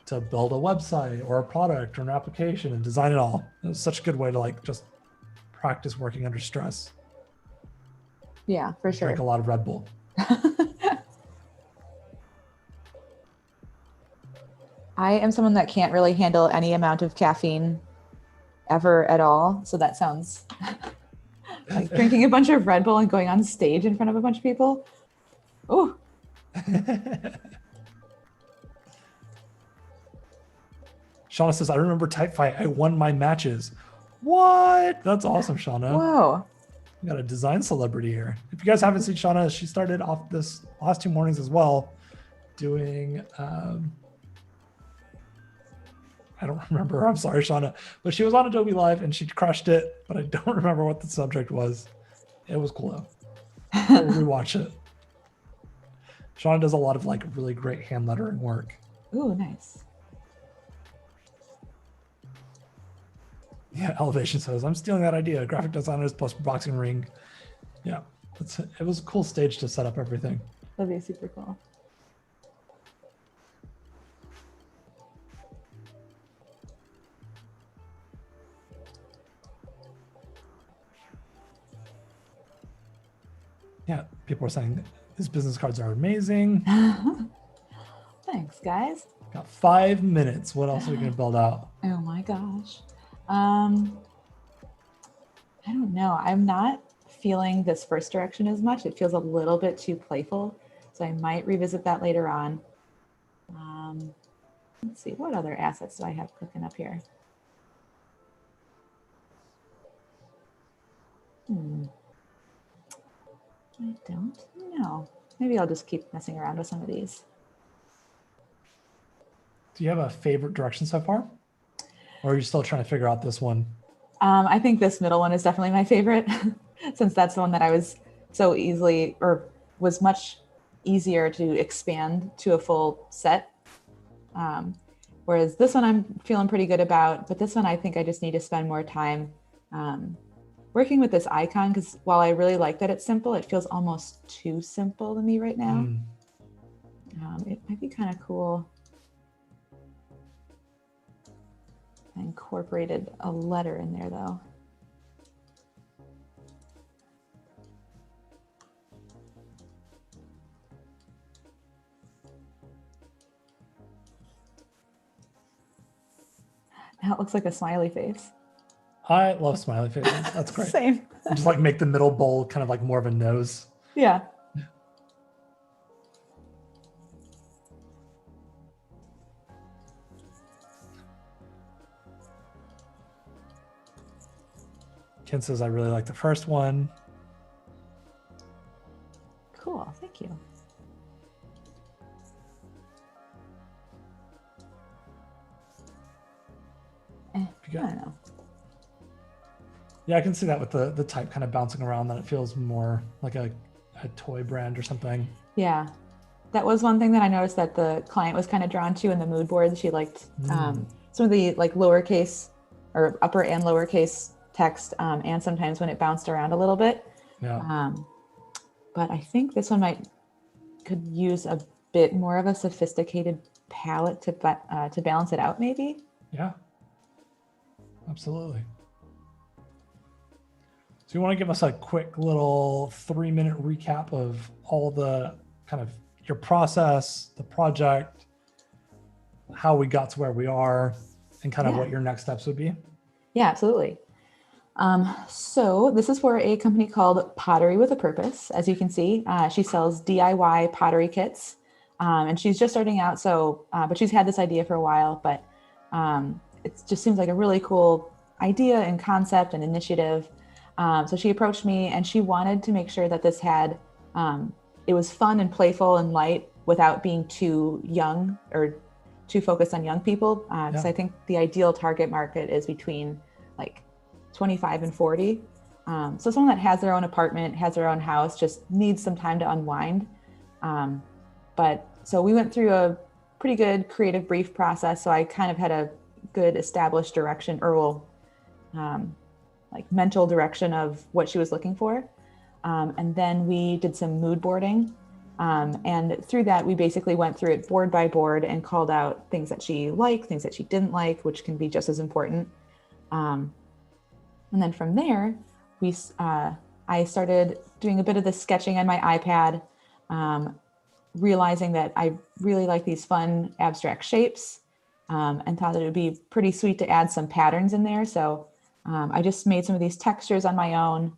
[SPEAKER 1] to build a website or a product or an application and design it all. It was such a good way to like just practice working under stress.
[SPEAKER 2] Yeah, for sure.
[SPEAKER 1] Drink a lot of Red Bull.
[SPEAKER 2] I am someone that can't really handle any amount of caffeine ever at all. So that sounds like drinking a bunch of Red Bull and going on stage in front of a bunch of people. Oh.
[SPEAKER 1] Shauna says, I remember Type Fight. I won my matches. What? That's awesome, Shauna.
[SPEAKER 2] Whoa.
[SPEAKER 1] We got a design celebrity here. If you guys haven't seen Shauna, she started off this last 2 mornings as well doing, I don't remember. I'm sorry, Shauna. But she was on Adobe Live and she crushed it, but I don't remember what the subject was. It was cool though. I'll rewatch it. Shauna does a lot of like really great hand lettering work.
[SPEAKER 2] Ooh, nice.
[SPEAKER 1] Yeah, Elevation says, I'm stealing that idea. Graphic designers plus boxing ring. Yeah, it was a cool stage to set up everything.
[SPEAKER 2] That'd be super cool.
[SPEAKER 1] Yeah, people are saying these business cards are amazing.
[SPEAKER 2] Thanks, guys.
[SPEAKER 1] Got 5 minutes. What else are we going to build out?
[SPEAKER 2] Oh my gosh. I don't know. I'm not feeling this first direction as much. It feels a little bit too playful. So I might revisit that later on. Let's see, what other assets do I have cooking up here? I don't know. Maybe I'll just keep messing around with some of these.
[SPEAKER 1] Do you have a favorite direction so far? Or are you still trying to figure out this one?
[SPEAKER 2] I think this middle one is definitely my favorite since that's the one that I was so easily, or was much easier to expand to a full set. Whereas this one I'm feeling pretty good about, but this one I think I just need to spend more time working with this icon, because while I really like that it's simple, it feels almost too simple to me right now. It might be kind of cool. I incorporated a letter in there though. Now it looks like a smiley face.
[SPEAKER 1] I love smiley faces. That's great.
[SPEAKER 2] Same.
[SPEAKER 1] Just like make the middle bowl kind of like more of a nose.
[SPEAKER 2] Yeah.
[SPEAKER 1] Ken says, I really like the first one.
[SPEAKER 2] Cool, thank you. I don't know.
[SPEAKER 1] Yeah, I can see that with the type kind of bouncing around, that it feels more like a toy brand or something.
[SPEAKER 2] Yeah, that was one thing that I noticed that the client was kind of drawn to in the mood board. She liked some of the like lowercase or upper and lowercase text, and sometimes when it bounced around a little bit.
[SPEAKER 1] Yeah.
[SPEAKER 2] But I think this one could use a bit more of a sophisticated palette to balance it out, maybe.
[SPEAKER 1] Yeah, absolutely. So you want to give us a quick little 3-minute recap of all the kind of your process, the project, how we got to where we are, and kind of what your next steps would be?
[SPEAKER 2] Yeah, absolutely. So this is for a company called Pottery with a Purpose. As you can see, she sells DIY pottery kits, and she's just starting out. So, but she's had this idea for a while, but it just seems like a really cool idea and concept and initiative. So she approached me and she wanted to make sure that this had, it was fun and playful and light without being too young or too focused on young people. Because I think the ideal target market is between like 25 and 40. So someone that has their own apartment, has their own house, just needs some time to unwind. But so we went through a pretty good creative brief process. So I kind of had a good established direction, or like mental direction of what she was looking for. And then we did some mood boarding. And through that, we basically went through it board by board and called out things that she liked, things that she didn't like, which can be just as important. And then from there, I started doing a bit of the sketching on my iPad, realizing that I really like these fun abstract shapes, and thought that it would be pretty sweet to add some patterns in there. So I just made some of these textures on my own,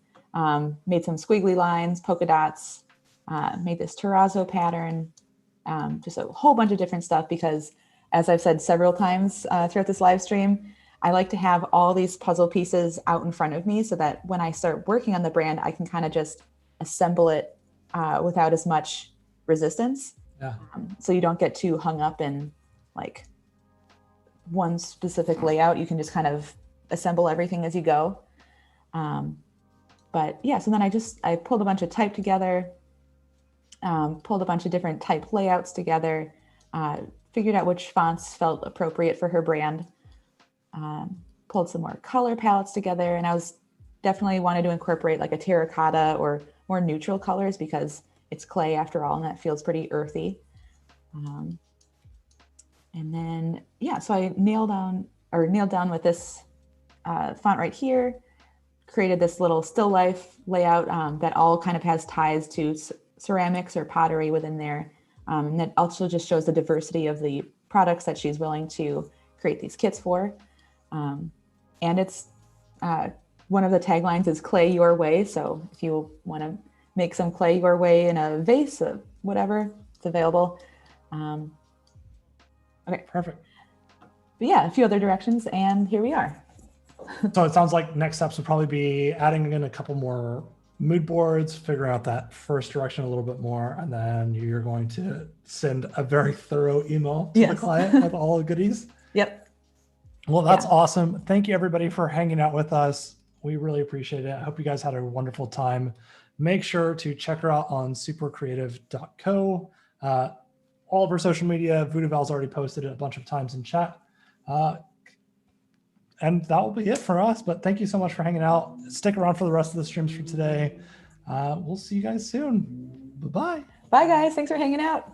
[SPEAKER 2] made some squiggly lines, polka dots, made this terrazzo pattern, just a whole bunch of different stuff, because as I've said several times throughout this live stream, I like to have all these puzzle pieces out in front of me so that when I start working on the brand, I can kind of just assemble it without as much resistance.
[SPEAKER 1] Yeah.
[SPEAKER 2] So you don't get too hung up in like one specific layout. You can just kind of assemble everything as you go. But yeah, so then I pulled a bunch of type together, pulled a bunch of different type layouts together, figured out which fonts felt appropriate for her brand. pulled some more color palettes together, and I was definitely wanted to incorporate like a terracotta or more neutral colors because it's clay after all, and that feels pretty earthy. And then, yeah, so I nailed down with this font right here, created this little still life layout that all kind of has ties to ceramics or pottery within there. And that also just shows the diversity of the products that she's willing to create these kits for. And it's one of the taglines is clay your way. So if you want to make some clay your way in a vase of whatever, it's available. Okay,
[SPEAKER 1] Perfect.
[SPEAKER 2] but yeah, a few other directions, and here we are.
[SPEAKER 1] So it sounds like next steps would probably be adding in a couple more mood boards, figuring out that first direction a little bit more, and then you're going to send a very thorough email to the client with all the goodies.
[SPEAKER 2] Yep.
[SPEAKER 1] Well, that's awesome. Thank you everybody for hanging out with us. We really appreciate it. I hope you guys had a wonderful time. Make sure to check her out on supercreative.co. All of her social media, Voodoo Val's already posted it a bunch of times in chat. And that will be it for us. But thank you so much for hanging out. Stick around for the rest of the streams for today. We'll see you guys soon. Bye-bye.
[SPEAKER 2] Bye, guys. Thanks for hanging out.